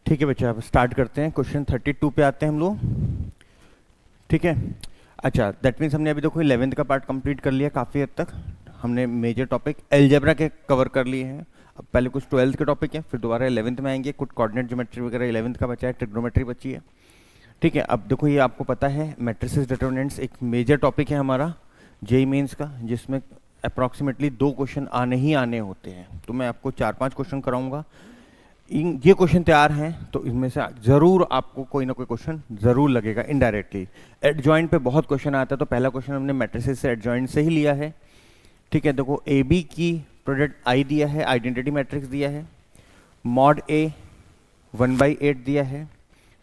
ठीक है बच्चा, अब स्टार्ट करते हैं। क्वेश्चन 32 पे आते हैं हम लोग। ठीक है, अच्छा दैट मीन्स हमने अभी देखो 11th का पार्ट कंप्लीट कर लिया। काफ़ी हद तक हमने मेजर टॉपिक अलजेब्रा के कवर कर लिए हैं। अब पहले कुछ 12th के टॉपिक हैं, फिर दोबारा 11th में आएंगे। कुछ कोऑर्डिनेट ज्योमेट्री वगैरह 11th का बचा है, ट्रिग्नोमेट्री बची है। ठीक है, अब देखो ये आपको पता है मैट्रिसेस डिटरमिनेंट्स एक मेजर टॉपिक है हमारा जेई मेंस का, जिसमें अप्रॉक्सीमेटली 2 क्वेश्चन आने ही आने होते हैं। तो मैं आपको 4-5 क्वेश्चन कराऊंगा। ये क्वेश्चन तैयार हैं तो इनमें से जरूर आपको कोई ना कोई क्वेश्चन जरूर लगेगा इनडायरेक्टली। एडजॉइंट पे बहुत क्वेश्चन आता है, तो पहला क्वेश्चन हमने मैट्रिसेस से एडजॉइंट से ही लिया है। ठीक है, देखो ए बी की प्रोडक्ट आई दिया है, आइडेंटिटी मैट्रिक्स दिया है, मॉड ए 1/8 दिया है।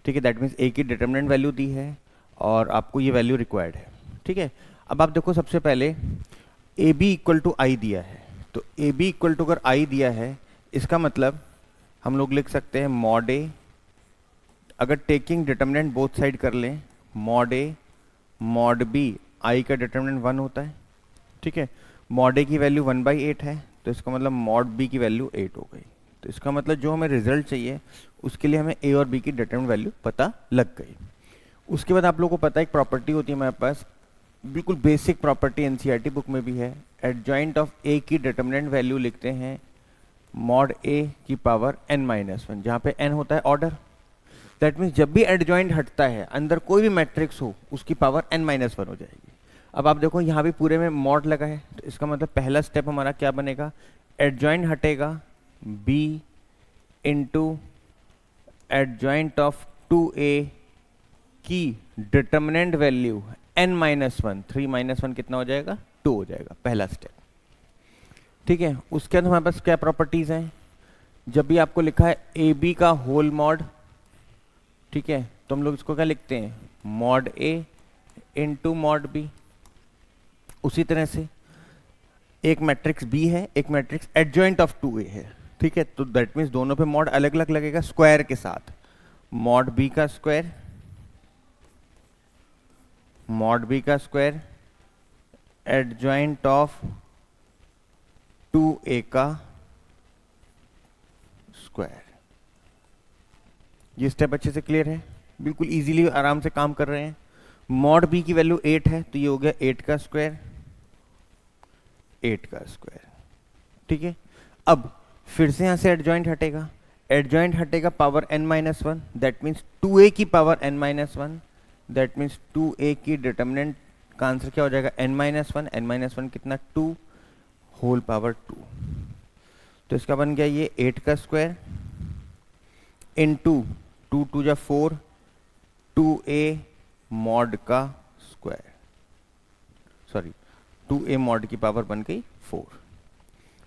ठीक है, दैट मीन्स ए की डिटरमिनेंट वैल्यू दी है और आपको ये वैल्यू रिक्वायर्ड है। ठीक है, अब आप देखो सबसे पहले ए बी इक्वल टू आई दिया है, तो ए बी इक्वल टू अगर आई दिया है, इसका मतलब हम लोग लिख सकते हैं मॉड ए, अगर टेकिंग डिटरमिनेंट बोथ साइड कर लें, मॉड ए मॉड बी, आई का डिटरमिनेंट 1 होता है। ठीक है, मॉड ए की वैल्यू 1/8 है, तो इसका मतलब मॉड बी की वैल्यू 8 हो गई। तो इसका मतलब जो हमें रिजल्ट चाहिए उसके लिए हमें ए और बी की डिटरमिनेंट वैल्यू पता लग गई। उसके बाद आप लोगों को पता है एक प्रॉपर्टी होती है हमारे पास, बिल्कुल बेसिक प्रॉपर्टी, एनसीईआरटी बुक में भी है। एडजॉइंट ऑफ ए की डिटरमिनेंट वैल्यू लिखते हैं मॉड ए की पावर n-1, जहाँ पे n होता है ऑर्डर। दैट मीन्स जब भी एडजॉइंट हटता है अंदर कोई भी मैट्रिक्स हो उसकी पावर n-1 हो जाएगी। अब आप देखो यहाँ भी पूरे में मॉड लगा है, तो इसका मतलब पहला स्टेप हमारा क्या बनेगा, एडजॉइंट हटेगा b into adjoint of 2a की डिटरमिनेंट वैल्यू n-1, 3-1 कितना हो जाएगा, 2 हो जाएगा, पहला स्टेप। ठीक है, उसके अंदर हमारे पास क्या प्रॉपर्टीज हैं, जब भी आपको लिखा है ए बी का होल मॉड, ठीक है, तो हम लोग इसको क्या लिखते हैं, मॉड ए इंटू मॉड बी। उसी तरह से एक मैट्रिक्स बी है, एक मैट्रिक्स एडजॉइंट ऑफ 2a है। ठीक है, तो दैट मीन्स दोनों पे मॉड अलग अलग लगेगा स्क्वायर के साथ, मॉड बी का स्क्वायर, मॉड बी का स्क्वायर एडजॉइंट ऑफ 2a का स्क्वायर। ये स्टेप अच्छे से क्लियर है, बिल्कुल इजीली आराम से काम कर रहे हैं। मॉड बी की वैल्यू 8 है, तो ये हो गया 8 का स्क्वायर, 8 का स्क्वायर। ठीक है, अब फिर से यहां से एडजॉइंट हटेगा, एडजॉइंट हटेगा power n-1, that means 2a की power n-1, that means 2a की डिटरमिनेंट का आंसर क्या हो जाएगा, n-1, n-1 कितना, 2 होल पावर 2। तो इसका बन गया ये 8 का स्क्वायर इंटू 2 2 जा 4, 2a मॉड का स्क्वायर, सॉरी 2a मॉड की पावर बन गई 4।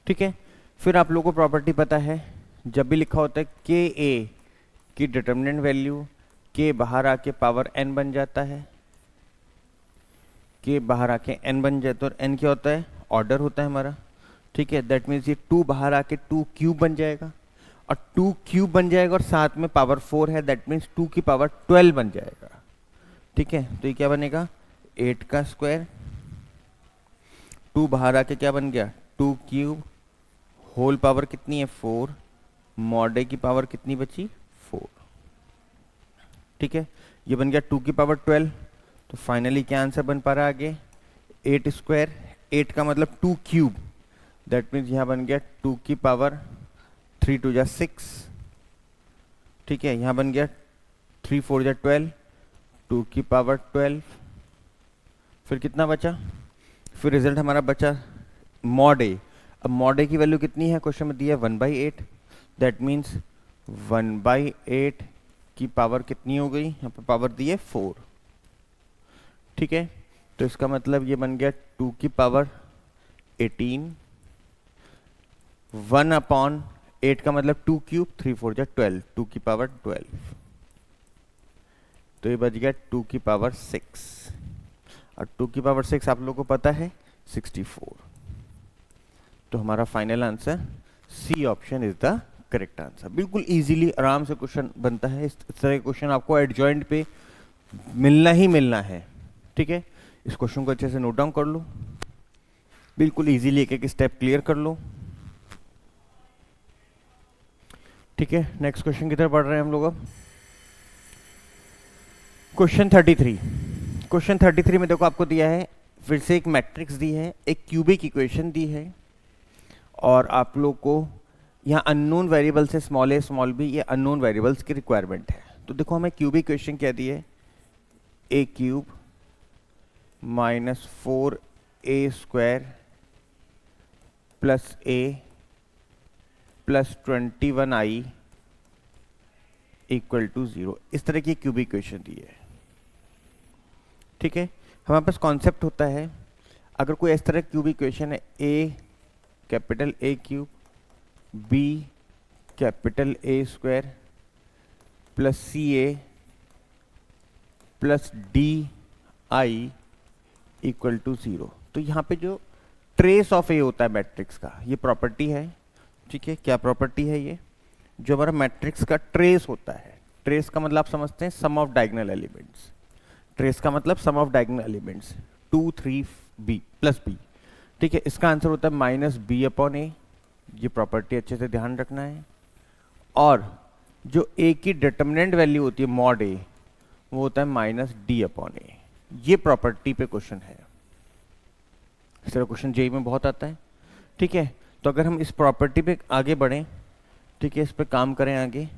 ठीक है, फिर आप लोगों को प्रॉपर्टी पता है, जब भी लिखा होता है के ए की डिटरमिनेंट वैल्यू, के बाहर आके पावर n बन जाता है, के बाहर आके n बन जाए तो n क्या होता है, ऑर्डर होता है हमारा। ठीक है, दैट मीन्स ये 2 बाहर आके 2 क्यूब बन जाएगा, और 2 क्यूब बन जाएगा और साथ में पावर 4 है, दैट मीन्स 2 की पावर 12 बन जाएगा। ठीक है, तो ये क्या बनेगा, 8 का स्क्वायर, 2 बाहर आके क्या बन गया, 2 क्यूब, होल पावर कितनी है 4, मॉड ए की पावर कितनी बची 4। ठीक है, ये बन गया 2 की पावर 12। तो फाइनली क्या आंसर बन पा रहा है आगे, 8 स्क्वायर, 8 का मतलब 2 क्यूब, दैट मीन्स यहाँ बन गया 2 की पावर 3 2 जा 6। ठीक है, यहाँ बन गया 3 4 जा 12, 2 की पावर 12। फिर कितना बचा, फिर रिजल्ट हमारा बचा मॉड ए। अब मॉड ए की वैल्यू कितनी है, क्वेश्चन में दिया है 1/8, दैट मीन्स 1/8 की पावर कितनी हो गई, यहाँ पर पावर दी है 4। ठीक है, तो इसका मतलब ये बन गया 2 की पावर 18, 1/8 का मतलब 2 क्यूब, 3 4 जा 12, 2 की पावर 12, तो ये बच गया 2 की पावर 6, और 2 की पावर 6 आप लोगों को पता है 64। तो हमारा final answer C option is the correct answer. बिल्कुल इजीली आराम से क्वेश्चन बनता है, इस तरह के क्वेश्चन आपको एडजॉइंट पे मिलना ही मिलना है। ठीक है, इस क्वेश्चन को अच्छे से नोट डाउन कर लो, बिल्कुल इजीली एक एक स्टेप क्लियर कर लो। ठीक है, नेक्स्ट क्वेश्चन की तरफ बढ़ रहे हैं हम लोग अब। क्वेश्चन 33। क्वेश्चन 33 में देखो आपको दिया है, फिर से एक मैट्रिक्स दी है, एक क्यूबिक इक्वेशन दी है, और आप लोग को यहाँ अननोन वेरिएबल से स्मॉल ए स्मॉल बी, ये अननोन वेरिएबल्स की रिक्वायरमेंट है। तो देखो हमें क्यूबिक इक्वेशन क्या दी है, a cube minus 4a square plus a plus 21i equal to 0, इस तरह की क्यूबिक इक्वेशन दी है। ठीक है, हमारे पास कॉन्सेप्ट होता है, अगर कोई इस तरह क्यूबिक इक्वेशन है, a capital a cube b capital a square plus c a plus d I equal to 0, तो यहाँ पे जो ट्रेस ऑफ ए होता है मैट्रिक्स का, ये प्रॉपर्टी है। ठीक है, क्या प्रॉपर्टी है ये, जो हमारा मैट्रिक्स का ट्रेस होता है। ट्रेस का मतलब आप समझते हैं sum of diagonal elements. Trace का मतलब sum of diagonal elements 2 3 b plus b. ठीक है, इसका आंसर होता है माइनस बी अपॉन ए, ये प्रॉपर्टी अच्छे से ध्यान रखना है। और जो ए की डिटर्मिनेंट वैल्यू होती है मॉड ए, वो होता है माइनस डी अपॉन ए। ये प्रॉपर्टी पे क्वेश्चन है, इस तरह क्वेश्चन जेई में बहुत आता है। ठीक है, तो अगर हम इस प्रॉपर्टी पे आगे बढ़ें, ठीक है, इस पे काम करें आगे,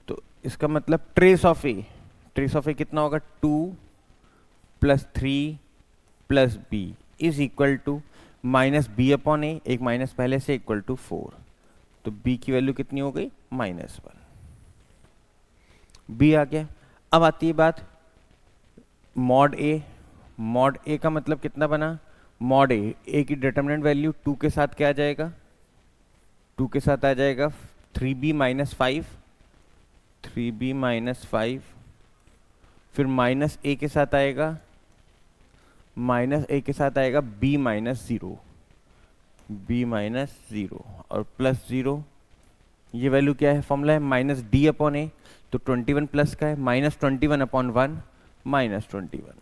तो इसका मतलब ट्रेस ऑफ ए कितना होगा, 2 plus 3 plus b is equal to minus b upon a, एक माइनस पहले से, इक्वल टू 4। तो बी की वैल्यू कितनी हो गई, -1, बी आ गया। अब आती है बात मॉड ए का मतलब कितना बना, मॉड ए की डिटर्मिनेंट वैल्यू 2 के साथ क्या आ जाएगा, 2 के साथ आ जाएगा 3b माइनस 5, 3b माइनस 5, फिर माइनस ए के साथ आएगा, b माइनस 0, b माइनस 0 और प्लस 0। ये वैल्यू क्या है, फॉर्मूला है माइनस डी अपॉन ए, तो 21 प्लस का है, माइनस 21 अपॉन 1 माइनस 21।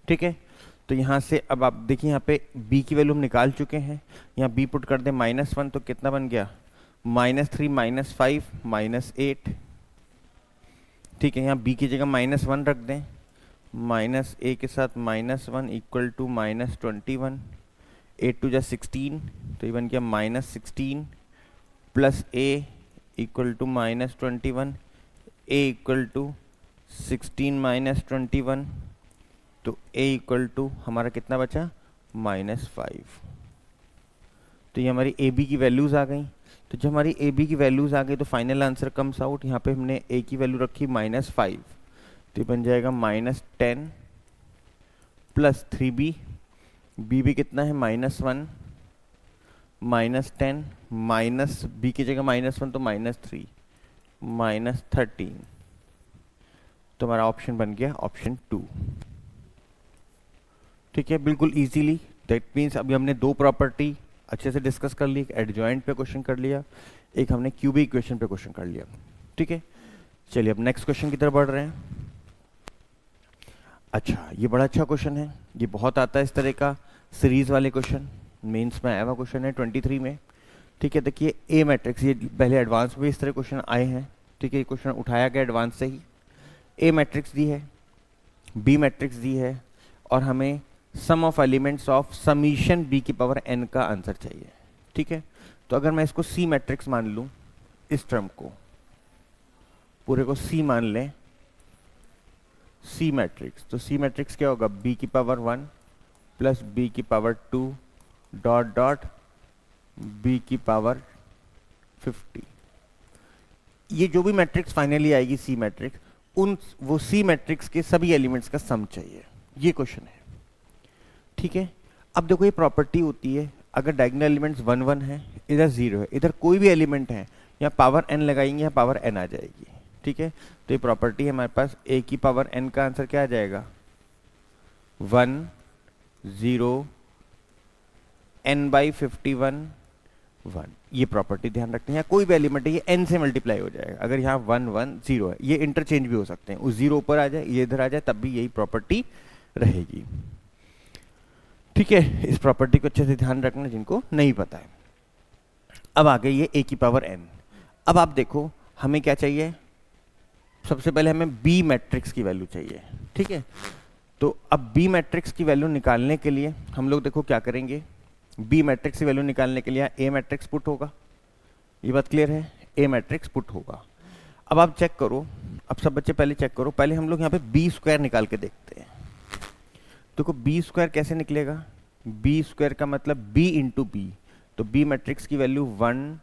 ठीक है, तो यहाँ से अब आप देखिए, यहाँ पे b की वैल्यू हम निकाल चुके हैं, यहाँ b पुट कर दें -1, तो कितना बन गया, -3 -5 -8। ठीक है, यहाँ b की जगह -1 रख दें, माइनस ए के साथ -1 इक्वल टू -21, 8 2 जा 16, तो ये बन गया -16 plus A equal to -21, A equal to 16 -21, तो a इक्वल टू हमारा कितना बचा, -5। तो ये हमारी ए बी की वैल्यूज आ गई। तो जब हमारी ए बी की वैल्यूज आ गई तो फाइनल आंसर कम्स आउट, यहाँ पे हमने a की वैल्यू रखी -5, तो ये बन जाएगा -10 प्लस 3b, b भी कितना है -1, -10 माइनस b की जगह -1 तो -3, -13। तो हमारा ऑप्शन बन गया ऑप्शन 2। ठीक है, बिल्कुल इजीली। दैट मीन्स अभी हमने 2 प्रॉपर्टी अच्छे से डिस्कस कर ली, एक एडजॉइंट पे क्वेश्चन कर लिया, एक हमने क्यूबिक इक्वेशन पे क्वेश्चन कर लिया। ठीक है, चलिए अब नेक्स्ट क्वेश्चन की तरफ बढ़ रहे हैं। अच्छा, ये बड़ा अच्छा क्वेश्चन है, ये बहुत आता है इस तरह का सीरीज वाले क्वेश्चन, मेंस में आया हुआ क्वेश्चन है 23 में। ठीक है, देखिए ए मैट्रिक्स, ये पहले एडवांस में इस तरह क्वेश्चन आए हैं। ठीक है, ये क्वेश्चन उठाया गया एडवांस से ही। ए मैट्रिक्स दी है, बी मैट्रिक्स दी है, और हमें sum of elements of summation b की पावर n का आंसर चाहिए। ठीक है, तो अगर मैं इसको c मैट्रिक्स मान लूं, इस टर्म को पूरे को c मान लें, c मैट्रिक्स, तो c मैट्रिक्स क्या होगा, b की पावर 1 प्लस b की पावर 2 डॉट डॉट b की पावर 50। ये जो भी मैट्रिक्स फाइनली आएगी c मैट्रिक्स, वो c मैट्रिक्स के सभी एलिमेंट्स का सम चाहिए, ये क्वेश्चन है। ठीक है, अब देखो ये प्रॉपर्टी होती है, अगर डायगोनल एलिमेंट्स 1 1 है, इधर 0 है, इधर कोई भी एलिमेंट है, यहाँ पावर n लगाएंगे, यहाँ पावर n आ जाएगी। ठीक है, तो ये प्रॉपर्टी है हमारे पास, a की पावर n का आंसर क्या आ जाएगा, 1 0 n बाई 51 1। ये प्रॉपर्टी ध्यान रखते हैं, यहाँ कोई भी एलिमेंट है ये n से मल्टीप्लाई हो जाएगा। अगर यहाँ 1 1 0 है, ये इंटरचेंज भी हो सकते हैं, उस 0 ऊपर आ जाए, ये इधर आ जाए, तब भी यही प्रॉपर्टी रहेगी। ठीक है, इस प्रॉपर्टी को अच्छे से ध्यान रखना जिनको नहीं पता है। अब आ गई ये a की पावर n। अब आप देखो हमें क्या चाहिए, सबसे पहले हमें बी मैट्रिक्स की वैल्यू चाहिए, ठीक है। तो अब बी मैट्रिक्स की वैल्यू निकालने के लिए हम लोग देखो क्या करेंगे, बी मैट्रिक्स की वैल्यू निकालने के लिए ए मैट्रिक्स पुट होगा, ये बात क्लियर है, ए मैट्रिक्स पुट होगा। अब आप चेक करो, अब सब बच्चे पहले चेक करो, पहले हम लोग यहाँ पे बी स्क्वायर निकाल के देखते हैं। देखो बी स्क्वायर कैसे निकलेगा, बी स्क्वायर का मतलब बी इंटू बी, तो बी मैट्रिक्स की वैल्यू 1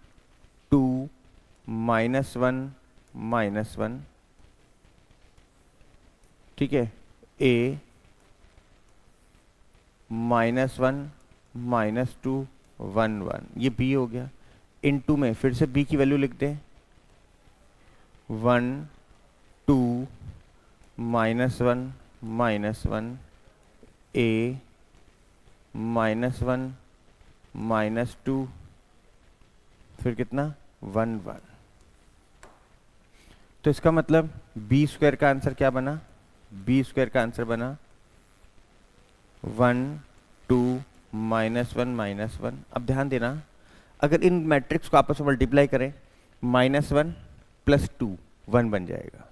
2 -1 -1, ठीक है, ए -1 -2 1 1, ये बी हो गया। इनटू में फिर से बी की वैल्यू लिख दें, 1 2 -1 -1, ए -1 -2, फिर कितना 1 1। तो इसका मतलब बी स्क्वायर का आंसर क्या बना, बी स्क्वायर का आंसर बना 1 2 -1 -1। अब ध्यान देना, अगर इन मैट्रिक्स को आपस में मल्टीप्लाई करें, -1 + 2 1 बन जाएगा,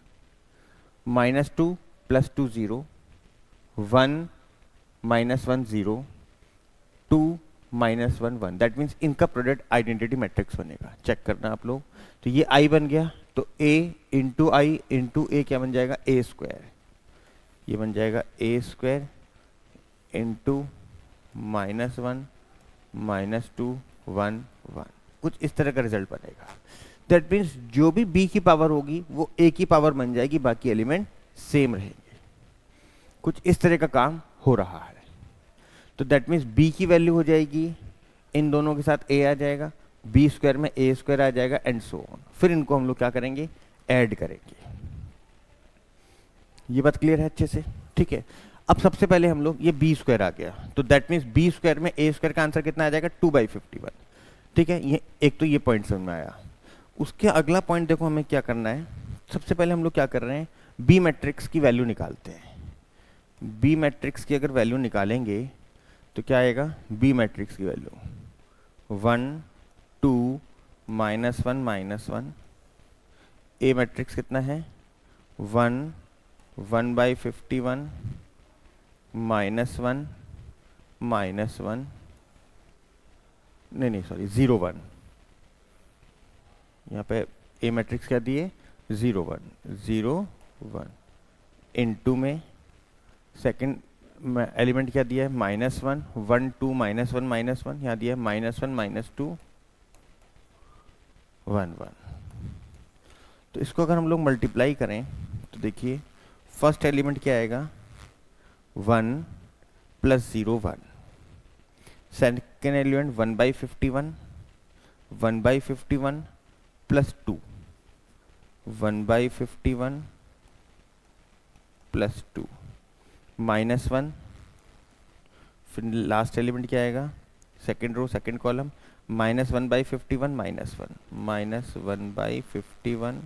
-2 + 2 0, 1 -1 0, 2 -1 1, दैट मीन्स इनका प्रोडक्ट आइडेंटिटी मैट्रिक्स बनेगा। चेक करना आप लोग, तो ये आई बन गया, तो a इंटू आई इंटू ए क्या बन जाएगा, ए स्क्वायर, ये बन जाएगा ए स्क्वायर इंटू -1 -2 1 1, कुछ इस तरह का रिजल्ट बनेगा। दैट मीन्स जो भी b की पावर होगी वो a की पावर बन जाएगी, बाकी एलिमेंट सेम रहेंगे, कुछ इस तरह का काम हो रहा है। तो दैट मीन्स b की वैल्यू हो जाएगी, इन दोनों के साथ a आ जाएगा, बी स्क्वायर में ए स्क्वायर आ जाएगा, एंड सो ऑन। फिर इनको हम लोग क्या करेंगे, ऐड करेंगे। ये बात क्लियर है अच्छे से, ठीक है। अब सबसे पहले हम लोग, ये बी स्क्वायर आ गया, तो दैट मीन्स बी स्क्वायर में ए स्क्वायर का आंसर कितना आ जाएगा, 2/51, ठीक है। ये एक तो ये पॉइंट समझ में आया। उसके अगला पॉइंट देखो हमें क्या करना है, सबसे पहले हम लोग क्या कर रहे हैं, बी मैट्रिक्स की वैल्यू निकालते हैं। बी मैट्रिक्स की अगर वैल्यू निकालेंगे तो क्या आएगा, बी मैट्रिक्स की वैल्यू 1 2 -1 -1, ए मैट्रिक्स कितना है 1 1/51 -1 -1, नहीं सॉरी 0 1, यहाँ पे ए मैट्रिक्स क्या दिए 0 1 0 1, इनटू में सेकंड एलिमेंट क्या दिया है -1 1 2 -1 -1, यहाँ दिया है -1 -2 1 1। तो इसको अगर हम लोग मल्टीप्लाई करें तो देखिए फर्स्ट एलिमेंट क्या आएगा 1 + 0 1, सेकेंड एलिमेंट 1/51 1/51 + 2 1/51 + 2 -1, फिर लास्ट एलिमेंट क्या आएगा, सेकेंड रो सेकेंड कॉलम -1/51 -1 -1/51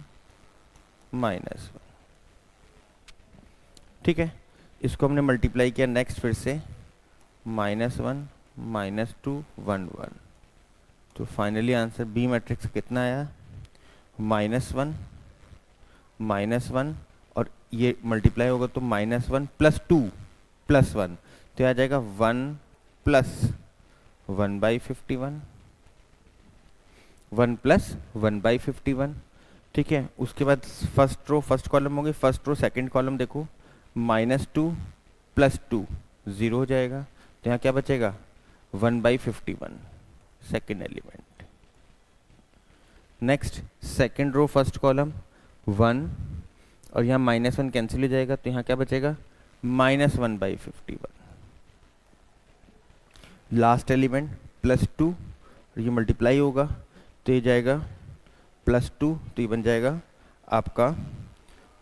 -1, ठीक है। इसको हमने मल्टीप्लाई किया नेक्स्ट फिर से -1 -2 1 1, तो फाइनली आंसर बी मैट्रिक्स कितना आया -1 -1, और ये मल्टीप्लाई होगा तो -1 + 2 + 1, तो आ जाएगा 1 + 1/51 1 + 1/51, ठीक है। उसके बाद फर्स्ट रो फर्स्ट कॉलम होंगे, फर्स्ट रो सेकंड कॉलम देखो -2 + 2 0 हो जाएगा, तो यहाँ क्या बचेगा 1/51 second element. Next second row first column 1, और यहाँ -1 कैंसिल हो जाएगा, तो यहाँ क्या बचेगा -1/51, लास्ट एलिमेंट +2, और ये मल्टीप्लाई होगा तो ये जाएगा +2, तो ये बन जाएगा आपका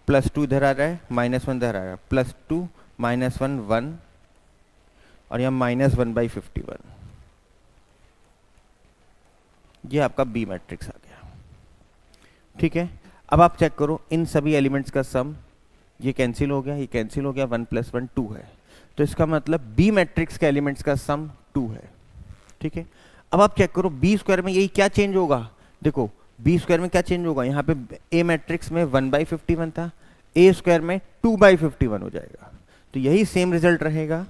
+2 इधर आ रहा है -1 इधर आ रहा है, +2 -1 1, और यहाँ -1/51, ये आपका बी मैट्रिक्स आ गया, ठीक है। अब आप चेक करो इन सभी एलिमेंट्स का सम, ये कैंसिल हो गया, ये कैंसिल हो गया, 1 + 1 2 है, तो इसका मतलब बी मैट्रिक्स के एलिमेंट्स का सम 2 है, ठीक है। अब आप चेक करो बी स्क्वायर में यही क्या चेंज होगा, देखो बी स्क्वायर में क्या चेंज होगा, यहाँ पे ए मैट्रिक्स में 1/51 था, ए स्क्वायर में 2/51 हो जाएगा। तो यही सेम रिजल्ट रहेगा,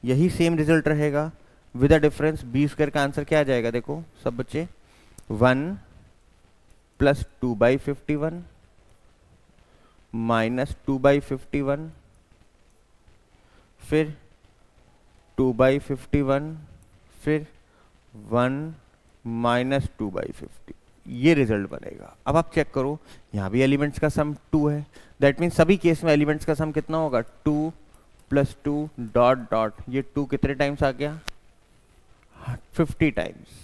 यही सेम रिजल्ट रहेगा with a difference. B square का आंसर क्या आ जाएगा, देखो सब बच्चे, 1 + 2/51 - 2/51 फिर 2/51 फिर 1 - 2/50, ये रिजल्ट बनेगा। अब आप चेक करो, यहाँ भी एलिमेंट्स का सम 2 है, दैट मीन्स सभी केस में एलिमेंट्स का सम कितना होगा, 2 + 2 डॉट डॉट, ये 2 कितने टाइम्स आ गया, 50 टाइम्स।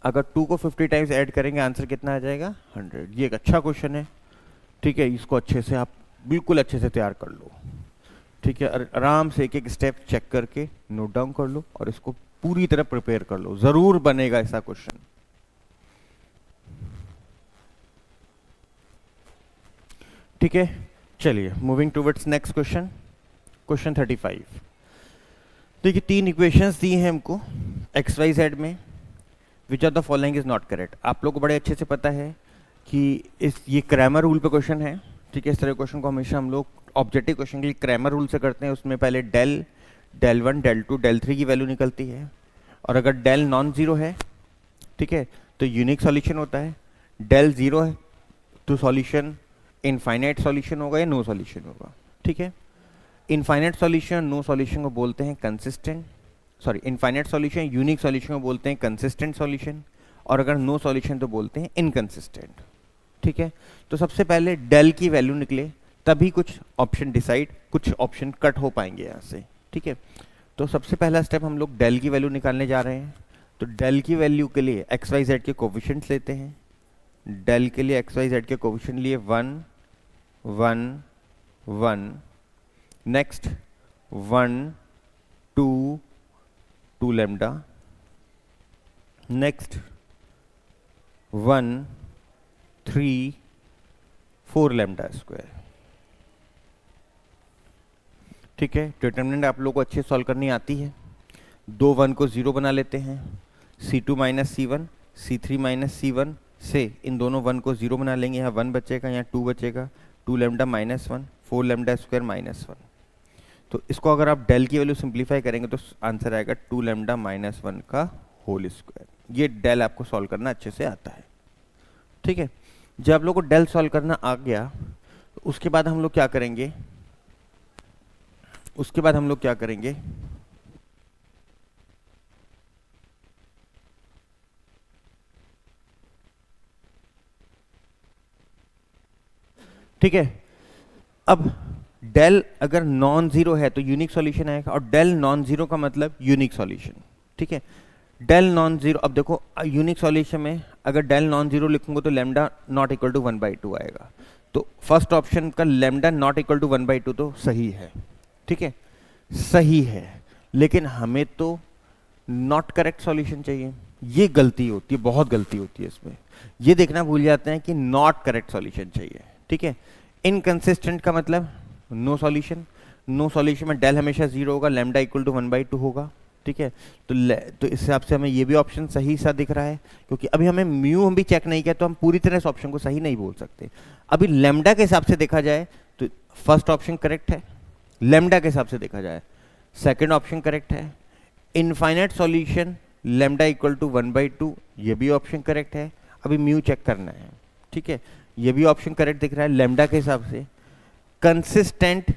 अगर 2 को 50 टाइम्स ऐड करेंगे आंसर कितना आ जाएगा, 100। ये एक अच्छा क्वेश्चन है, ठीक है, इसको अच्छे से आप बिल्कुल अच्छे से तैयार कर लो, ठीक है, आराम से एक एक स्टेप चेक करके नोट डाउन कर लो और इसको पूरी तरह प्रिपेयर कर लो, जरूर बनेगा ऐसा क्वेश्चन। ठीक है, चलिए moving towards next question, question 35। देखिए 3 इक्वेशंस दी हैं हमको एक्स वाई जेड में, which of the following is not correct. आप लोग को बड़े अच्छे से पता है कि ये क्रैमर रूल पे क्वेश्चन है, ठीक है। इस तरह क्वेश्चन को हमेशा हम लोग ऑब्जेक्टिव क्वेश्चन के लिए क्रैमर रूल से करते हैं। उसमें पहले डेल 1 डेल 2 डेल 3 की वैल्यू निकलती है, और अगर डेल नॉन जीरो है, ठीक है, तो यूनिक सॉल्यूशन होता है। डेल जीरो है तो सॉल्यूशन इनफाइनाइट सॉल्यूशन होगा या नो सॉल्यूशन होगा, ठीक है। इनफाइनाइट सॉल्यूशन नो सॉल्यूशन को बोलते हैं consistent, sorry infinite solution unique solution को बोलते हैं कंसिस्टेंट सॉल्यूशन, और अगर नो सॉल्यूशन तो बोलते हैं इनकंसिस्टेंट, ठीक है। तो सबसे पहले डेल की वैल्यू निकले तभी कुछ ऑप्शन डिसाइड, कुछ ऑप्शन कट हो पाएंगे यहाँ से, ठीक है। तो सबसे पहला स्टेप हम लोग डेल की वैल्यू निकालने जा रहे हैं। तो डेल की वैल्यू के लिए एक्स वाई जेड के कोफिशिएंट्स लेते हैं। डेल के लिए एक्स वाई जेड के कोफिशिएंट लिए 1 1 1, next 1 2 2 lambda, next 1 3 4 lambda square, ठीक है। डिटरमिनेंट आप लोग को अच्छे सॉल्व करनी आती है। 2 1 को 0 बना लेते हैं, C2 - C1 C3 - C1 से इन दोनों 1 को 0 बना लेंगे, यहाँ 1 बचेगा, यहाँ 2 बचेगा, 2 लैम्डा -1 4 लैम्डा स्क्वायर -1। तो इसको अगर आप डेल की वैल्यू सिंप्लीफाई करेंगे तो आंसर आएगा 2 लैम्डा -1 का होल स्क्वायर। ये डेल आपको सॉल्व करना अच्छे से आता है, ठीक है। जब आप लोग को डेल सॉल्व करना आ गया तो उसके बाद हम लोग क्या करेंगे, उसके बाद हम लोग क्या करेंगे, ठीक है। अब डेल अगर नॉन जीरो है तो यूनिक सॉल्यूशन आएगा, और डेल नॉन जीरो का मतलब यूनिक सॉल्यूशन, ठीक है। डेल नॉन जीरो, अब देखो यूनिक सॉल्यूशन में अगर डेल नॉन जीरो लिखूंगा तो लैम्डा नॉट इक्वल टू 1/2 आएगा। तो फर्स्ट ऑप्शन का लैम्डा नॉट इक्वल टू 1/2 तो सही है, ठीक है, सही है। लेकिन हमें तो नॉट करेक्ट सॉल्यूशन चाहिए, ये गलती होती है, बहुत गलती होती है इसमें। ये देखना भूल जाते हैं कि नॉट करेक्ट सॉल्यूशन चाहिए, ठीक है। इनकंसिस्टेंट का मतलब नो सॉल्यूशन, नो सॉल्यूशन में डेल हमेशा 0 होगा, लैम्डा इक्वल टू 1/2 होगा, ठीक है। तो इस हिसाब से हमें ये भी ऑप्शन सही सा दिख रहा है, क्योंकि अभी हमें म्यू हम भी चेक नहीं किया तो हम पूरी तरह इस ऑप्शन को सही नहीं बोल सकते। अभी लैम्डा के हिसाब से देखा जाए तो फर्स्ट ऑप्शन करेक्ट है, लैम्डा के हिसाब से देखा जाए सेकंड ऑप्शन करेक्ट है। Infinite solution lambda equal to 1/2, ये भी ऑप्शन करेक्ट है। अभी म्यू चेक करना है, ठीक है, ये भी ऑप्शन करेक्ट दिख रहा है लैम्डा के हिसाब से। कंसिस्टेंट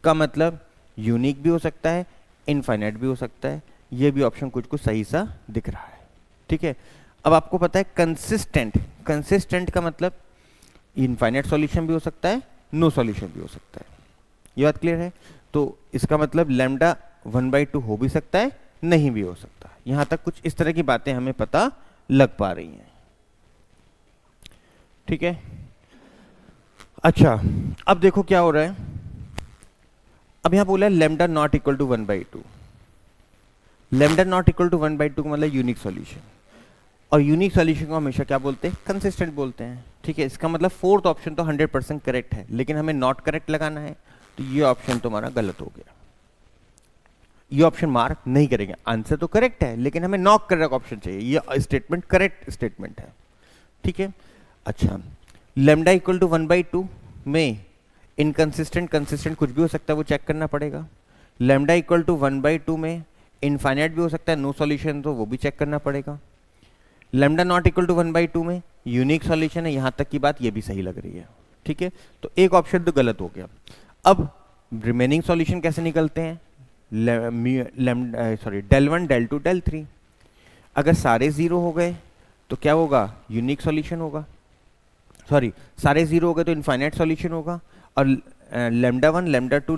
का मतलब यूनिक भी हो सकता है, इनफाइनाइट भी हो सकता है, ये भी ऑप्शन कुछ कुछ सही सा दिख रहा है, ठीक है। अब आपको पता है कंसिस्टेंट, कंसिस्टेंट का मतलब इनफाइनाइट सॉल्यूशन भी हो सकता है, नो सॉल्यूशन भी हो सकता है, ये बात क्लियर है। तो इसका मतलब लैम्डा 1/2 हो भी सकता है, नहीं भी हो सकता। यहां तक कुछ इस तरह की बातें हमें पता लग पा रही हैं, ठीक है। अच्छा, अब देखो क्या हो रहा है। अब यहां बोला है lambda not equal to 1/2, lambda not equal to 1/2 का मतलब यूनिक सॉल्यूशन, और यूनिक सॉल्यूशन को हमेशा क्या बोलते हैं, कंसिस्टेंट बोलते हैं, ठीक है। इसका मतलब फोर्थ ऑप्शन तो 100% करेक्ट है, लेकिन हमें नॉट करेक्ट लगाना है, तो ये ऑप्शन तुम्हारा गलत हो गया। ये ऑप्शन मार्क नहीं करेंगे। आंसर तो करेक्ट है लेकिन हमें नॉक कर रखा ऑप्शन चाहिए, ये स्टेटमेंट करेक्ट स्टेटमेंट है, ठीक है। अच्छा, लेमडा इक्वल टू 1/2 में इनकंसिस्टेंट कंसिस्टेंट कुछ भी हो सकता है, वो चेक करना पड़ेगा। लेमडा इक्वल टू 1/2 में इनफाइनाइट भी हो सकता है, नो सॉल्यूशन, तो वो भी चेक करना पड़ेगा। लेमडा नॉट इक्वल टू 1/2 में यूनिक सॉल्यूशन है, यहां तक की बात ये भी सही लग रही है, ठीक है। तो एक ऑप्शन तो गलत हो गया। अब रिमेनिंग सॉल्यूशन कैसे निकलते हैं, del 1 del 2 del 3, अगर सारे जीरो हो गए तो क्या होगा, यूनिक सॉल्यूशन होगा, सॉरी सारे जीरो हो गए तो इनफाइनाइट सॉल्यूशन होगा, और lambda 1 lambda 2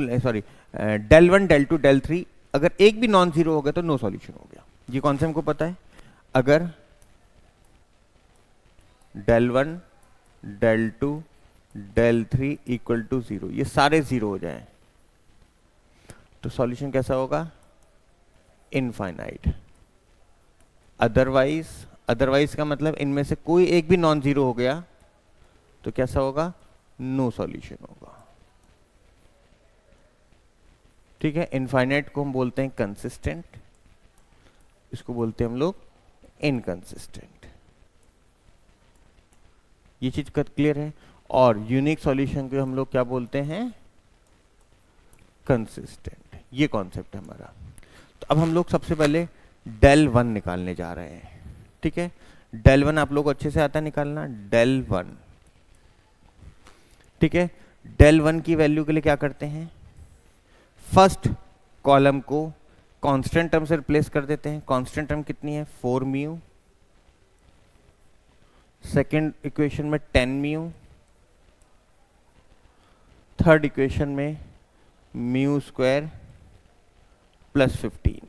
del 1 del 2 del 3 अगर एक भी नॉन जीरो हो गया तो नो सॉल्यूशन हो गया। ये कौन से हमको पता है, अगर del 1 del 2 del 3 equal to 0, ये सारे जीरो हो जाए तो सॉल्यूशन कैसा होगा, इनफाइनाइट। अदरवाइज का मतलब इनमें से कोई एक भी नॉन जीरो हो गया तो कैसा होगा, नो सॉल्यूशन होगा, ठीक है। इनफाइनाइट को हम बोलते हैं कंसिस्टेंट, इसको बोलते हैं हम लोग इनकंसिस्टेंट। ये चीज क्लियर है। और यूनिक सॉल्यूशन को हम लोग क्या बोलते हैं, कंसिस्टेंट। ये कॉन्सेप्ट है हमारा। तो अब हम लोग सबसे पहले del 1 निकालने जा रहे हैं, ठीक है। del 1 आप लोग को अच्छे से आता है निकालना, del 1, ठीक है। del 1 की वैल्यू के लिए क्या करते हैं, फर्स्ट कॉलम को कांस्टेंट टर्म से रिप्लेस कर देते हैं। कांस्टेंट टर्म कितनी है, 4 म्यू, सेकेंड इक्वेशन में 10 म्यू, थर्ड इक्वेशन में म्यू स्क्वायर प्लस 15।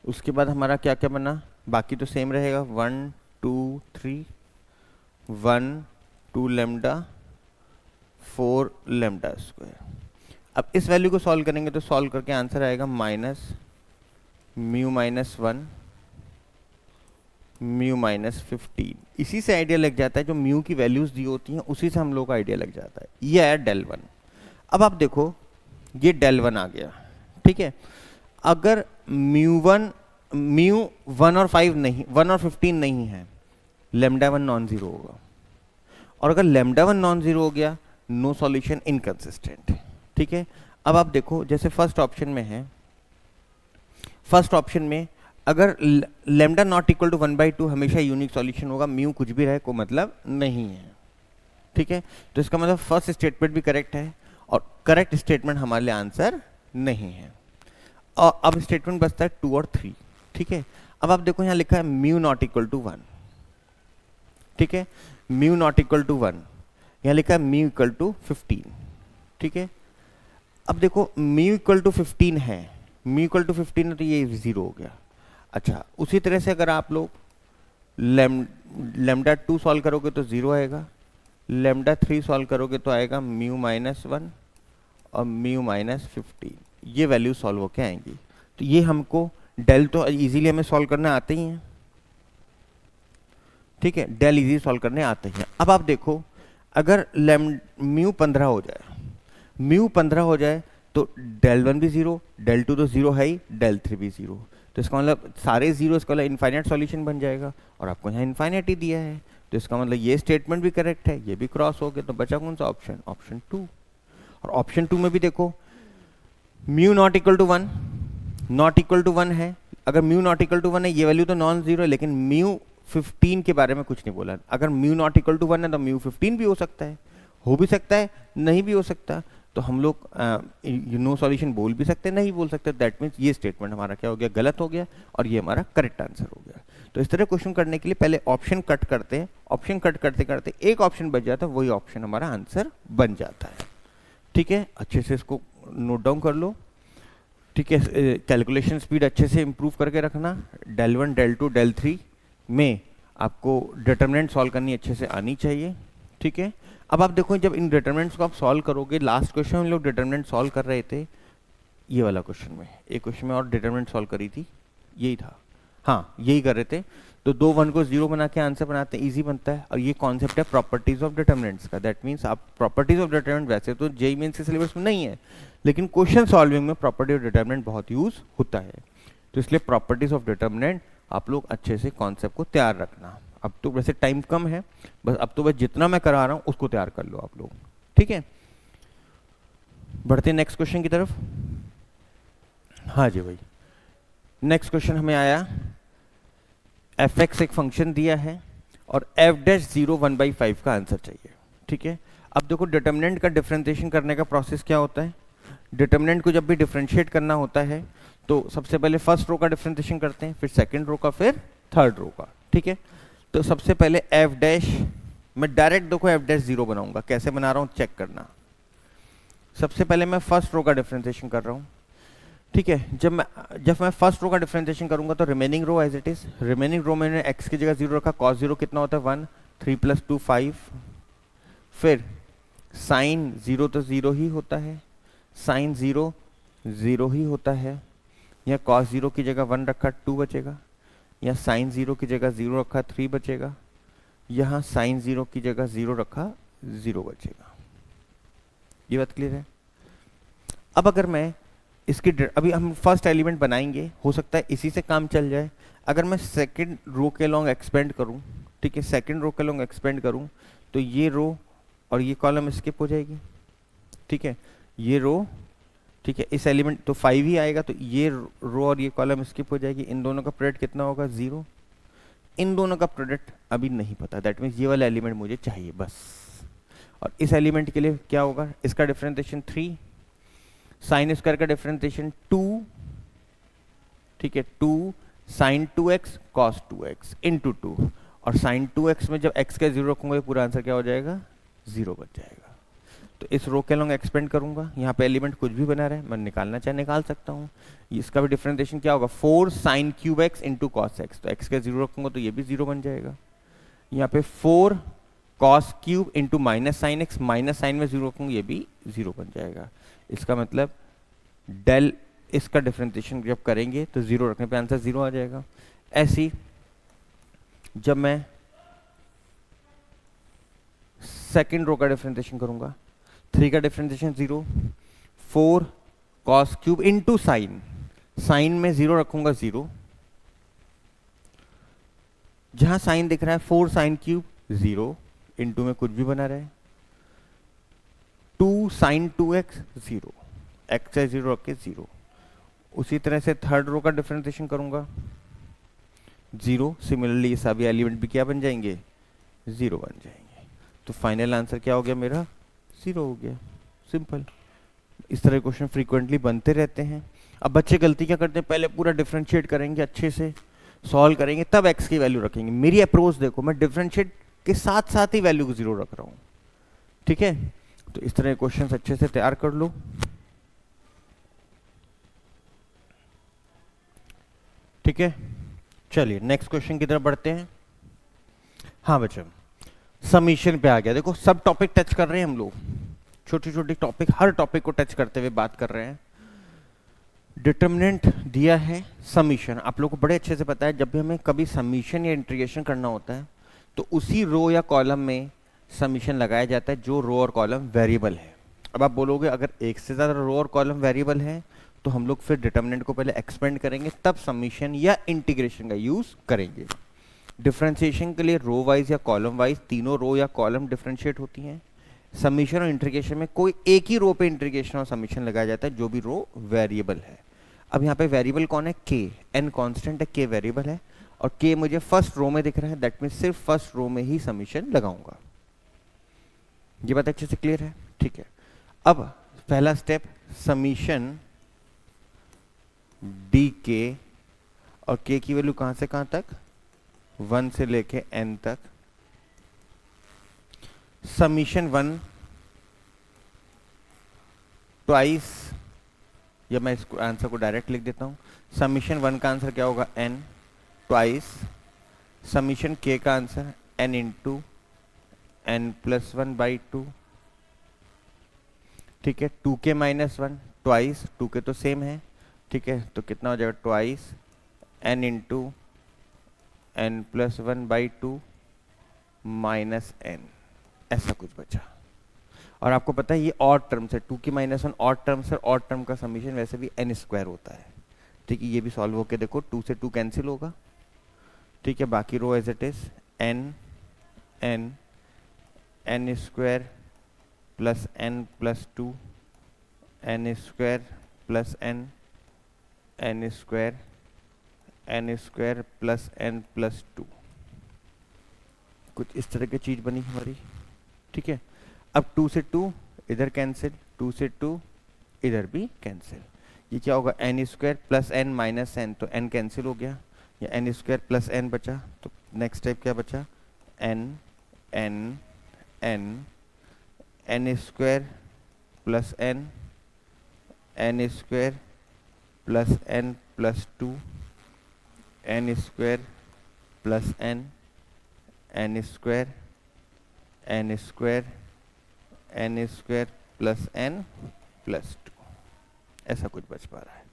उसके बाद हमारा क्या क्या बना, बाकी तो सेम रहेगा, 1 2 3, 1 2 लेमडा 4 लेमडा स्क्वायर। अब इस वैल्यू को सॉल्व करेंगे तो सॉल्व करके आंसर आएगा minus mu minus 1 mu minus 15। इसी से आइडिया लग जाता है, जो म्यू की वैल्यूज दी होती हैं उसी से हम लोग का आइडिया लग जाता है। ये आया del 1। अब आप देखो ये del 1 आ गया, ठीक है। अगर म्यू 1 और 5 नहीं, 1 और 15 नहीं है, लेमडा 1 नॉन जीरो होगा, और अगर लेमडा 1 नॉन जीरो हो गया, नो सॉल्यूशन, इनकंसिस्टेंट, ठीक है। अब आप देखो जैसे फर्स्ट ऑप्शन में है, फर्स्ट ऑप्शन में अगर लेमडा नॉट इक्वल टू 1/2 हमेशा यूनिक सॉल्यूशन होगा, म्यू कुछ भी रहे को मतलब नहीं है, ठीक है। तो इसका मतलब फर्स्ट स्टेटमेंट भी करेक्ट है और करेक्ट स्टेटमेंट हमारे लिए आंसर नहीं है। और अब स्टेटमेंट बचता है 2 और 3, ठीक है। अब आप देखो यहाँ लिखा है म्यू नॉट इक्वल टू 1, ठीक है, म्यू नॉट इक्वल टू 1, यहाँ लिखा है म्यू इक्वल टू 15, ठीक है। अब देखो म्यू इक्वल टू 15 है, म्यू इक्वल टू 15 है तो ये 0 हो गया। अच्छा, उसी तरह से अगर आप लोग लेमडा 2 सॉल्व करोगे तो 0 आएगा, लेमडा 3 सॉल्व करोगे तो आएगा म्यू माइनस 1 और म्यू माइनस 15। ये वैल्यू सॉल्व होके आएंगी। तो ये हमको डेल तो इजीली हमें सॉल्व करने आते ही हैं, ठीक है, डेल इजी सॉल्व करने आते हैं। अब आप देखो अगर म्यू 15 हो जाए, म्यू 15 हो जाए तो del 1 भी 0, del 2 तो 0 है ही, del 3 भी 0, तो इसका मतलब सारे जीरो, इसका मतलब इनफाइनाइट सॉल्यूशन बन जाएगा, और आपको यहाँ इनफाइनाइट ही दिया है, तो इसका मतलब ये स्टेटमेंट भी करेक्ट है, ये भी क्रॉस हो गया। तो बचा कौन सा ऑप्शन, ऑप्शन 2। और ऑप्शन 2 में भी देखो mu not equal to 1, not equal to 1 है, अगर म्यू नॉट इक्वल टू 1 है, ये वैल्यू तो नॉन जीरो है, लेकिन म्यू 15 के बारे में कुछ नहीं बोला। अगर म्यू नॉट इक्वल टू 1 है तो म्यू 15 भी हो सकता है, हो भी सकता है, नहीं भी हो सकता। तो हम लोग नो सॉल्यूशन बोल भी सकते हैं, नहीं बोल सकते। दैट मीन्स ये स्टेटमेंट हमारा क्या हो गया, गलत हो गया, और ये हमारा करेक्ट आंसर हो गया। तो इस तरह क्वेश्चन करने के लिए पहले ऑप्शन कट करते हैं, ऑप्शन कट करते करते एक ऑप्शन बच जाता है, वही ऑप्शन हमारा आंसर बन जाता है, ठीक है। अच्छे से इसको नोट डाउन कर लो, ठीक है। कैलकुलेशन स्पीड अच्छे से इंप्रूव करके रखना। del 1 del 2 del 3 में आपको डिटरमिनेंट सॉल्व करनी अच्छे से आनी चाहिए, ठीक है। अब आप देखो जब इन डिटरमिनेंट्स को आप सॉल्व करोगे, लास्ट क्वेश्चन हम लोग डिटरमिनेंट सॉल्व कर रहे थे, ये वाला क्वेश्चन में, एक क्वेश्चन में और डिटरमिनेंट सॉल्व करी थी, यही था, हाँ यही कर रहे थे। तो दो वन को जीरो बना के आंसर बनाते हैं, इजी बनता है। और ये कॉन्सेप्ट है प्रॉपर्टीज ऑफ डिटर्मिनेंट्स का। दैट मीन्स आप प्रॉपर्टीज ऑफ डिटर्मिनेंट वैसे तो जेईई मेंस के सिलेबस में नहीं है, लेकिन क्वेश्चन सॉल्विंग में प्रॉपर्टी ऑफ डिटर्मिनेंट बहुत यूज होता है। तो इसलिए प्रॉपर्टीज ऑफ डिटर्मिनेंट आप लोग अच्छे से कॉन्सेप्ट को तैयार रखना। अब तो वैसे टाइम कम है, बस अब तो बस जितना मैं करा रहा हूँ उसको तैयार कर लो आप लोग, ठीक है। बढ़ते नेक्स्ट क्वेश्चन की तरफ। हाँ जी भाई, नेक्स्ट क्वेश्चन हमें आया, एफ एक्स एक फंक्शन दिया है और एफ डैश 0 1/5 का आंसर चाहिए, ठीक है। अब देखो डिटर्मिनेंट का डिफरेंशिएशन करने का प्रोसेस क्या होता है। डिटर्मिनेंट को जब भी डिफरेंशिएट करना होता है तो सबसे पहले फर्स्ट रो का डिफरेंशिएशन करते हैं, फिर सेकंड रो का, फिर थर्ड रो का, ठीक है। तो सबसे पहले एफ डैश, मैं डायरेक्ट देखो एफ डैश 0 बनाऊंगा, कैसे बना रहा हूँ चेक करना। सबसे पहले मैं फर्स्ट रो का डिफरेंशिएशन कर रहा हूँ, ठीक है। जब मैं फर्स्ट रो का डिफरेंशिएशन करूंगा तो remaining row as it is, remaining row मैंने एक्स की जगह 0 रखा, कॉस 0 कितना होता है 1, 3 + 2 5, फिर साइन 0 तो 0 ही होता है, साइन 0 0 ही होता है, या कॉस 0 की जगह 1 रखा 2 बचेगा, या साइन 0 की जगह 0 रखा 3 बचेगा, यहाँ साइन 0 की जगह 0 रखा 0 बचेगा। ये बात क्लियर है। अब अगर मैं इसकी अभी हम फर्स्ट एलिमेंट बनाएंगे, हो सकता है इसी से काम चल जाए। अगर मैं सेकंड रो के लॉन्ग एक्सपेंड करूं, ठीक है, सेकंड रो के लॉन्ग एक्सपेंड करूं तो ये रो और ये कॉलम स्किप हो जाएगी, ठीक है, ये रो, ठीक है, इस एलिमेंट तो 5 ही आएगा, तो ये रो और ये कॉलम स्किप हो जाएगी। इन दोनों का प्रोडक्ट कितना होगा 0, इन दोनों का प्रोडक्ट अभी नहीं पता, दैट मीन्स ये वाला एलिमेंट मुझे चाहिए बस। और इस एलिमेंट के लिए क्या होगा, इसका डिफरेंशिएशन 3, साइन स्क्वायर का डिफरेंशिएशन 2, ठीक है, 2 sign 2x cos 2x into 2, और साइन 2x में जब x का 0 रखूंगा ये पूरा आंसर क्या हो जाएगा 0 बच जाएगा। तो इस रो के लॉन्ग एक्सपेंड करूंगा, यहाँ पे एलिमेंट कुछ भी बना रहे, मैं निकालना चाहे निकाल सकता हूँ। इसका भी डिफरेंशिएशन क्या होगा 4 sine cube x into cos x, तो x का 0 रखूंगा तो ये भी 0 बन जाएगा। यहाँ पे 4 cos cube into minus sine x, minus sine में 0 रखूंगा ये भी 0 बन जाएगा। इसका मतलब डेल इसका डिफरेंशिएशन जब करेंगे तो 0 रखने पे आंसर 0 आ जाएगा। ऐसी जब मैं सेकंड रो का डिफरेंशिएशन करूंगा, 3 का differentiation 0, 4 cos cube into sine, sine में 0 रखूंगा 0, जहां साइन दिख रहा है 4 साइन क्यूब 0, इंटू में कुछ भी बना रहे, 2 साइन 2x 0, x है 0 रख के 0। उसी तरह से थर्ड रो का डिफरेंशिएशन करूंगा 0, सिमिलरली सभी एलिमेंट भी क्या बन जाएंगे 0 बन जाएंगे। तो फाइनल आंसर क्या हो गया मेरा 0 हो गया, सिंपल। इस तरह क्वेश्चन फ्रीक्वेंटली बनते रहते हैं। अब बच्चे गलती क्या करते हैं, पहले पूरा डिफरेंशिएट करेंगे, अच्छे से सॉल्व करेंगे, तब x की वैल्यू रखेंगे। मेरी अप्रोच देखो, मैं डिफरेंशिएट के साथ साथ ही वैल्यू को 0 रख रहा हूँ, ठीक है। तो इस तरह क्वेश्चन अच्छे से तैयार कर लो। ठीक है, चलिए नेक्स्ट क्वेश्चन की तरफ बढ़ते हैं। हाँ बच्चों, समीशन पे आ गया। देखो सब टॉपिक टच कर रहे हैं हम लोग, छोटी छोटी टॉपिक, हर टॉपिक को टच करते हुए बात कर रहे हैं। डिटर्मिनेंट दिया है, समीशन आप लोग को बड़े अच्छे से पता है। जब भी हमें कभी समीशन या इंटीग्रेशन करना होता है तो उसी रो या कॉलम में समीशन लगाया जाता है जो रो और कॉलम वेरिएबल है। अब आप बोलोगे अगर एक से ज़्यादा रो और कॉलम वेरिएबल है तो हम लोग फिर डिटर्मिनेंट को पहले एक्सपेंड करेंगे, तब समीशन या इंटीग्रेशन का यूज करेंगे। डिफरेंशिएशन के लिए रो वाइज या कॉलम वाइज तीनों रो या कॉलम डिफरेंशिएट होती हैं। समीशन और इंटीग्रेशन में कोई एक ही रो पे इंटीग्रेशन और समीशन लगाया जाता है जो भी रो वेरिएबल है। अब यहाँ पे वेरिएबल कौन है, के, एन कांस्टेंट है, के वेरिएबल है, और के मुझे फर्स्ट रो में दिख रहा है, दैट मीन सिर्फ फर्स्ट रो में ही समीशन लगाऊंगा। ये बात अच्छे से क्लियर है, ठीक है। अब पहला स्टेप, समीशन डी के, और के की वैल्यू कहां से कहां तक, 1 से लेके n तक। समीशन 1 ट्वाइस, या मैं इसको आंसर को डायरेक्ट लिख देता हूं। समीशन 1 का आंसर क्या होगा n ट्वाइस समीशन k का answer n into n plus 1/2, ठीक है। 2k माइनस 1 ट्वाइस, 2k तो सेम है, ठीक है, तो कितना हो जाएगा twice n into n+1/2 minus n, ऐसा कुछ बचा। और आपको पता है ये ऑड टर्म्स है, 2 की -1 ऑड टर्म्स है, ऑड टर्म का समीशन वैसे भी n² होता है। ठीक है, ये भी सॉल्व होके देखो, 2 से 2 कैंसिल होगा। ठीक है, बाकी row as it is n n n² plus n+2 n² plus n n² n² plus n+2, कुछ इस तरह की चीज बनी हमारी। ठीक है, अब 2 से 2 इधर कैंसिल, 2 से 2 इधर भी कैंसिल। ये क्या होगा, n² plus n minus n, तो n कैंसिल हो गया, या n² प्लस n बचा। तो नेक्स्ट स्टेप क्या बचा, n n n n² plus n n² plus n+2 n² plus n n² n² n² plus n+2, ऐसा कुछ बच पा रहा है।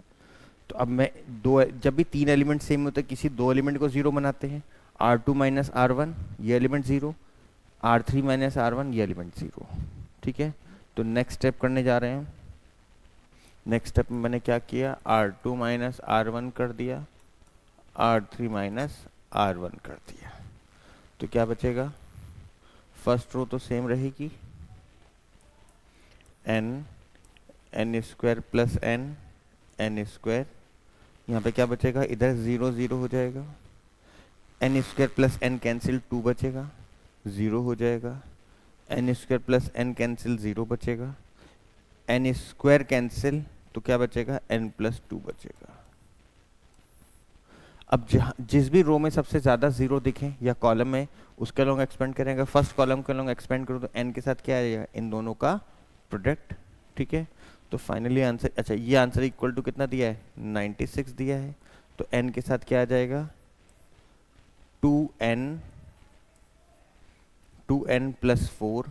तो अब मैं दो, जब भी तीन एलिमेंट सेम होते हैं किसी दो एलिमेंट को जीरो बनाते हैं, R2 माइनस R1 ये element zero, R3 minus R1 ये एलिमेंट जीरो। ठीक है, तो नेक्स्ट स्टेप करने जा रहे हैं। नेक्स्ट स्टेप में मैंने क्या किया, R2 माइनस R1 कर दिया, R3 माइनस R1 कर दिया। तो क्या बचेगा, फर्स्ट रो तो सेम रहेगी, n n² plus n n², यहाँ पे क्या बचेगा, इधर 0 0 हो जाएगा, n² प्लस n कैंसिल 2 बचेगा, 0 हो जाएगा, n² प्लस n कैंसिल 0 बचेगा, n² कैंसिल तो क्या बचेगा, n+2 बचेगा। अब जिस भी रो में सबसे ज़्यादा जीरो दिखें या कॉलम में, उसके लॉन्ग एक्सपेंड करेंगे, फर्स्ट कॉलम के लॉन्ग एक्सपेंड करो तो n के साथ क्या आ जाएगा, इन दोनों का प्रोडक्ट। ठीक है, तो फाइनली आंसर, अच्छा ये आंसर इक्वल टू कितना दिया है, 96 दिया है, तो n के साथ क्या आ जाएगा, 2n प्लस 4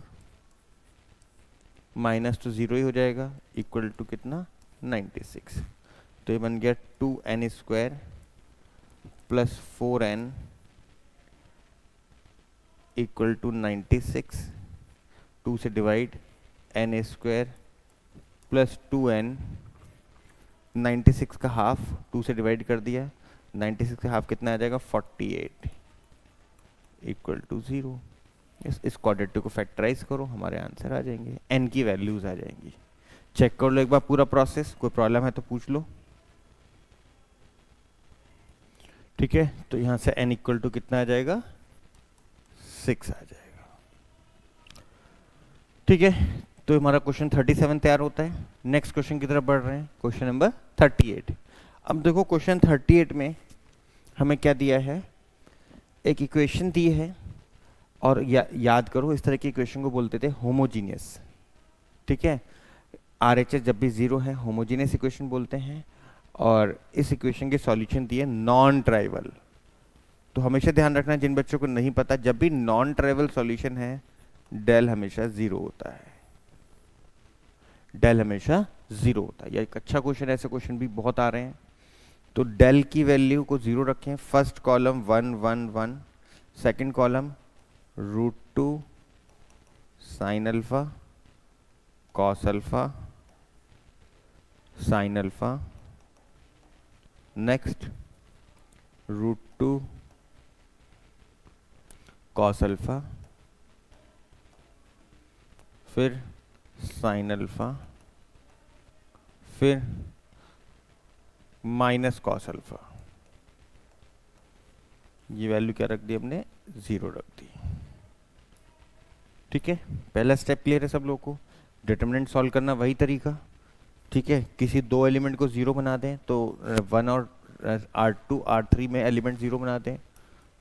माइनस तो जीरो ही हो जाएगा, इक्वल टू कितना, 96। तो ये बन गया 2n² plus 4n equal to 96, 2 से डिवाइड, n² प्लस 2n, 96 का हाफ 2 से डिवाइड कर दिया, 96 का हाफ कितना आ जाएगा, 48 इक्वल टू 0। इस क्वाड्रेटिक को फैक्टराइज करो, हमारे आंसर आ जाएंगे, n की वैल्यूज आ जाएंगी। चेक कर लो एक बार पूरा प्रोसेस, कोई प्रॉब्लम है तो पूछ लो। ठीक है, तो यहां से n इक्वल टू कितना आ जाएगा, 6 आ जाएगा। ठीक है, तो हमारा क्वेश्चन 37 तैयार होता है। नेक्स्ट क्वेश्चन की तरफ बढ़ रहे हैं, क्वेश्चन नंबर 38। अब देखो क्वेश्चन 38 में हमें क्या दिया है, एक इक्वेशन दी है, और याद करो इस तरह की इक्वेशन को बोलते थे होमोजीनियस। ठीक है, RHS जब भी जीरो है होमोजीनियस इक्वेशन बोलते हैं, और इस इक्वेशन के सॉल्यूशन दिए नॉन ट्राइवल। तो हमेशा ध्यान रखना, जिन बच्चों को नहीं पता, जब भी नॉन ट्राइवल सॉल्यूशन है डेल हमेशा जीरो होता है, डेल हमेशा जीरो होता है। यह एक अच्छा क्वेश्चन है, ऐसे क्वेश्चन भी बहुत आ रहे हैं। तो डेल की वैल्यू को जीरो रखें, first column 1 1 1, second column √2 sine alpha cos alpha sine alpha, next √2 cos alpha, फिर साइन अल्फा, फिर माइनस कॉस अल्फा। ये वैल्यू क्या रख दी हमने, 0 रख दी। ठीक है, पहला स्टेप क्लियर है सब लोगों को, डिटरमिनेंट सॉल्व करना वही तरीका। ठीक है, किसी दो एलिमेंट को 0 बना दें तो 1 और R2 R3 में एलिमेंट 0 बना दें,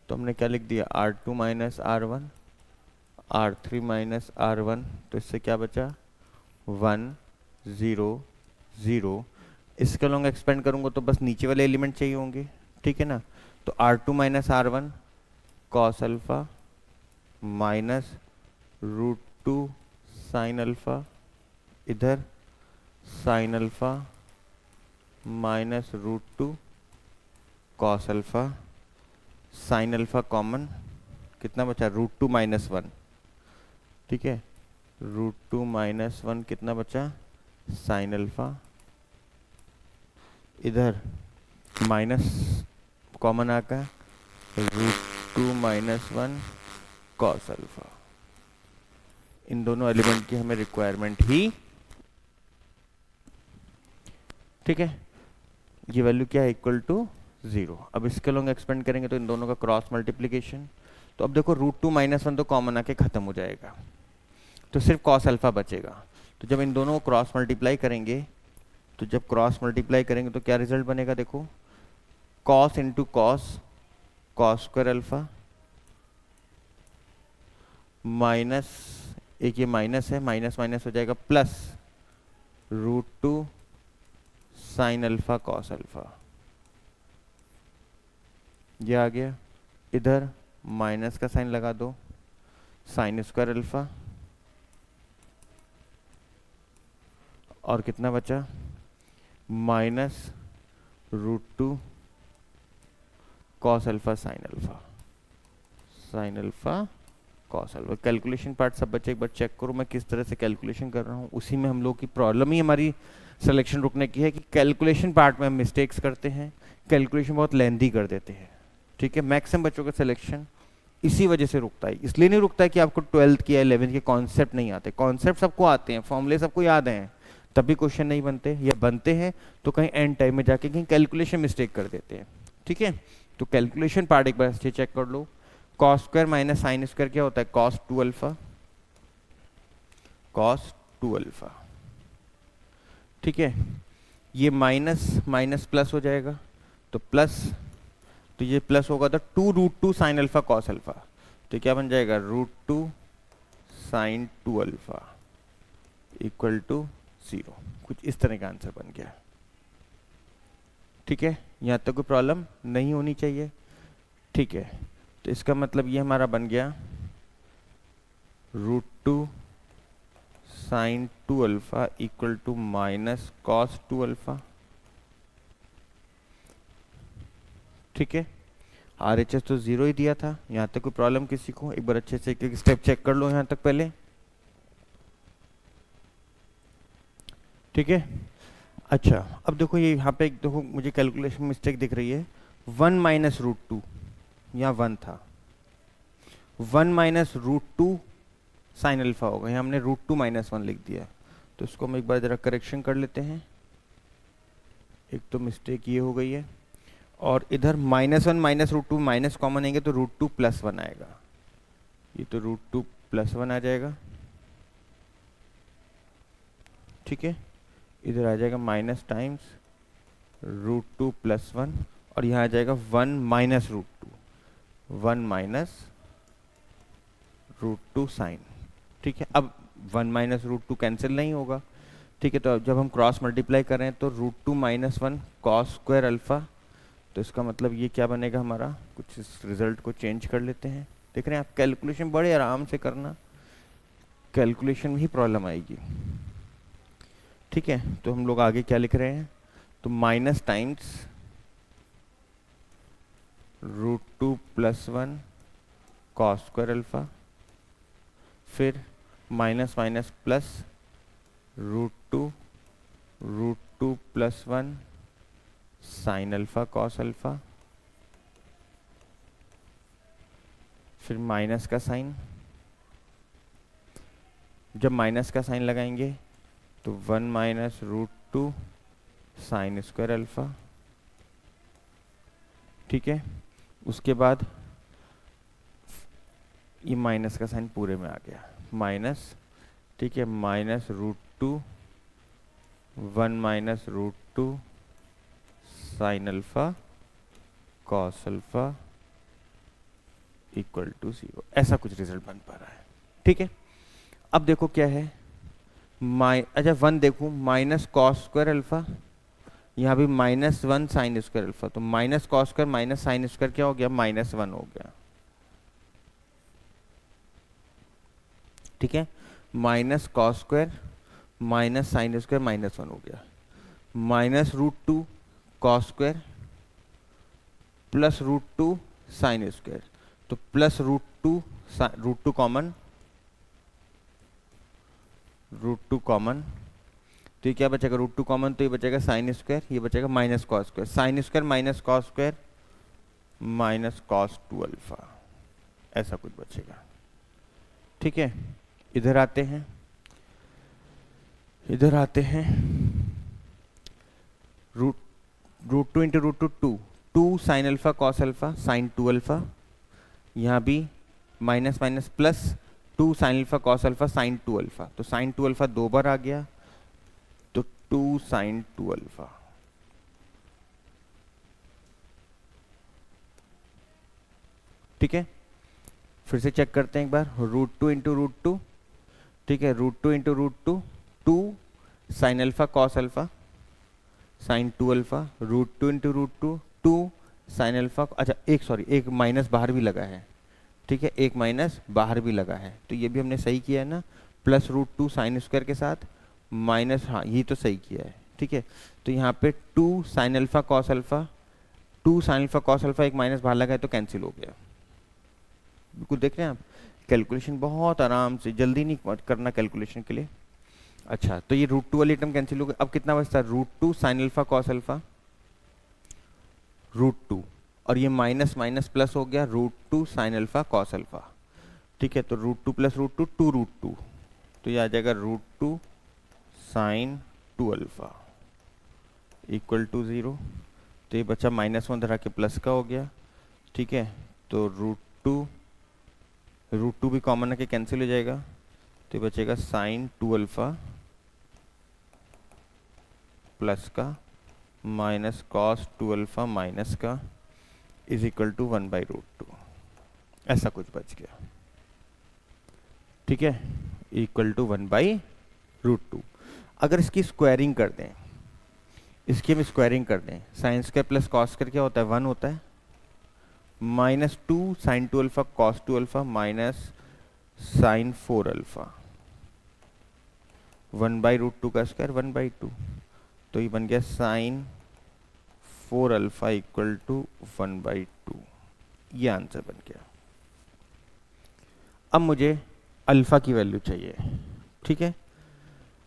तो हमने क्या लिख दिया, R2 minus R1 R3 minus R1, तो इससे क्या बचा, 1 0 0। इसके लॉन्ग एक्सपेंड करूंगा तो बस नीचे वाले एलिमेंट चाहिए होंगे। ठीक है ना, तो R2 minus R1 cos alpha minus √2 sine alpha, इधर sine alpha minus √2 cos alpha sine alpha common, कितना बचा, √2 - 1, ठीक है, √2 - 1 कितना बचा, साइन अल्फा, इधर माइनस कॉमन आकर √2 - 1 कॉस अल्फा। इन दोनों एलिमेंट की हमें रिक्वायरमेंट ही, ठीक है, ये वैल्यू क्या है, इक्वल टू 0। अब इसके लोग एक्सपेंड करेंगे तो इन दोनों का क्रॉस मल्टीप्लीकेशन, तो अब देखो √2 - 1 तो कॉमन आके खत्म हो जाएगा, तो सिर्फ कॉस अल्फा बचेगा। तो जब इन दोनों को क्रॉस मल्टीप्लाई करेंगे, तो जब क्रॉस मल्टीप्लाई करेंगे तो क्या रिजल्ट बनेगा, देखो cos into cos, cos square alpha, minus, एक ये माइनस है, माइनस माइनस हो जाएगा plus √2 sine alpha cos alpha, ये आ गया। इधर माइनस का साइन लगा दो, साइन स्क्वायर अल्फा, और कितना बचा, minus √2 cos alpha sine alpha, sine alpha cos alpha. Calculation part सब बच्चे एक बार चेक करो मैं किस तरह से कैलकुलेशन कर रहा हूँ, उसी में हम लोग की प्रॉब्लम ही हमारी सिलेक्शन रुकने की है कि कैलकुलेशन पार्ट में हम मिस्टेक्स करते हैं, कैलकुलेशन बहुत लेंथी कर देते हैं, ठीक है। मैक्सिमम बच्चों का सिलेक्शन इसी वजह से रुकता है, इसलिए नहीं रुकता है कि आपको 12th की या 11th के कॉन्सेप्ट नहीं आते, कॉन्सेप्ट सबको आते हैं, फॉर्मूले सबको याद हैं, तभी क्वेश्चन नहीं बनते, या बनते हैं तो कहीं एंड टाइम में जाके कहीं कैलकुलेशन मिस्टेक कर देते हैं, ठीक है। तो कैलकुलेशन पार्ट एक बार अच्छे चेक कर लो। Cos square minus sine square क्या होता है, कॉस 2 अल्फा, कॉस 2 अल्फा, ठीक है। ये माइनस माइनस प्लस हो जाएगा, तो प्लस, तो ये प्लस होगा तो 2√2 साइन अल्फा कॉस अल्फा, तो क्या बन जाएगा, √2 साइन 2 अल्फा इक्वल टू 0। कुछ इस तरह का आंसर बन गया, ठीक है। यहाँ तक कोई प्रॉब्लम नहीं होनी चाहिए, ठीक है। तो इसका मतलब ये हमारा बन गया √2 sine 2 alpha equal to minus cos 2 alpha, ठीक है। RHS तो 0 ही दिया था, यहाँ तक कोई प्रॉब्लम किसी को, एक बार अच्छे से एक एक स्टेप चेक कर लो यहाँ तक पहले, ठीक है। अच्छा अब देखो ये यहाँ पे एक देखो मुझे कैलकुलेशन मिस्टेक दिख रही है, 1 - √2, यहाँ 1 था, 1 - √2 साइन अल्फा होगा, यहाँ हमने √2 - 1 लिख दिया, तो इसको हम एक बार जरा करेक्शन कर लेते हैं। एक तो मिस्टेक ये हो गई है, और इधर -1 - √2 माइनस कॉमन आएंगे तो √2 + 1 आएगा, ये तो √2 + 1 आ जाएगा, ठीक है। इधर आ जाएगा माइनस टाइम्स √2 + 1, और यहाँ आ जाएगा 1 - √2, 1 - √2 साइन, ठीक है। अब 1 - √2 कैंसिल नहीं होगा, ठीक है। तो अब जब हम क्रॉस मल्टीप्लाई कर रहे हैं तो √2 - 1 कॉस स्क्वायर अल्फा, तो इसका मतलब ये क्या बनेगा हमारा, कुछ इस रिजल्ट को चेंज कर लेते हैं। देख रहे हैं आप, कैलकुलेशन बड़े आराम से करना, कैलकुलेशन में ही प्रॉब्लम आएगी, ठीक है। तो हम लोग आगे क्या लिख रहे हैं, तो minus times √2 + 1 cos square alpha, फिर minus minus plus √2 + 1 sine alpha cos alpha, फिर माइनस का साइन, जब माइनस का साइन लगाएंगे तो 1 - √2 साइन स्क्वायर अल्फा, ठीक है। उसके बाद ये माइनस का साइन पूरे में आ गया, माइनस, ठीक है, -√2 1 - √2 sine alpha cos alpha equal to 0, ऐसा कुछ रिजल्ट बन पा रहा है, ठीक है। अब देखो क्या है, अच्छा 1 देखूं, माइनस कॉस स्क्वायर अल्फा, यहाँ भी -1 साइन स्क्वायर अल्फा, तो minus cos square minus sine square क्या हो गया, -1 हो गया, ठीक है। Minus cos square minus sine square -1 हो गया, -√2 cos square plus √2 sine square, तो प्लस रूट टू कॉमन, तो ये क्या बचेगा, रूट टू कॉमन, तो ये बचेगा साइन स्क्वायर, ये बचेगा minus cos square, sine square minus cos square minus cos 2 alpha, ऐसा कुछ बचेगा। ठीक है, इधर आते हैं, root two into root two, 2 sine alpha cos alpha sine 2 alpha, यहाँ भी minus minus plus 2 sine alpha cos alpha sine 2 alpha, तो साइन 2 अल्फा 2 बार आ गया, तो 2 साइन 2 अल्फा। ठीक है, फिर से चेक करते हैं एक बार, root two into root two, ठीक है, root two into root two, 2 sine alpha cos alpha sine 2 alpha, root two into root two, 2 sine alpha, अच्छा एक माइनस बाहर भी लगा है, ठीक है, एक माइनस बाहर भी लगा है, तो ये भी हमने सही किया है ना, प्लस रूट 2 साइन स्क्वायर के साथ माइनस, हाँ यही तो सही किया है। ठीक है, तो यहाँ पे 2 sine alpha cos alpha, 2 sine alpha cos alpha, एक माइनस बाहर लगा है तो कैंसिल हो गया। बिल्कुल देख रहे हैं आप, कैलकुलेशन बहुत आराम से, जल्दी नहीं करना कैलकुलेशन के लिए। अच्छा, तो ये रूट 2 वाली टर्म कैंसिल हो गई, अब कितना बचता है, root 2 sine alpha cos alpha root 2, और ये माइनस माइनस प्लस हो गया, root 2 sine alpha cos alpha. ठीक है, तो रूट 2 प्लस रूट 2, 2 रूट 2, तो ये आ जाएगा root 2 sine 2 alpha equal to 0, तो ये बचा -1 धरा के प्लस का हो गया। ठीक है, तो रूट टू भी कॉमन है कि कैंसिल हो जाएगा, तो ये बचेगा साइन 2 अल्फा प्लस का माइनस कॉस 2 अल्फा माइनस का इज इक्वल टू 1/√2, ऐसा कुछ बच गया। ठीक है, इक्वल टू 1/√2। अगर इसकी स्क्वायरिंग कर दें, इसकी हम स्क्वायरिंग कर दें, sine square plus cos square क्या होता है, 1 होता है, -2 sine 2 alpha cos 2 alpha minus sine 4 alpha, 1/√2 का स्क्वायर 1/2, तो ये बन गया साइन 4 अल्फा इक्वल टू 1/2, ये आंसर बन गया। अब मुझे अल्फा की वैल्यू चाहिए। ठीक है,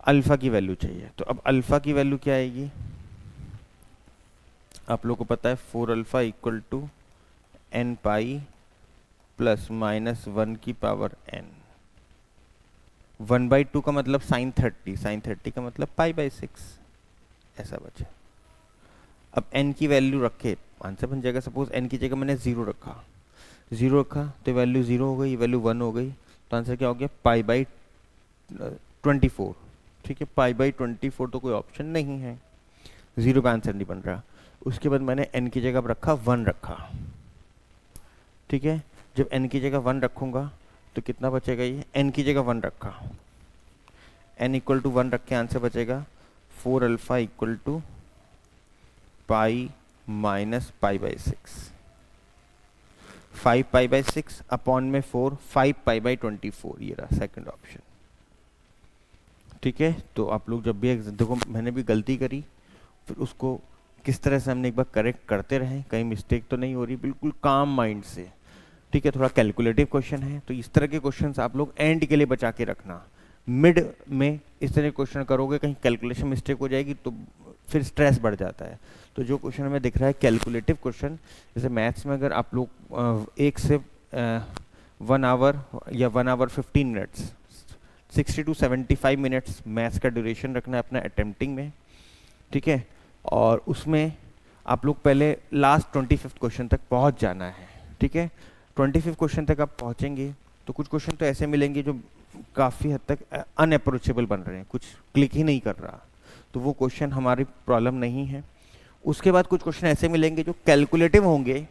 अल्फा की वैल्यू चाहिए, तो अब अल्फा की वैल्यू क्या आएगी, आप लोगों को पता है 4 alpha equal to n pi plus -1 की पावर n, 1/2 का मतलब साइन 30 का मतलब π/6, ऐसा बचा। अब n की वैल्यू रखे, आंसर बन जाएगा, सपोज n की जगह मैंने 0 रखा तो वैल्यू 0 हो गई, वैल्यू 1 हो गई, तो आंसर क्या हो गया, π/24। ठीक है, π/24 तो कोई ऑप्शन नहीं है, 0 का आंसर नहीं बन रहा। उसके बाद मैंने n की जगह रखा 1 रखा। ठीक है, जब n की जगह 1 रखूंगा तो कितना बचेगा, ये n की जगह 1 रखा, n इक्वल टू 1 रख के आंसर बचेगा 4 alpha equal to pi minus π/6, 5 π/6 upon में 4, 5 π/24, ये रहा सेकंड ऑप्शन। ठीक है, तो आप लोग जब भी देखो, मैंने भी गलती करी, फिर उसको किस तरह से हमने एक बार करेक्ट करते रहें, कहीं मिस्टेक तो नहीं हो रही, बिल्कुल काम माइंड से। ठीक है, थोड़ा कैलकुलेटिव क्वेश्चन है, तो इस तरह के क्वेश्चंस आप लोग एंड के लिए बचा के रखना। मिड में इस तरह क्वेश्चन करोगे, कहीं कैलकुलेशन मिस्टेक हो जाएगी तो फिर स्ट्रेस बढ़ जाता है। तो जो क्वेश्चन हमें दिख रहा है कैलकुलेटिव क्वेश्चन, जैसे मैथ्स में अगर आप लोग 1 से 1 आवर या 1 hour 15 minutes, 60 to 75 minutes maths का ड्यूरेशन रखना है अपना अटेम्प्टिंग में। ठीक है, और उसमें आप लोग पहले लास्ट 25th क्वेश्चन तक पहुंच जाना है। ठीक है, 25th क्वेश्चन तक आप पहुंचेंगे तो कुछ क्वेश्चन तो ऐसे मिलेंगे जो काफ़ी हद तक अनअप्रोचेबल बन रहे हैं, कुछ क्लिक ही नहीं कर रहा, तो वो क्वेश्चन हमारी प्रॉब्लम नहीं है। उसके बाद कुछ क्वेश्चन ऐसे मिलेंगे जो कैलकुलेटिव होंगे,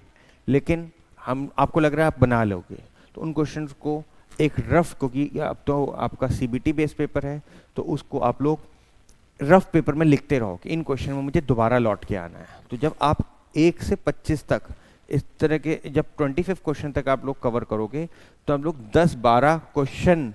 लेकिन हम आपको लग रहा है आप बना लोगे, तो उन क्वेश्चंस को एक रफ, क्योंकि अब तो आपका CBT बेस्ड पेपर है, तो उसको आप लोग रफ पेपर में लिखते रहो कि इन क्वेश्चन में मुझे दोबारा लौट के आना है। तो जब आप 1 से 25 तक इस तरह के, जब 25th क्वेश्चन तक आप लोग कवर करोगे तो आप लोग 10-12 क्वेश्चन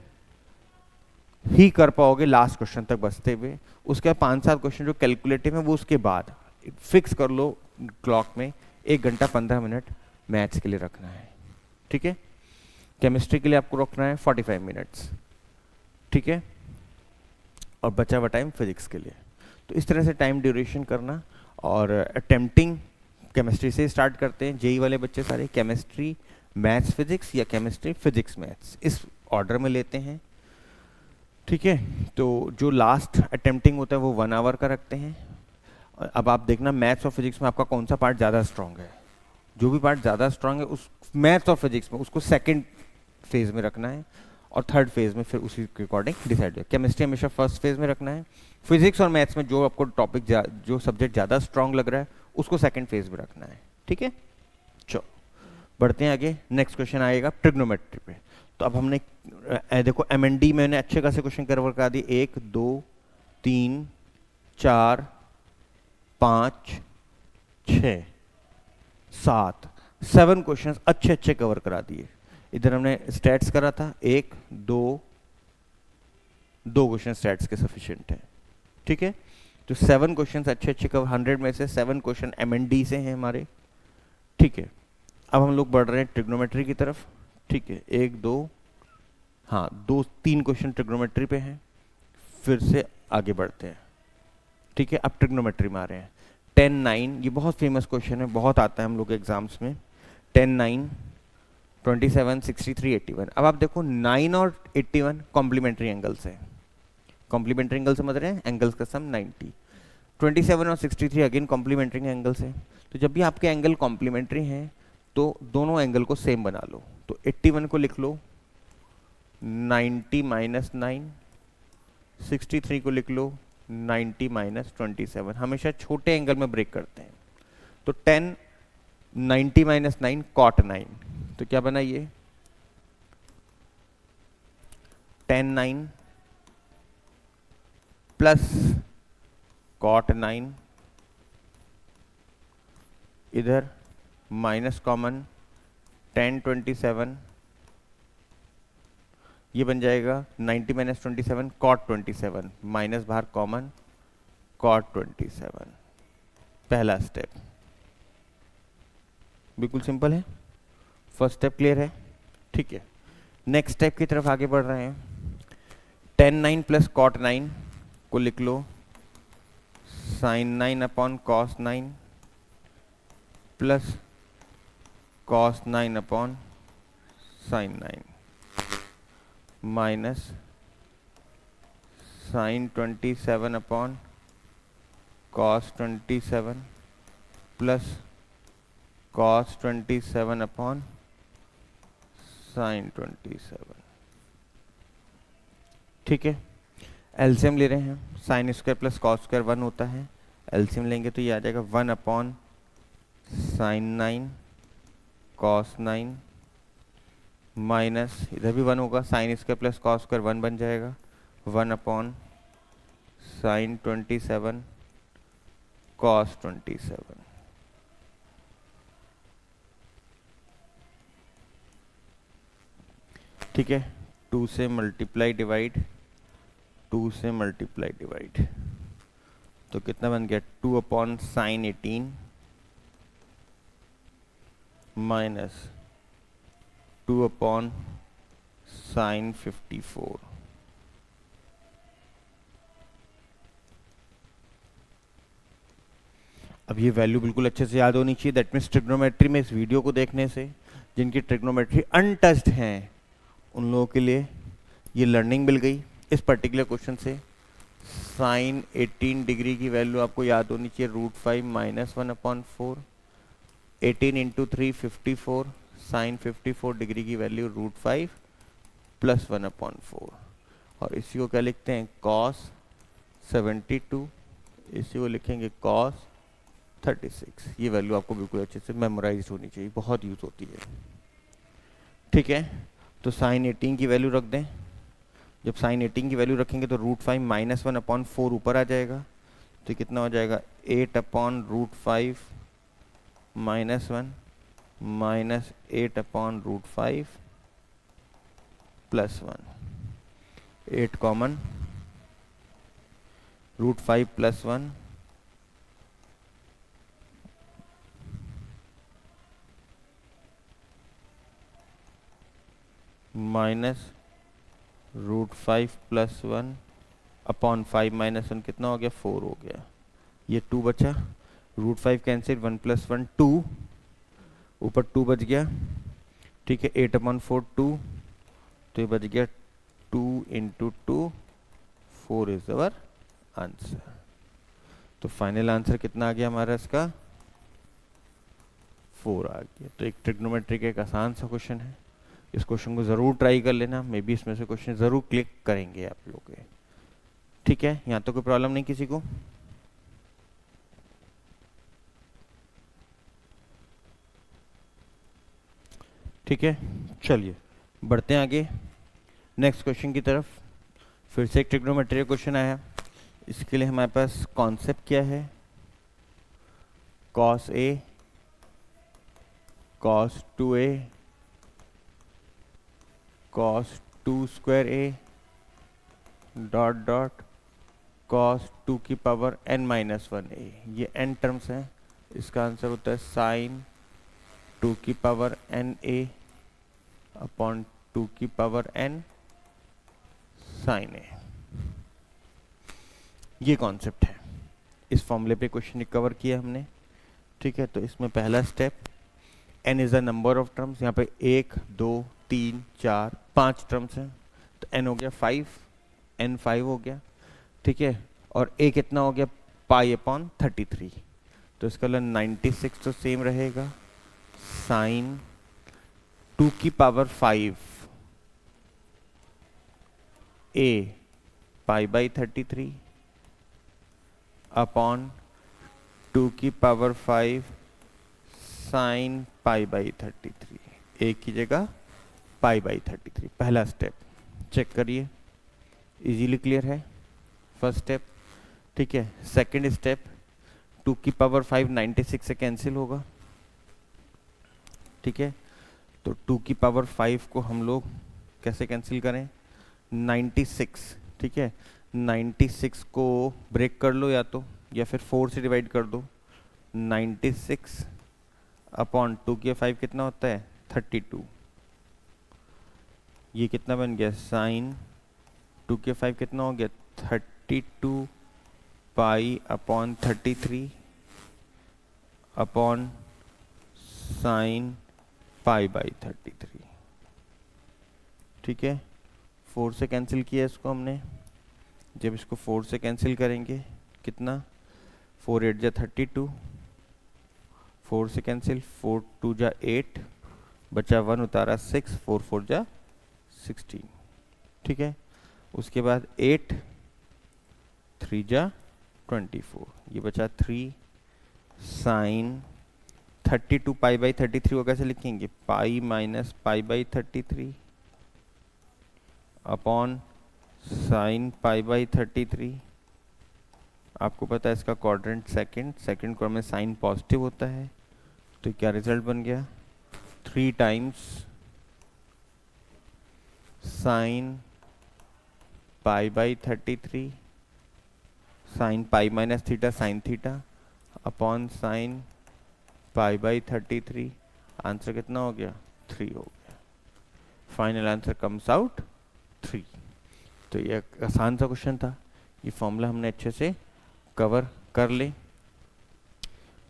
ही कर पाओगे लास्ट क्वेश्चन तक बचते हुए। उसके बाद 5-7 क्वेश्चन जो कैलकुलेटिव है वो उसके बाद फिक्स कर लो क्लॉक में 1 घंटा 15 मिनट मैथ्स के लिए रखना है, ठीक है। केमिस्ट्री के लिए आपको रखना है 45 मिनट्स, ठीक है, और बचा हुआ टाइम फिजिक्स के लिए। तो इस तरह से टाइम ड्यूरेशन करना, और अटेम्प्टिंग केमिस्ट्री से स्टार्ट करते हैं। जेई वाले बच्चे सारे केमिस्ट्री मैथ्स फिजिक्स या केमिस्ट्री फिजिक्स मैथ्स इस ऑर्डर में लेते हैं, ठीक है। तो जो लास्ट अटेम्प्टिंग होता है वो 1 आवर का रखते हैं। अब आप देखना मैथ्स और फिजिक्स में आपका कौन सा पार्ट ज़्यादा स्ट्रांग है। जो भी पार्ट ज़्यादा स्ट्रांग है उस मैथ्स और फिजिक्स में उसको सेकेंड फेज में रखना है, और थर्ड फेज में फिर उसी के अकॉर्डिंग डिसाइड हो। केमिस्ट्री हमेशा फर्स्ट फेज में रखना है। फिजिक्स और मैथ्स में जो आपको टॉपिक जो सब्जेक्ट ज़्यादा स्ट्रांग लग रहा है उसको सेकेंड फेज में रखना है, ठीक है। चलो बढ़ते हैं आगे। नेक्स्ट क्वेश्चन आएगा ट्रिग्नोमेट्री पे। तो अब हमने देखो MND मैंने अच्छे खासे क्वेश्चन कवर करा दिए, 1 2 3 4 5 6 7 7 क्वेश्चंस अच्छे अच्छे कवर करा दिए। इधर हमने स्टैट्स करा था, 1 2 क्वेश्चन स्टैट्स के सफिशिएंट है, ठीक है। तो 7 क्वेश्चंस अच्छे अच्छे कवर, 100 में से 7 क्वेश्चन MND से हैं हमारे, ठीक है। अब हम लोग बढ़ रहे हैं ट्रिग्नोमेट्री की तरफ, ठीक है। 1 2 हाँ 2 3 क्वेश्चन ट्रिग्नोमेट्री पे हैं, फिर से आगे बढ़ते हैं, ठीक है। अब ट्रिग्नोमेट्री में आ रहे हैं। 10 9 ये बहुत फेमस क्वेश्चन है, बहुत आता है हम लोग एग्जाम्स में। 10 9 27 63 81। अब आप देखो 9 और 81 कॉम्प्लीमेंट्री एंगल्स हैं। कॉम्प्लीमेंट्री एंगल समझ रहे हैं, एंगल्स का सम 90। 27 और 63 अगेन कॉम्प्लीमेंट्री एंगल्स हैं। तो जब भी आपके एंगल कॉम्प्लीमेंट्री हैं तो दोनों एंगल को सेम बना लो। तो 81 को लिख लो 90 माइनस 9, 63 को लिख लो 90 माइनस 27। हमेशा छोटे एंगल में ब्रेक करते हैं। तो 10 90 माइनस 9 कॉट 9, तो क्या बना ये 10 9 प्लस कॉट 9, इधर माइनस कॉमन 10 27, ये बन जाएगा 90 माइनस 27 कॉट 27, माइनस बाहर कॉमन कॉट 27। पहला स्टेप बिल्कुल सिंपल है, फर्स्ट स्टेप क्लियर है, ठीक है। नेक्स्ट स्टेप की तरफ आगे बढ़ रहे हैं। 10 9 प्लस कॉट 9 को लिख लो sine 9 upon cos 9 plus cos 9 upon sine 9 minus sine 27 upon cos 27 plus cos 27 upon sine 27, ठीक है। एलसीएम ले रहे हैं, sine square plus cos square 1 होता है। एलसीएम लेंगे तो ये आ जाएगा 1 अपॉन साइन 9 कॉस 9 माइनस इधर भी 1 होगा, sign square plus cos square 1 बन जाएगा, 1 अपॉन साइन 27 कॉस 27। ठीक है, 2 से मल्टीप्लाई डिवाइड, 2 से मल्टीप्लाई डिवाइड, तो कितना बन गया 2 upon sine 18 minus 2 upon sine 54। अब ये वैल्यू बिल्कुल अच्छे से याद होनी चाहिए। दैट मीन्स ट्रिग्नोमेट्री में इस वीडियो को देखने से जिनकी ट्रिग्नोमेट्री अनटच्ड हैं उन लोगों के लिए ये लर्निंग मिल गई। इस पर्टिकुलर क्वेश्चन से साइन 18 डिग्री की वैल्यू आपको याद होनी चाहिए √5 minus 1 upon 4, 18 into 3 54, sine 54 degree की वैल्यू √5 प्लस 1 अपॉन 4, और इसी को क्या लिखते हैं कॉस 72, इसी को लिखेंगे कॉस 36। ये वैल्यू आपको बिल्कुल अच्छे से मेमोराइज होनी चाहिए, बहुत यूज होती है। ठीक है, तो साइन 18 की वैल्यू रख दें। जब साइन 18 की वैल्यू रखेंगे तो √5 माइनस 1 अपॉन 4 ऊपर आ जाएगा, तो कितना हो जाएगा 8 upon √5 minus 1 minus 8 upon √5 plus 1, 8 common, √5 plus 1 . Minus √5 plus 1 upon 5 minus 1 कितना हो गया, 4 हो गया। ये 2 बचा, √5 कैंसिल, 1 प्लस 1 2, ऊपर 2 बच गया, ठीक है। 8/4 2, तो ये बच गया 2 इंटू 2, 4 इज अवर आंसर। तो फाइनल आंसर कितना आ गया हमारा इसका, 4 आ गया। तो एक ट्रिग्नोमेट्री का एक आसान सा क्वेश्चन है, इस क्वेश्चन को ज़रूर ट्राई कर लेना, मे बी इसमें से क्वेश्चन ज़रूर क्लिक करेंगे आप लोग के, ठीक है। यहाँ तो कोई प्रॉब्लम नहीं किसी को। ठीक है, चलिए बढ़ते हैं आगे नेक्स्ट क्वेश्चन की तरफ। फिर से एक ट्रिग्नोमेट्री क्वेश्चन आया। इसके लिए हमारे पास कॉन्सेप्ट क्या है, cos A cos 2A cos 2 square A dot dot cos 2 की पावर n-1A। ये n टर्म्स हैं, इसका आंसर होता है sin 2 की पावर n A अपॉन 2 की पावर n sin A। ये कॉन्सेप्ट है, इस फॉर्मूले पे क्वेश्चन कवर किया हमने, ठीक है। तो इसमें पहला step, n is the number of terms, यहाँ पे 1 2 3 4 5 टर्म्स हैं, तो n हो गया 5, n 5 हो गया, ठीक है। और a कितना हो गया, π/33, तो इसका 96 तो सेम रहेगा, साइन 2 की पावर 5 a π/33 अपॉन 2 की पावर 5 साइन π/33, एक की जगह π/33। पहला स्टेप चेक करिए, इजीली क्लियर है फर्स्ट स्टेप, ठीक है। सेकंड स्टेप, 2 की पावर 5 96 से कैंसिल होगा, ठीक है। तो 2 की पावर 5 को हम लोग कैसे कैंसिल करें, 96, ठीक है। 96 को ब्रेक कर लो या फिर 4 से डिवाइड कर दो, 96 अपॉन 2 की 5 कितना होता है, 32। ये कितना बन गया, साइन 2 के 5 कितना हो गया, 32 π/33 अपॉन साइन π/33, ठीक है। 4 से कैंसिल किया इसको हमने, जब इसको 4 से कैंसिल करेंगे कितना, 4 8 जा 32, 4 से कैंसिल, 4 2 जा 8, बचा 1 उतारा 6, 4 4 जा 16, ठीक है। उसके बाद 8 3 जा 24, ये बचा 3, साइन 32 π/33 को कैसे लिखेंगे, पाई माइनस π/33 अपॉन साइन π/33। आपको पता है इसका क्वाड्रेंट सेकंड क्वाड्रेंट में साइन पॉजिटिव होता है, तो क्या रिजल्ट बन गया, 3 times sine π/33 sine pi minus theta sine theta upon sine π/33। Answer कितना हो गया, 3 हो गया। Final answer comes out 3। तो ये आसान सा क्वेश्चन था, ये फॉर्मूला हमने अच्छे से कवर कर ले,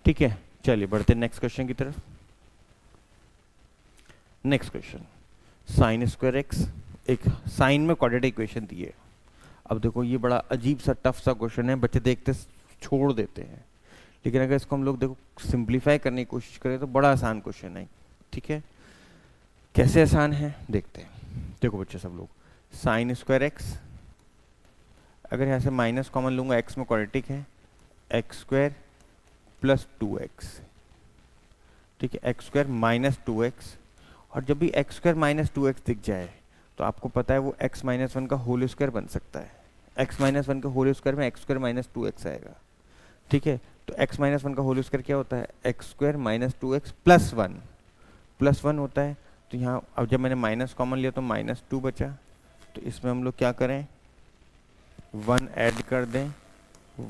ठीक है। चलिए बढ़ते नेक्स्ट क्वेश्चन की तरफ। Next question, sign square x, एक साइन में क्वाड्रेटिक इक्वेशन दी है। अब देखो ये बड़ा अजीब सा टफ सा क्वेश्चन है, बच्चे देखते छोड़ देते हैं, लेकिन अगर इसको हम लोग देखो सिंप्लीफाई करने की कोशिश करें तो बड़ा आसान क्वेश्चन है, ठीक है। कैसे आसान है देखते हैं। देखो बच्चे सब लोग, साइन स्क्वायर एक्स, अगर यहाँ से माइनस कॉमन लूंगा, एक्स में क्वाड्रेटिक है, एक्स स्क्वायर प्लस 2x, ठीक है, एक्स स्क्वायर माइनस 2x। और जब भी एक्स स्क्वायर माइनस 2x दिख जाए तो आपको पता है वो x माइनस 1 का होल स्क्वायर बन सकता है। x माइनस 1 के होल स्क्वायर में एक्स स्क्वायर माइनस 2x आएगा, ठीक है। तो x माइनस 1 का होल स्क्वायर क्या होता है, x square minus 2x plus 1 होता है। तो यहाँ अब जब मैंने माइनस कॉमन लिया तो माइनस 2 बचा, तो इसमें हम लोग क्या करें, 1 ऐड कर दें,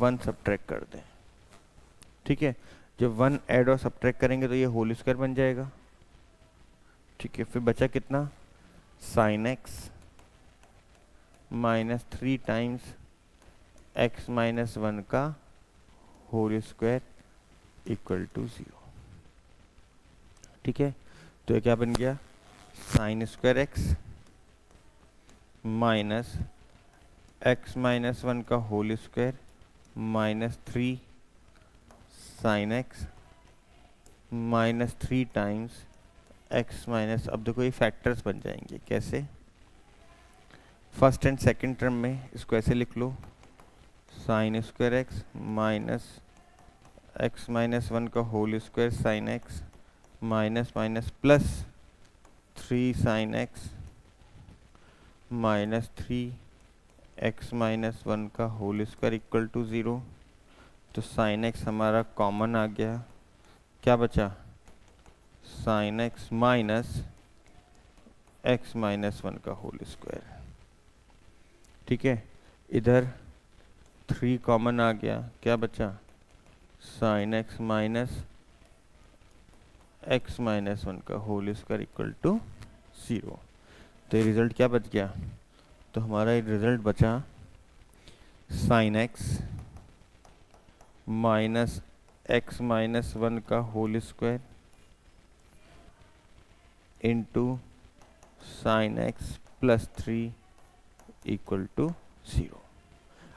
1 सब्ट्रैक्ट कर दें, ठीक है। जब 1 ऐड और सब्ट्रैक्ट करेंगे तो ये होल स्क्वायर बन जाएगा, ठीक है। फिर बचा कितना, sign x minus 3 times x minus 1 का होल स्क्वायर इक्वल टू 0। ठीक है, तो ये क्या बन गया, sine square x minus x minus 1 का whole square minus 3 sine x minus 3 times x minus, अब देखो ये फैक्टर्स बन जाएंगे कैसे, फर्स्ट एंड सेकंड टर्म में इसको ऐसे लिख लो, sine square x minus x minus 1 का whole square sine x minus minus plus 3 sine x minus 3 x minus 1 का होल स्क्वायर इक्वल टू 0। तो साइन एक्स हमारा कॉमन आ गया, क्या बचा, sine x minus x minus 1 का होल स्क्वायर। ठीक है, इधर 3 कॉमन आ गया, क्या बचा, sine x minus x minus 1 का होल स्क्वायर इक्वल टू 0। तो ये रिजल्ट क्या बच गया, तो हमारा ये रिजल्ट बचा sine x minus x minus 1 का whole square into sine x plus 3 equal to 0।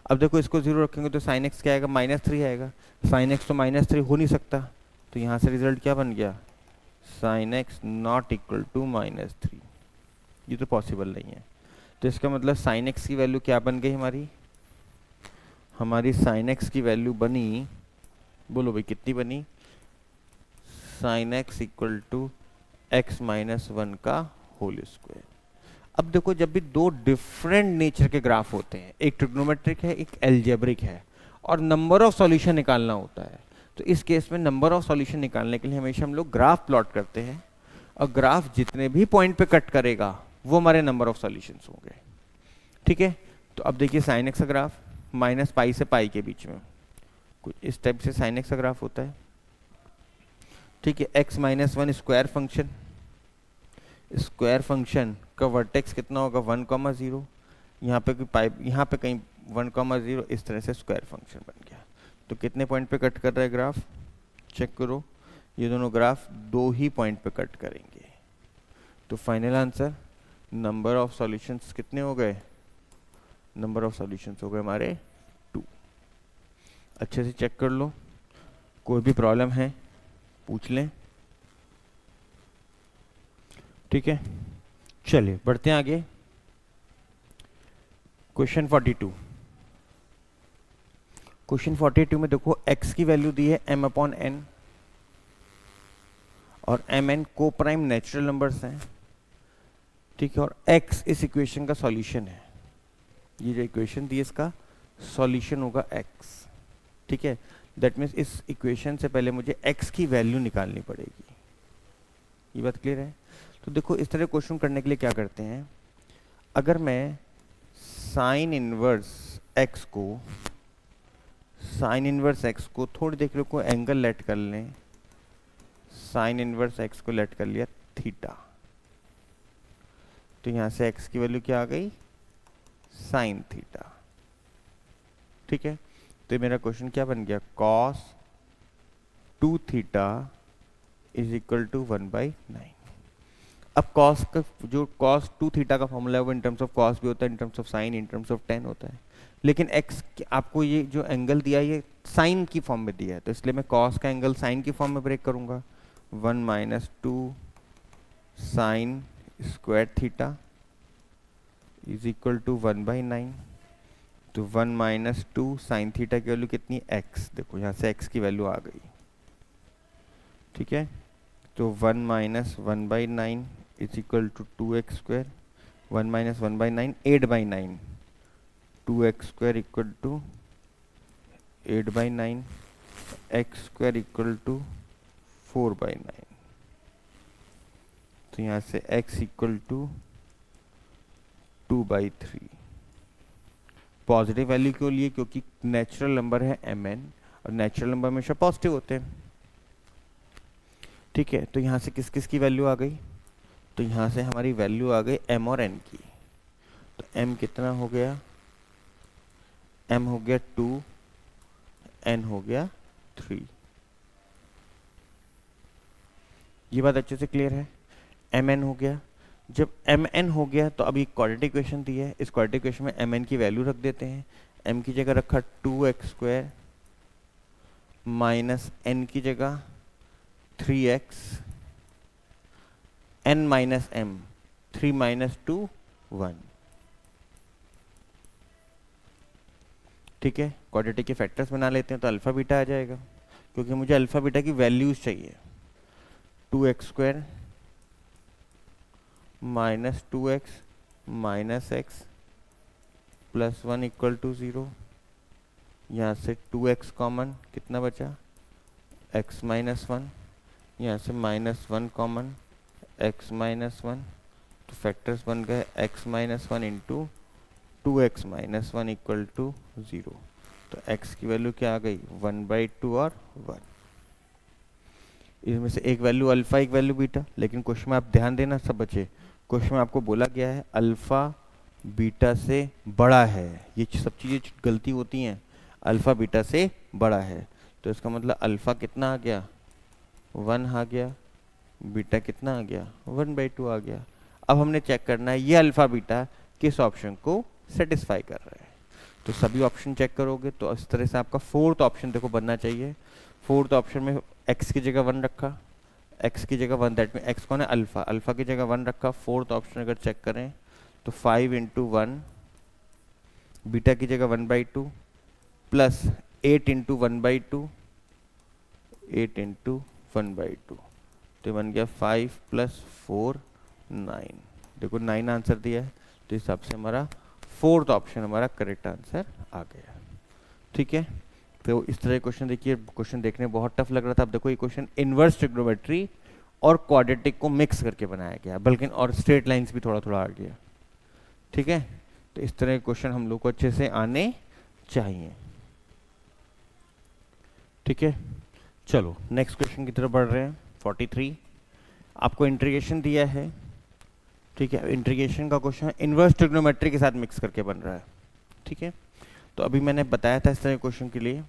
अब देखो इसको 0 रखेंगे तो साइन एक्स क्या आएगा, माइनस 3 आएगा, साइन एक्स तो माइनस 3 हो नहीं सकता, तो यहाँ से रिजल्ट क्या बन गया, sine x not equal to minus 3। ये तो पॉसिबल नहीं है, तो इसका मतलब साइन एक्स की वैल्यू क्या बन गई हमारी साइन एक्स की वैल्यू बनी, बोलो भाई कितनी बनी, sine x equal to x minus 1 का होल स्क्वायर। अब देखो जब भी दो डिफरेंट नेचर के ग्राफ होते हैं, एक ट्रिग्नोमेट्रिक है एक एल्जेब्रिक है, और नंबर ऑफ सॉल्यूशन निकालना होता है, तो इस केस में नंबर ऑफ सॉल्यूशन निकालने के लिए हमेशा हम लोग ग्राफ प्लॉट करते हैं, और ग्राफ जितने भी पॉइंट पे कट करेगा वो हमारे नंबर ऑफ सॉल्यूशंस होंगे। ठीक है, तो अब देखिए साइन एक्स का ग्राफ माइनस पाई से पाई के बीच में कुछ इस टाइप से साइन एक्स का ग्राफ होता है। ठीक है, एक्स माइनस 1 स्क्वायर फंक्शन का वर्टेक्स कितना होगा 1,0, यहाँ पे कोई पाइप, यहाँ पे कहीं 1,0, इस तरह से स्क्वायर फंक्शन बन गया। तो कितने पॉइंट पे कट कर रहा है ग्राफ, चेक करो, ये दोनों ग्राफ 2 ही पॉइंट पे कट करेंगे। तो final answer number of solutions कितने हो गए, नंबर ऑफ सॉल्यूशंस हो गए हमारे 2। अच्छे से चेक कर लो, कोई भी प्रॉब्लम है पूछ लें। ठीक है, चलिए बढ़ते हैं आगे। क्वेश्चन 42, क्वेश्चन 42 में देखो x की वैल्यू दी है m/n और mn को प्राइम नेचुरल नंबर्स हैं। ठीक है, और x इस इक्वेशन का सॉल्यूशन है, ये जो इक्वेशन दी है इसका सॉल्यूशन होगा x। ठीक है, दैट मीन्स इस इक्वेशन से पहले मुझे x की वैल्यू निकालनी पड़ेगी, ये बात क्लियर है। तो देखो इस तरह क्वेश्चन करने के लिए क्या करते हैं, अगर मैं साइन इनवर्स x को थोड़ी देर को एंगल लेट कर लें, साइन इनवर्स x को लेट कर लिया थीटा, तो यहां से x की वैल्यू क्या आ गई, साइन थीटा। ठीक है, तो मेरा क्वेश्चन क्या बन गया, cos 2 theta is equal to 1/9। अब cos का जो cos 2 थीटा का फॉर्मूला है वो इन टर्म्स ऑफ cos भी होता है, in terms of sine, in terms of tan होता है, लेकिन x आपको ये जो एंगल दिया है ये साइन की फॉर्म में दिया है, तो इसलिए मैं cos का एंगल साइन की फॉर्म में ब्रेक करूंगा, 1 - 2 sine square theta is equal to 1/9। तो 1 - 2 साइन थीटा की वैल्यू कितनी, x, देखो यहाँ से x की वैल्यू आ गई। ठीक है, तो 1 - 1/9 is equal to 2x square, 1 - 1/9 8/9, 2x square equal to 8/9, x square equal to 4/9। तो यहाँ से x equal to 2/3। Positive value क्यों लिए, क्योंकि नेचुरल नंबर है mn और नेचुरल नंबर हमेशा पॉजिटिव होते हैं। ठीक है, तो यहाँ से किस किस की वैल्यू आ गई, तो यहाँ से हमारी वैल्यू आ गई m और n की। तो m कितना हो गया, m हो गया 2, n हो गया 3। ये बात अच्छे से क्लियर है। mn हो गया। जब mn हो गया तो अभी क्वाड्रेटिक इक्वेशन दी है, इस क्वाड्रेटिक इक्वेशन में mn की वैल्यू रख देते हैं। m की जगह रखा 2x² माइनस n की जगह 3x, n minus m, 3 minus 2 1। ठीक है, क्वाड्रेटिक के फैक्टर्स बना लेते हैं तो अल्फा बीटा आ जाएगा, क्योंकि मुझे अल्फा बीटा की वैल्यूज चाहिए। 2x² minus 2x minus x plus 1 equal to 0। यहाँ से 2x कॉमन, कितना बचा, x माइनस 1। यहाँ से माइनस 1 कॉमन, x माइनस 1। तो फैक्टर्स बन गए x minus 1 into 2x minus 1 equal to 0। तो x की वैल्यू क्या आ गई, 1/2 और 1। इसमें से एक वैल्यू अल्फा, एक वैल्यू बीटा। लेकिन क्वेश्चन में आप ध्यान देना सब बच्चे, क्वेश्चन में आपको बोला गया है अल्फा बीटा से बड़ा है। ये सब चीज़ें गलती होती हैं, अल्फा बीटा से बड़ा है। तो इसका मतलब अल्फा कितना आ गया, 1 आ गया, बीटा कितना आ गया, 1/2 आ गया। अब हमने चेक करना है ये अल्फा बीटा किस ऑप्शन को सेटिस्फाई कर रहा है। तो सभी ऑप्शन चेक करोगे तो इस तरह से आपका फोर्थ ऑप्शन देखो बनना चाहिए। फोर्थ ऑप्शन में x की जगह 1 रखा, x की जगह 1, दैट मीन x कौन है, अल्फा, अल्फा की जगह 1 रखा। फोर्थ ऑप्शन अगर चेक करें तो 5 इंटू 1, बीटा की जगह 1/2 प्लस 8 इंटू 1/2, 8 इंटू 1/2, तो बन गया 5 प्लस 4 9। देखो 9 आंसर दिया है, तो इस हिसाब से हमारा फोर्थ ऑप्शन हमारा करेक्ट आंसर आ गया। ठीक है, तो इस तरह क्वेश्चन देखिए, क्वेश्चन देखने में बहुत टफ लग रहा था। अब देखो ये क्वेश्चन इनवर्स ट्रिग्नोमेट्री और क्वाड्रेटिक को मिक्स करके बनाया गया, बल्कि और स्ट्रेट लाइंस भी थोड़ा थोड़ा आ गया। ठीक है, तो इस तरह के क्वेश्चन हम लोग को अच्छे से आने चाहिए। ठीक है, चलो नेक्स्ट क्वेश्चन की तरफ बढ़ रहे हैं। 43 आपको इंटीग्रेशन दिया है। ठीक है, इंटीग्रेशन का क्वेश्चन इनवर्स ट्रिग्नोमेट्री के साथ मिक्स करके बन रहा है। ठीक है, तो अभी मैंने बताया था इस तरह के क्वेश्चन के लिए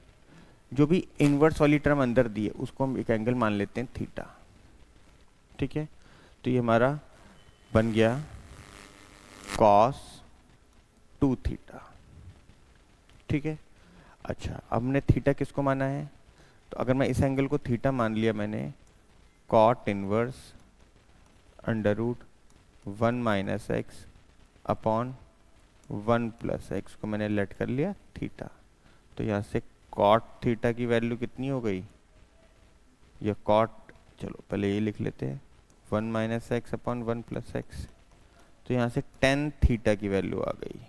जो भी इनवर्स वाली टर्म अंदर दी है उसको हम एक एंगल मान लेते हैं थीटा। ठीक है, तो ये हमारा बन गया cos 2 थीटा। ठीक है, अच्छा अब हमने थीटा किसको माना है, तो अगर मैं इस एंगल को थीटा मान लिया मैंने, cot inverse √1 minus x upon 1 plus x को मैंने लेट कर लिया थीटा। तो यहाँ से cot थीटा की वैल्यू कितनी हो गई, ये cot, चलो पहले ये लिख लेते हैं, 1 minus x upon 1 plus x. तो यहाँ से tan थीटा की वैल्यू आ गई,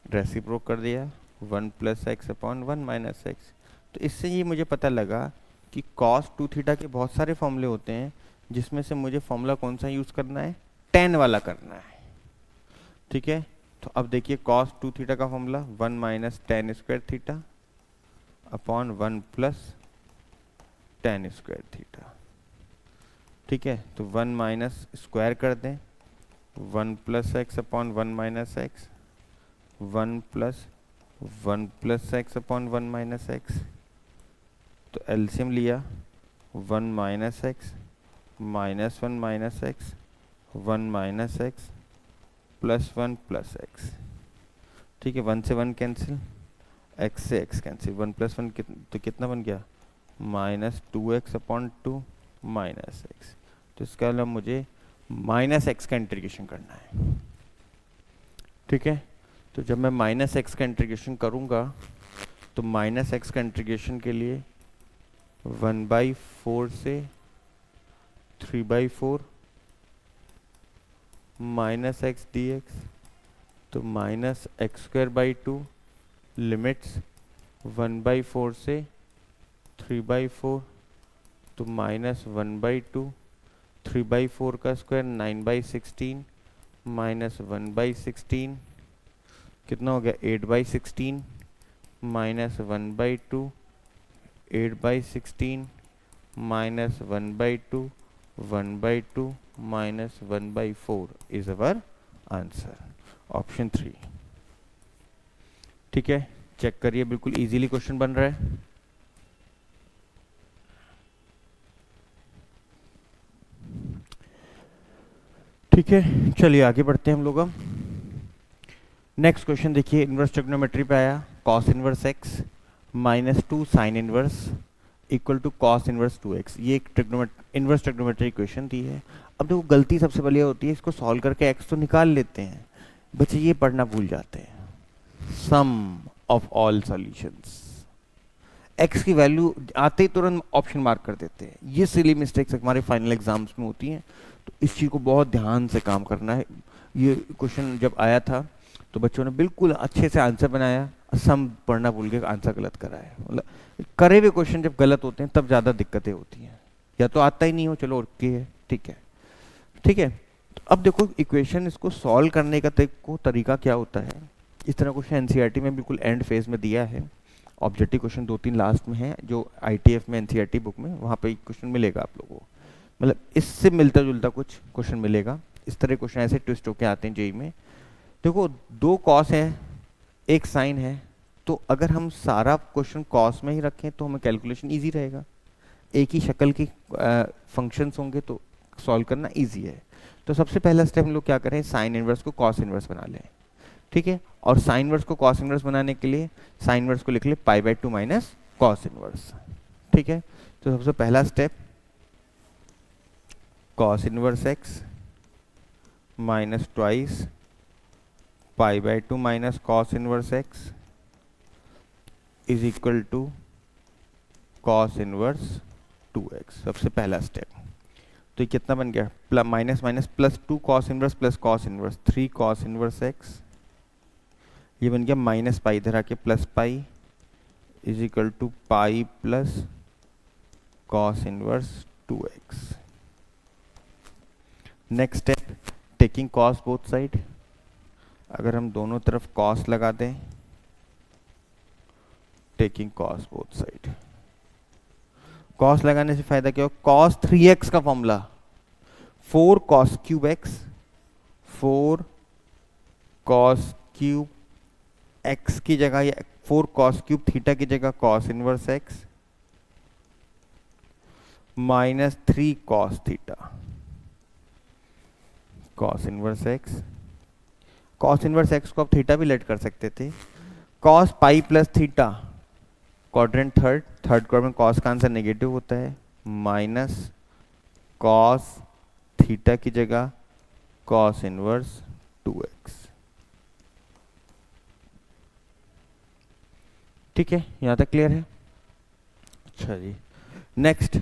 रेसिप्रोक कर दिया, 1 plus x upon 1 minus x. तो इससे ये मुझे पता लगा कि cos 2 थीटा के बहुत सारे फॉर्मूले होते हैं, जिसमें से मुझे फॉर्मूला कौन सा यूज़ करना है, tan वाला करना है। ठीक है, तो अब देखिए cos 2 थीटा का formula 1 minus tan square theta upon 1 plus tan square theta. ठीक है, तो 1 माइनस स्क्वायर कर दें, 1 plus x upon 1 minus x, 1 plus x upon 1 minus x. तो एलसीएम लिया, 1 minus x minus 1 minus x, 1 minus x plus 1 plus x. ठीक है, 1 से 1 कैंसिल, x से x कैंसिल, 1 प्लस 1 तो कितना बन गया, minus 2x upon 2 minus x. तो इसका मतलब मुझे माइनस एक्स का इंटीग्रेशन करना है। ठीक है, तो जब मैं माइनस एक्स का इंटीग्रेशन करूँगा तो माइनस एक्स का इंटीग्रेशन के लिए 1/4 से 3/4 माइनस एक्स डी एक्स, तो minus x square by 2 limits 1/4 से 3/4, तो माइनस 1/2, 3/4 का स्क्वायर 9/16 माइनस 1/16, कितना हो गया 8/16 minus 1/2, 8/16 minus 1/2 1/2 minus 1/4 is our answer. Option 3. ठीक है, चेक करिए, बिल्कुल इजीली क्वेश्चन बन रहा है. ठीक है, चलिए आगे बढ़ते हैं हम लोग. नेक्स्ट क्वेश्चन देखिए, इनवर्स ट्रिग्नोमेट्री पे आया. cos inverse x minus 2 sine inverse equal to cos inverse 2x. ये एक इनवर्स ट्रिग्नोमेट्री इक्वेशन दी है. अब देखो, गलती सबसे पहले होती है, इसको सॉल्व करके x तो निकाल लेते हैं, बच्चे ये पढ़ना भूल जाते हैं. Sum of all solutions, x की वैल्यू आते ही तुरंत ऑप्शन मार्क कर देते हैं. ये सिली मिस्टेक्स हमारे फाइनल एग्जाम्स में होती हैं, तो इस चीज़ को बहुत ध्यान से काम करना है. ये क्वेश्चन जब आया था तो बच्चों ने बिल्कुल अच्छे से आंसर बनाया, सम पढ़ना भूल के आंसर गलत कराया. मतलब करे हुए क्वेश्चन जब गलत होते हैं तब ज़्यादा दिक्कतें होती हैं, या तो आता ही नहीं हो, चलो ओके है, ठीक है. ठीक है, तो अब देखो इक्वेशन, इसको सॉल्व करने का तरीका क्या होता है. इस तरह क्वेश्चन एनसीईआरटी में बिल्कुल एंड फेज में दिया है. ऑब्जेक्टिव क्वेश्चन 2-3 लास्ट में है, जो आईटीएफ में एनसीईआरटी बुक में वहाँ पे क्वेश्चन मिलेगा आप लोगों को. मतलब इससे मिलता जुलता कुछ क्वेश्चन मिलेगा. इस तरह क्वेश्चन ऐसे ट्विस्ट होके आते हैं जेई में. देखो, 2 कॉस है, 1 साइन है, तो अगर हम सारा क्वेश्चन कॉस में ही रखें तो हमें कैलकुलेशन इजी रहेगा. एक ही शक्ल की फंक्शंस होंगे तो सॉल्व करना इजी है. तो सबसे पहला स्टेप हम लोग क्या करें, साइन इनवर्स को कॉस इनवर्स बना लें. ठीक है, और साइन इनवर्स को कॉस इनवर्स बनाने के लिए साइन इनवर्स को लिख ले π/2 माइनस कॉस इनवर्स. ठीक है, तो सबसे पहला step, cos inverse x minus twice π/2 minus cos inverse x is equal to cos inverse 2x. सबसे पहला स्टेप. तो ये कितना बन गया, minus minus plus 2 cos inverse plus cos inverse 3 cos inverse x. ये बन गया माइनस पाई, इधर आके plus pi is equal to pi plus cos inverse 2x. Next step, taking cos both side. अगर हम दोनों तरफ कॉस लगा दें, taking cos both side. Cos लगाने से फायदा क्या हो, कॉस 3x का formula 4 cos cube x, 4 cos cube x की जगह, या 4 कॉस क्यूब थीटा की जगह cos inverse x minus 3 cos theta cos inverse x. Cos inverse x को आप थीटा भी लेट कर सकते थे. Cos pi plus theta, quadrant third quadrant, cos का आंसर नेगेटिव होता है, माइनस कॉस थीटा की जगह कॉस इनवर्स 2x. ठीक है, यहाँ तक क्लियर है. अच्छा जी, नेक्स्ट,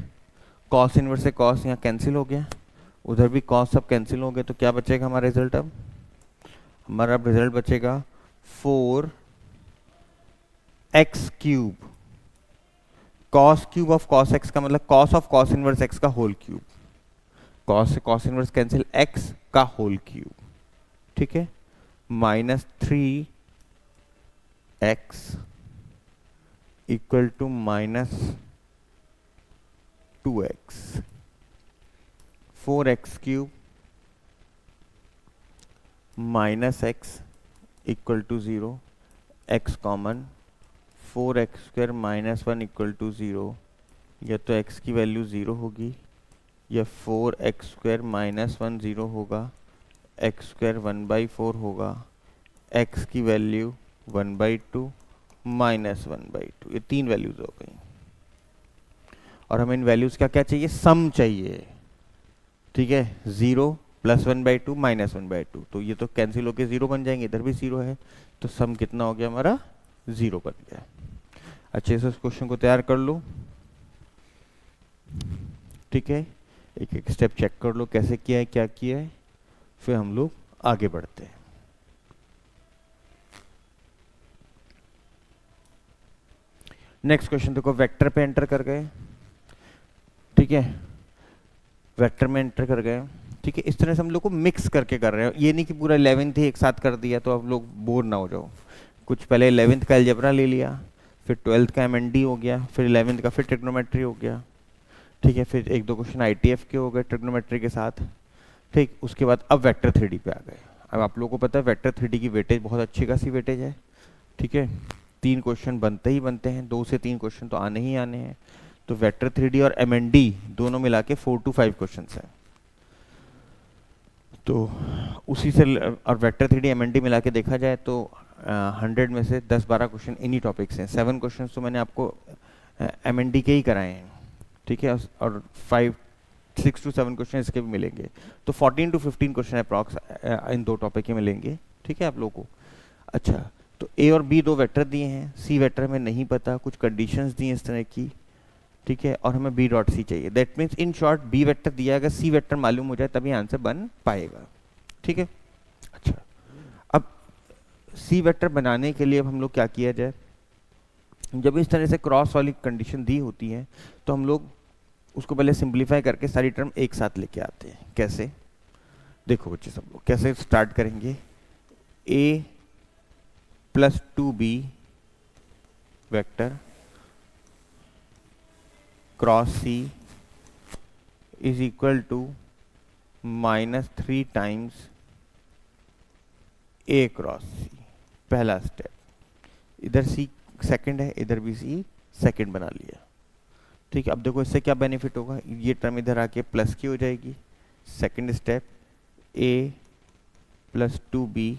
कॉस इनवर्स से कॉस यहाँ कैंसिल हो गया, उधर भी कॉस सब कैंसिल हो गए, तो क्या बचेगा हमारा रिजल्ट. अब हमारा रिजल्ट बचेगा 4x cube. Cos cube of cos x का मतलब cos of cos inverse x का होल क्यूब. कॉस से कॉस इनवर्स कैंसिल, x का होल क्यूब. ठीक है, minus 3x equal to minus 2x. 4x cube minus x equal to 0, x common, 4x square minus 1 equal to 0. या तो x की value 0 होगी, या 4x स्क्वायर माइनस 1 0 होगा, x स्क्वायर 1/4 होगा, x की वैल्यू 1/2 माइनस 1/2. ये 3 वैल्यूज हो गई, और हमें इन वैल्यूज का क्या चाहिए, सम चाहिए. ठीक है, 0 प्लस 1/2 माइनस 1/2, तो ये तो कैंसिल होके 0 बन जाएंगे, इधर भी 0 है, तो सम कितना हो गया हमारा, 0 बन गया. अच्छे से उस क्वेश्चन को तैयार कर लो. ठीक है, एक एक स्टेप चेक कर लो कैसे किया है, क्या किया है, फिर हम लोग आगे बढ़ते हैं. नेक्स्ट क्वेश्चन देखो, वेक्टर पे एंटर कर गए. ठीक है, वेक्टर में एंटर कर गए. ठीक है, इस तरह से हम लोग को मिक्स करके कर रहे हैं. ये नहीं कि पूरा 11th ही एक साथ कर दिया तो आप लोग बोर ना हो जाओ. कुछ पहले 11th का अलजेब्रा ले लिया, फिर 12th का MND हो गया, फिर 11th का फिर ट्रिग्नोमेट्री हो गया. ठीक है, फिर एक दो क्वेश्चन आईटीएफ के हो गए ट्रिग्नोमेट्री के साथ। ठीक, उसके बाद अब वेक्टर थ्री पे आ गए। अब आप लोगों को पता है वेक्टर थ्री की वेटेज बहुत अच्छी खासी वेटेज है। ठीक है, 3 क्वेश्चन बनते ही बनते हैं, 2 से 3 क्वेश्चन तो आने ही आने हैं। तो वेक्टर थ्री और एमएनडी दोनों मिला के 4 to 5 क्वेश्चन हैं। तो उसी से और वेक्टर थ्री एमएनडी मिला के देखा जाए तो 100 में से 10-12 क्वेश्चन इन्हीं टॉपिक से हैं। 7 क्वेश्चन तो मैंने आपको एमएनडी के ही कराए हैं। ठीक है, और 6 to 7 क्वेश्चन इसके भी मिलेंगे। तो 14 to 15 question approx in 2 topic के मिलेंगे। ठीक है आप लोगों को। अच्छा, तो ए और बी 2 वेक्टर दिए हैं, सी वेक्टर हमें नहीं पता, कुछ कंडीशंस दी हैं इस तरह की। ठीक है, और हमें बी डॉट सी चाहिए। That means in short B vector दिया, अगर सी वेक्टर मालूम हो जाए तभी आंसर बन पाएगा। ठीक है, अच्छा, अब सी वेक्टर बनाने के लिए अब हम लोग क्या किया जाए, जब इस तरह से क्रॉस वाली कंडीशन दी होती है तो हम लोग उसको पहले सिंप्लीफाई करके सारी टर्म एक साथ लेके आते हैं। कैसे, देखो बच्चे सब लोग कैसे स्टार्ट करेंगे। a plus 2b vector cross c is equal to -3 times a cross c, पहला स्टेप। इधर c सेकंड है, इधर भी c सेकंड बना लिया। ठीक है, अब देखो इससे क्या बेनिफिट होगा, ये टर्म इधर आके प्लस की हो जाएगी। Second step a plus 2b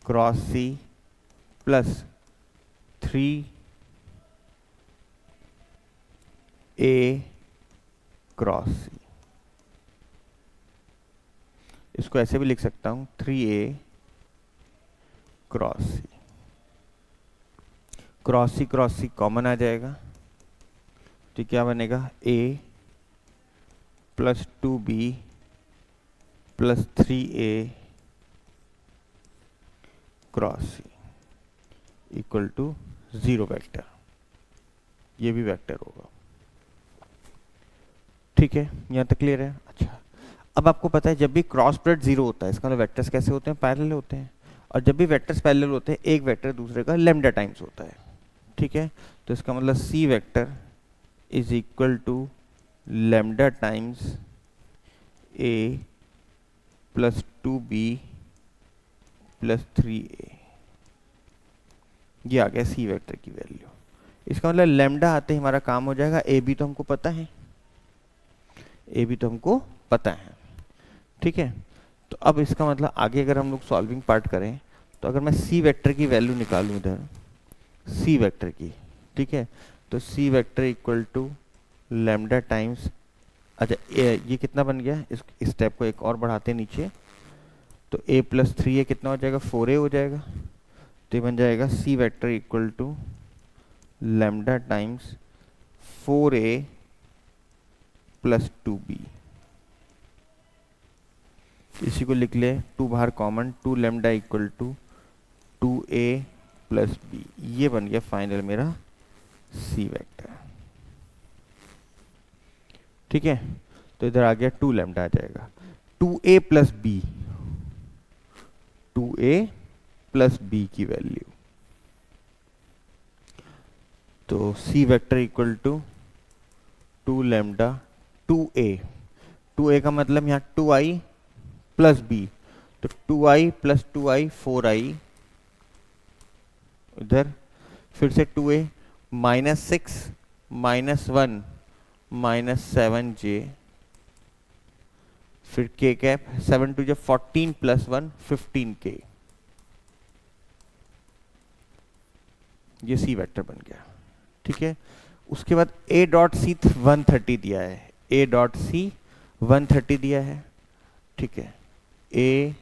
cross c plus 3a cross c। इसको ऐसे भी लिख सकता हूं 3a cross c। Cross C common आ जाएगा, तो क्या बनेगा a plus 2b plus 3a cross C equal to 0 vector. ये भी वेक्टर होगा। ठीक है, यहाँ तक क्लियर है। अच्छा, अब आपको पता है जब भी क्रॉस प्रोडक्ट 0 होता है इसका मतलब वेक्टर्स कैसे होते हैं, पैरेलल होते हैं। और जब भी वेक्टर्स पैरेलल होते हैं एक वेक्टर दूसरे का लैम्डा टाइम्स होता है। ठीक है, तो इसका मतलब c vector is equal to lambda times a plus 2b plus 3a। ये आ गया सी वेक्टर की वैल्यू। इसका मतलब लैम्डा आते ही हमारा काम हो जाएगा। ए बी तो हमको पता है, ए बी तो हमको पता है। ठीक है, तो अब इसका मतलब आगे अगर हम लोग सॉल्विंग पार्ट करें तो अगर मैं सी वेक्टर की वैल्यू निकालूं इधर सी वेक्टर की, ठीक है, तो c vector equal to lambda times, अच्छा ये कितना बन गया, इस स्टेप को एक और बढ़ाते हैं नीचे, तो a प्लस 3a कितना हो जाएगा 4a हो जाएगा। तो ये बन जाएगा c vector equal to lambda times 4a plus 2b। इसी को लिख ले 2 बाहर common, 2 lambda equal to 2a plus b। ये बन गया फाइनल मेरा सी वेक्टर। ठीक है, तो इधर आ गया 2 लैम्डा आ जाएगा 2a plus b, 2a plus b की वैल्यू। तो c vector equal to 2 lambda 2a, 2a का मतलब यहाँ 2i प्लस b, तो 2i प्लस 2i 4i, इधर फिर से 2a -6 -1 -7j, फिर k कैप 7 टू जब 14 प्लस 1 15k। ये सी वेक्टर बन गया। ठीक है, उसके बाद a डॉट सी 130 दिया है, a डॉट सी 130 दिया है। ठीक है, a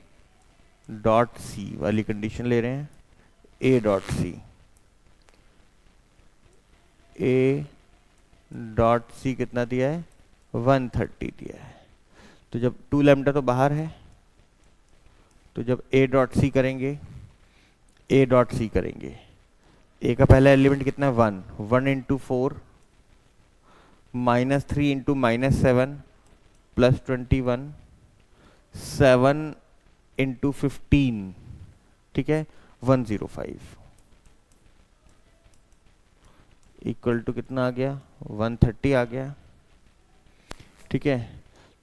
डॉट सी वाली कंडीशन ले रहे हैं, a dot C, a dot C कितना दिया है 130 दिया है। तो जब 2 लैम्डा तो बाहर है, तो जब a डॉट सी करेंगे, a डॉट सी करेंगे, a का पहला एलिमेंट कितना है 1, 1 इंटू 4 -3 इंटू -7 प्लस 21 7 इंटू 15, ठीक है 105। इक्वल टू कितना आ गया, 130 आ गया। ठीक है,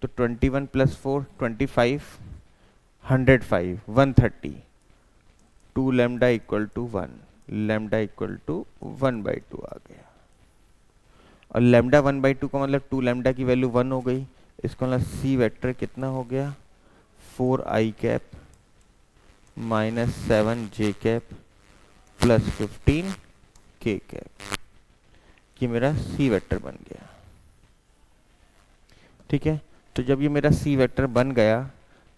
तो 21 plus 4 25, 105, 130, 2 lambda equal to 1, lambda equal to 1/2 आ गया। और लैम्डा 1/2 का मतलब 2 लैम्डा की वैल्यू 1 हो गई। इसका मतलब सी वेक्टर कितना हो गया, 4i cap minus 7j cap plus 15k cap, ये मेरा सी वेक्टर बन गया। ठीक है, तो जब ये मेरा सी वेक्टर बन गया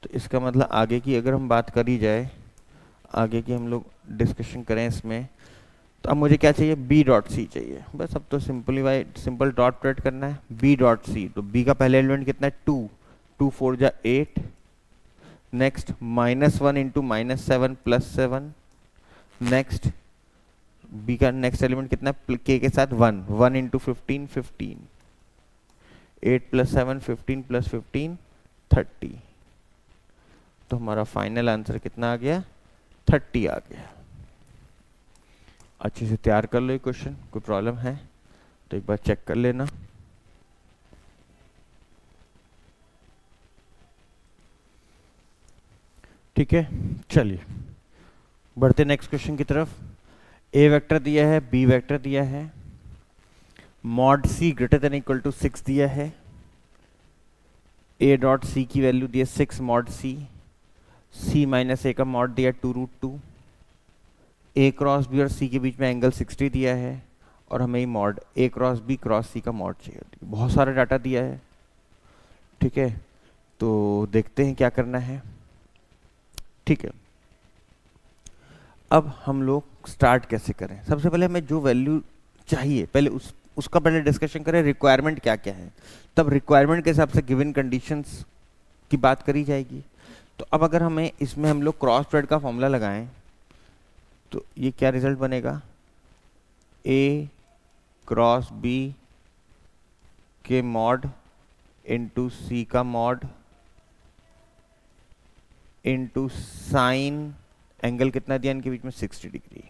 तो इसका मतलब आगे की अगर हम बात करी जाए, आगे की हम लोग डिस्कशन करें इसमें, तो अब मुझे क्या चाहिए, बी डॉट सी चाहिए। बस अब तो सिंपल डॉट प्रोडक्ट करना है, बी डॉट सी। तो बी का पहले एलिमेंट कितना है, 2, 2 4 जा 8, next -1 into -7 plus 7, next B का नेक्स्ट एलिमेंट कितना है, के के साथ 1, 1 इंटू 15 15, 8 प्लस 7 15 प्लस 15 30। तो हमारा फाइनल आंसर कितना आ गया, 30 आ गया। अच्छे से तैयार कर लो ये क्वेश्चन, कोई प्रॉब्लम है तो एक बार चेक कर लेना। ठीक है, चलिए बढ़ते नेक्स्ट क्वेश्चन की तरफ। ए वेक्टर दिया है, बी वेक्टर दिया है, mod C greater than equal to 6 दिया है, ए डॉट सी की वैल्यू दी है 6 मॉड सी, सी माइनस ए का मॉड दिया 2√2, ए क्रॉस बी और सी के बीच में एंगल 60 दिया है, और हमें मॉड ए क्रॉस बी क्रॉस सी का मॉड चाहिए। बहुत सारा डाटा दिया है। ठीक है, तो देखते हैं क्या करना है। ठीक है, अब हम लोग स्टार्ट कैसे करें। सबसे पहले हमें जो वैल्यू चाहिए पहले उसका पहले डिस्कशन करें, रिक्वायरमेंट क्या क्या है, तब रिक्वायरमेंट के हिसाब से गिवन कंडीशंस की बात करी जाएगी। तो अब अगर हमें इसमें हम लोग क्रॉस प्रोडक्ट का फॉर्मूला लगाएं तो ये क्या रिजल्ट बनेगा, ए क्रॉस बी के मॉड इंटू सी का मॉड इंटू साइन, एंगल कितना दिया इनके बीच में, 60 डिग्री।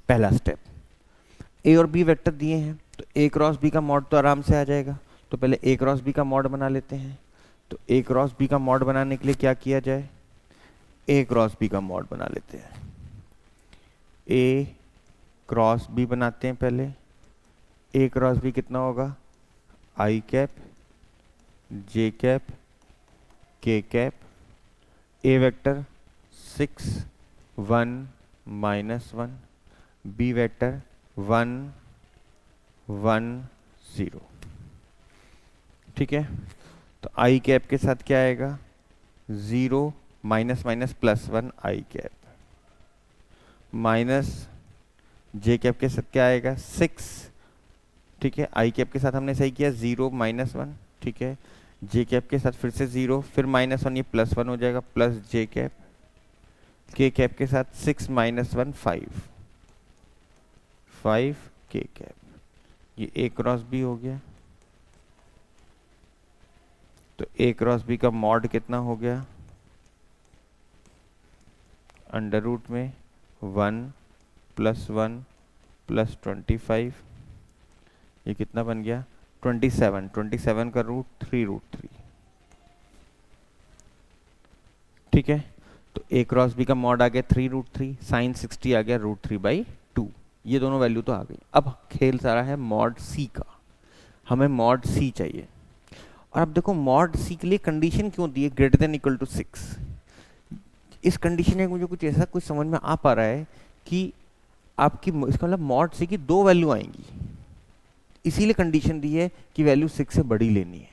पहला स्टेप, ए और बी वेक्टर दिए हैं तो ए क्रॉस बी का मॉड तो आराम से आ जाएगा। तो पहले ए क्रॉस बी का मॉड बना लेते हैं। तो ए क्रॉस बी का मॉड बनाने के लिए क्या किया जाए, ए क्रॉस बी का मॉड बना लेते हैं। ए क्रॉस बी बनाते हैं पहले। ए क्रॉस बी कितना होगा, आई कैप जे कैप के कैप, ए वेक्टर 6 1 -1, बी वेक्टर 1 1 0। ठीक है, तो आई कैप के साथ क्या आएगा, 0 माइनस माइनस प्लस 1 आई कैप, माइनस जे कैप के साथ क्या आएगा 6। ठीक है, आई कैप के साथ हमने सही किया 0 -1। ठीक है, जे कैप के साथ फिर से 0 फिर -1, ये +1 हो जाएगा, प्लस जे कैप, के कैप के साथ 6 -1 5 5 के कैप, ये ए क्रॉस बी हो गया। तो ए क्रॉस बी का मॉड कितना हो गया, अंडर रूट में 1 + 1 + 25, ये कितना बन गया 27, 27 का रूट 3√3। ठीक है, तो ए क्रॉस बी का मॉड आ गया 3√3, साइन 60 आ गया √3/2। ये दोनों वैल्यू तो आ गई। अब खेल सारा है मॉड सी का, हमें मॉड सी चाहिए। और अब देखो मॉड सी के लिए कंडीशन क्यों दी है, ग्रेटर देन इक्वल टू 6। इस कंडीशन में मुझे कुछ ऐसा कुछ समझ में आ पा रहा है कि आपकी इसका मतलब मॉड सी की 2 वैल्यू आएंगी, इसीलिए कंडीशन दी है कि वैल्यू 6 से बड़ी लेनी है।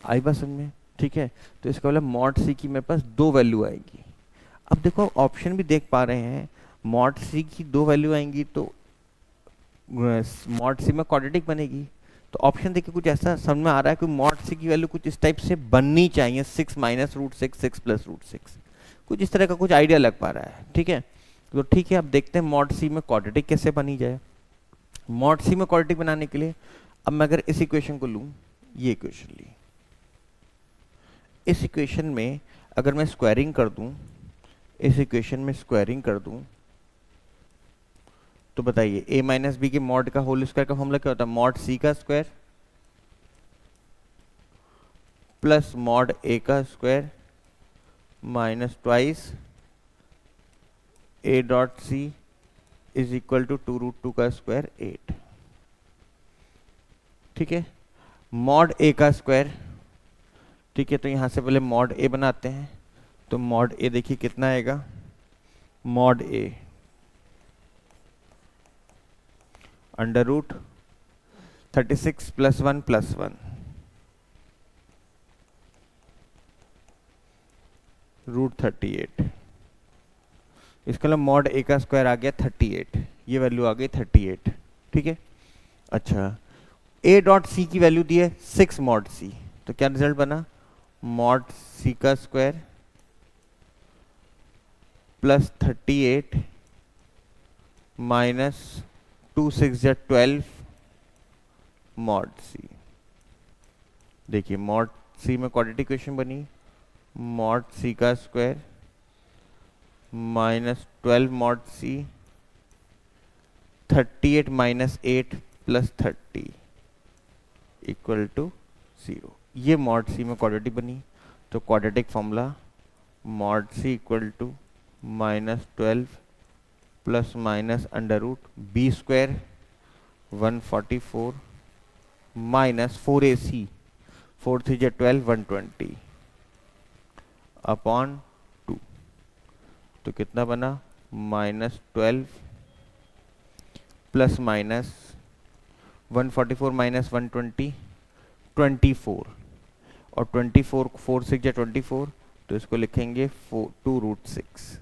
आई बात समझ में। ठीक है, तो इसका मतलब मॉड सी की मेरे पास 2 वैल्यू आएगी। अब देखो ऑप्शन भी देख पा रहे हैं, मॉड सी की 2 वैल्यू आएंगी तो मॉड सी में क्वाड्रेटिक बनेगी। तो ऑप्शन देखिए कुछ ऐसा समझ में आ रहा है कि मॉड सी की वैल्यू कुछ इस टाइप से बननी चाहिए, 6 -√6 6 + √6, कुछ इस तरह का कुछ आइडिया लग पा रहा है। ठीक है, तो ठीक है, अब देखते हैं मॉड सी में क्वाड्रेटिक कैसे बनी जाए। मॉड सी में क्वाड्रेटिक बनाने के लिए अब मैं अगर इस इक्वेशन को लूं, ये इक्वेशन ली, इस इक्वेशन में अगर मैं स्क्वायरिंग कर दूं, इस इक्वेशन में स्क्वायरिंग कर दूं तो बताइए a माइनस बी के मॉड का होल स्क्वायर का फॉर्मूला क्या होता है? मॉड सी का स्क्वायर प्लस मॉड a का square minus twice a dot C is equal to 2√2 का स्क्वायर 8। ठीक है, मॉड a का स्क्वायर। ठीक है, तो यहां से पहले मॉड a बनाते हैं। तो मॉड a देखिए कितना आएगा, mod a under root 36 plus 1 plus 1 root 38। इसका मतलब मॉड a का स्क्वायर आ गया 38, ये वैल्यू आ गई 38। ठीक है, अच्छा a डॉट सी की वैल्यू दी है 6 मॉड सी, तो क्या रिजल्ट बना? मॉड सी का स्क्वायर प्लस 38 माइनस 2 6 या 12 मॉड सी। देखिए मॉड सी में क्वाड्रेटिक इक्वेशन बनी, मॉड सी का square minus 12 mod C 38 minus 8 plus 30 equal to 0। ये मॉड सी में क्वाड्रेटिक बनी, तो quadratic formula mod C equal to minus 12 plus minus under root B square 144 minus 4ac 4 3 जा 12 120 upon 2। तो कितना बना? माइनस 12 प्लस माइनस 144 माइनस 120 24, और 24 4 6 या 24, तो इसको लिखेंगे 2√6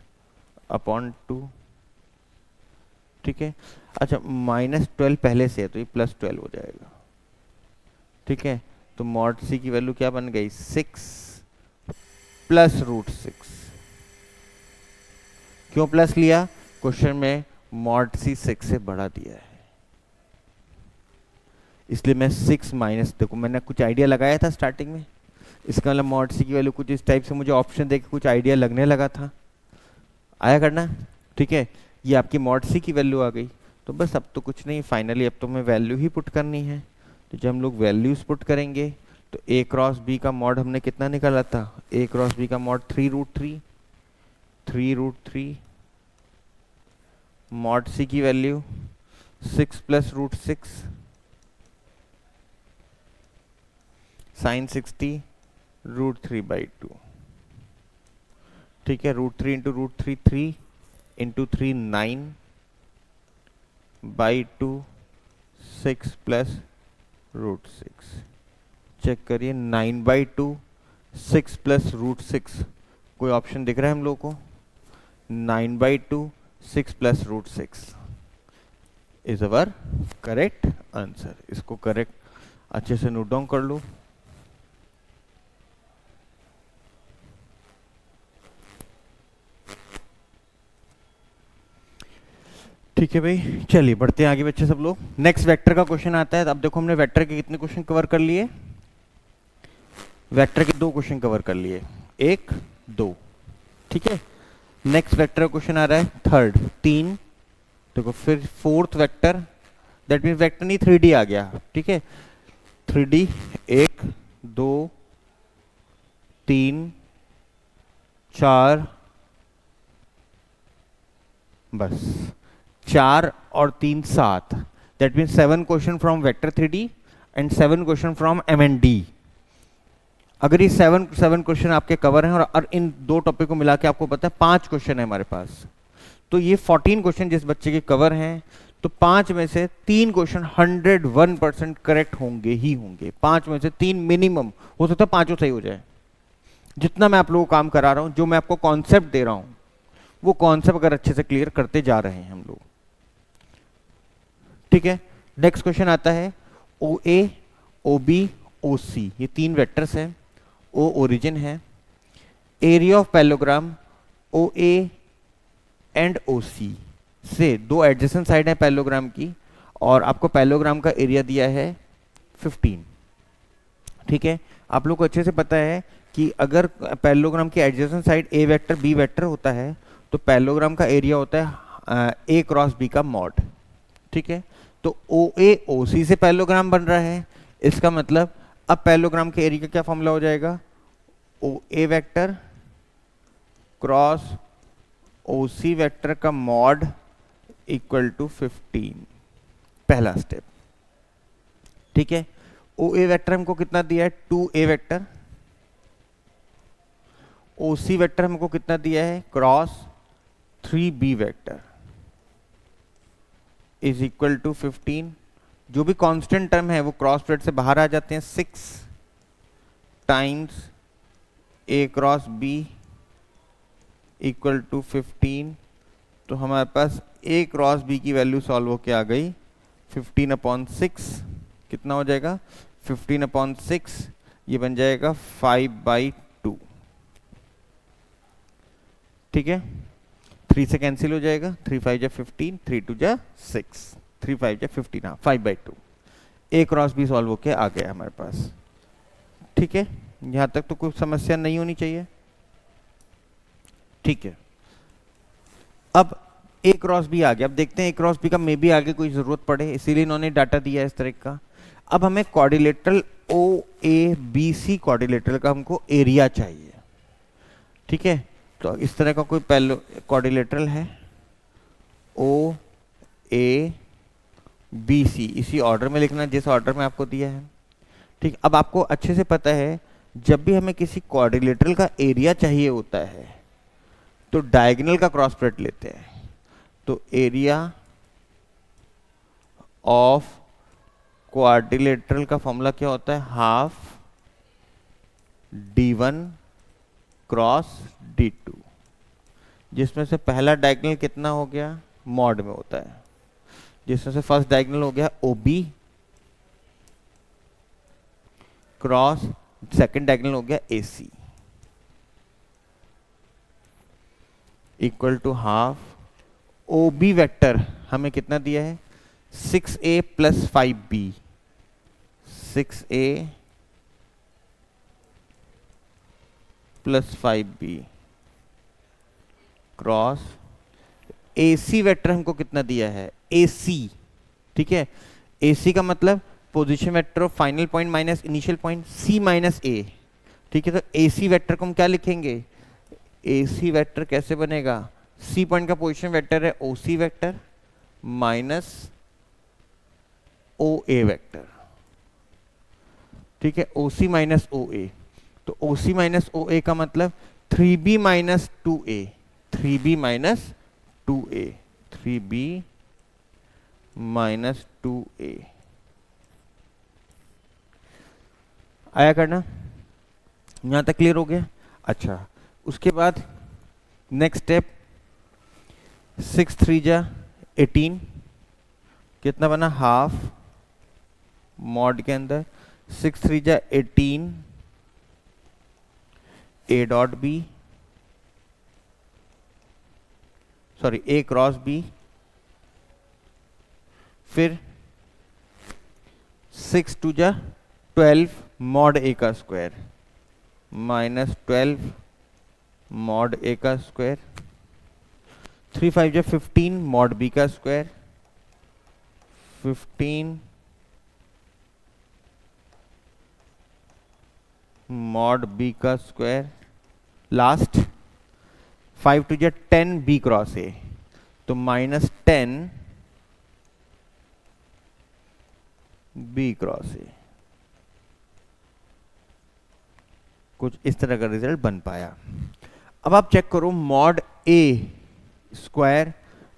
अपॉन 2। ठीक है, अच्छा माइनस 12 पहले से है तो ये प्लस 12 हो जाएगा। ठीक है, तो मॉड सी की वैल्यू क्या बन गई? 6 प्लस √6। क्यों प्लस लिया? क्वेश्चन में मॉड सी 6 से बढ़ा दिया है, इसलिए मैं 6 माइनस, देखो मैंने कुछ आइडिया लगाया था स्टार्टिंग में, इसका मतलब मॉड सी की वैल्यू कुछ इस टाइप से मुझे ऑप्शन देके कुछ आइडिया लगने लगा था, आया करना। ठीक है, ये आपकी मॉड सी की वैल्यू आ गई, तो बस अब तो कुछ नहीं, फाइनली अब तो हमें वैल्यू ही पुट करनी है। तो जब हम लोग वैल्यूज पुट करेंगे तो a क्रॉस b का मॉड हमने कितना निकाला था? a क्रॉस b का मॉड 3√3 मॉड c की वैल्यू 6 प्लस √6 साइन 60 √3/2। ठीक है, √3 इंटू √3 3 इंटू 3 9/2 6 प्लस √6। चेक करिए 9/2 6 प्लस √6, कोई ऑप्शन दिख रहा है हम लोग को? 9/2 6 plus √6 is our correct answer. इसको करेक्ट अच्छे से नोट डाउन कर लो। ठीक है भाई, चलिए बढ़ते हैं आगे बच्चे सब लोग। नेक्स्ट वेक्टर का क्वेश्चन आता है। अब देखो हमने वेक्टर के कितने क्वेश्चन कवर कर लिए? वेक्टर के 2 क्वेश्चन कवर कर लिए, 1 2। ठीक है, नेक्स्ट वेक्टर का क्वेश्चन आ रहा है थर्ड 3। देखो फिर fourth vector, that means vector नहीं 3D आ गया। ठीक है, 3D 1 2 3 4, बस 4 और 3 7, that means 7 question from vector 3D and 7 question from MND। अगर ये 7 क्वेश्चन आपके कवर हैं और इन 2 टॉपिक को मिला के आपको पता है 5 क्वेश्चन है हमारे पास, तो ये 14 क्वेश्चन जिस बच्चे के कवर हैं, तो 5 में से 3 क्वेश्चन 101% करेक्ट होंगे ही होंगे। 5 में से 3 मिनिमम, हो सकता है 5 सही हो जाए। जितना मैं आप लोगों को काम करा रहा हूं, जो मैं आपको कॉन्सेप्ट दे रहा हूं, वो कॉन्सेप्ट अगर अच्छे से क्लियर करते जा रहे हैं हम लोग। ठीक है, नेक्स्ट क्वेश्चन आता है OA OB OC, ये 3 वेक्टर्स हैं। O ओरिजिन है, area of parallelogram OA and OC से 2 एडजेसेंट साइड है पैरेललोग्राम की, और आपको पैरेललोग्राम का एरिया दिया है 15। ठीक है, आप लोग को अच्छे से पता है कि अगर पैरेललोग्राम की adjacent side A vector B vector होता है, तो पैरेललोग्राम का एरिया होता है A क्रॉस B का मॉड। ठीक है, तो ओ ए ओ सी से पैरेललोग्राम बन रहा है, इसका मतलब अब पैरेललोग्राम के एरिया का क्या फॉर्मूला हो जाएगा, ओ ए वेक्टर क्रॉस ओ सी वेक्टर का मॉड इक्वल टू 15, पहला स्टेप। ठीक है, ओ ए वेक्टर हमको कितना दिया है, 2a वेक्टर, ओ सी वेक्टर हमको कितना दिया है, cross 3b vector is equal to 15। जो भी कांस्टेंट टर्म है वो क्रॉस प्रोडक्ट से बाहर आ जाते हैं, 6 times a cross b equal to 15। तो हमारे पास a क्रॉस b की वैल्यू सॉल्व होके आ गई 15/6, कितना हो जाएगा 15/6, ये बन जाएगा 5/2। ठीक है, 3 से कैंसिल हो जाएगा, 3 5 जा 15, 3 2 जा 6, 3 5 जा 15, हाँ 5/2। a क्रॉस b सॉल्व होके आ गया हमारे पास। ठीक है, यहाँ तक तो कोई समस्या नहीं होनी चाहिए। ठीक है, अब a क्रॉस b आ गया। अब देखते हैं a क्रॉस b का मे भी आगे कोई जरूरत पड़े, इसीलिए इन्होंने डाटा दिया है इस तरह का। अब हमें quadrilateral O A B C quadrilateral का हमको एरिया चाहिए। ठीक है, तो इस तरह का कोई पहले क्वाड्रिलेटरल है ओ ए बी सी, इसी ऑर्डर में लिखना जिस ऑर्डर में आपको दिया है। ठीक, अब आपको अच्छे से पता है जब भी हमें किसी क्वाड्रिलेटरल का एरिया चाहिए होता है तो डायगोनल का क्रॉस प्रोडक्ट लेते हैं। तो एरिया ऑफ क्वाड्रिलेटरल का फॉर्मूला क्या होता है, हाफ d1 क्रॉस d2, जिसमें से पहला डायगोनल कितना हो गया, मॉड में होता है, जिसमें से फर्स्ट डायगोनल हो गया OB क्रॉस सेकंड डायगोनल हो गया AC equal to half OB vector हमें कितना दिया है 6a plus 5b, 6a plus 5b cross AC vector हमको कितना दिया है AC। ठीक है, AC का मतलब position vector of final point minus initial point C minus A। ठीक है, तो AC वेक्टर को हम क्या लिखेंगे, AC वेक्टर कैसे बनेगा, C पॉइंट का पोजीशन वेक्टर है OC vector minus OA vector. ठीक है, OC माइनस OA, तो OC माइनस OA का मतलब 3B minus 2A, 3B minus 2A, 3B minus 2A। आया करना, यहां तक क्लियर हो गया। अच्छा, उसके बाद नेक्स्ट स्टेप 6 3 जा 18, कितना बना हाफ मॉड के अंदर 6 3 जा 18 A dot B, sorry A cross B, फिर 6 2 जा 12 मॉड A का स्क्वायर माइनस 12 मॉड A का स्क्वायर, 3 5 जा 15 मॉड B का स्क्वायर, 15 मॉड B का स्क्वायर, लास्ट 5 2 जा 10 B क्रॉस A, तो माइनस 10 B क्रॉस A। कुछ इस तरह का रिजल्ट बन पाया। अब आप चेक करो mod A square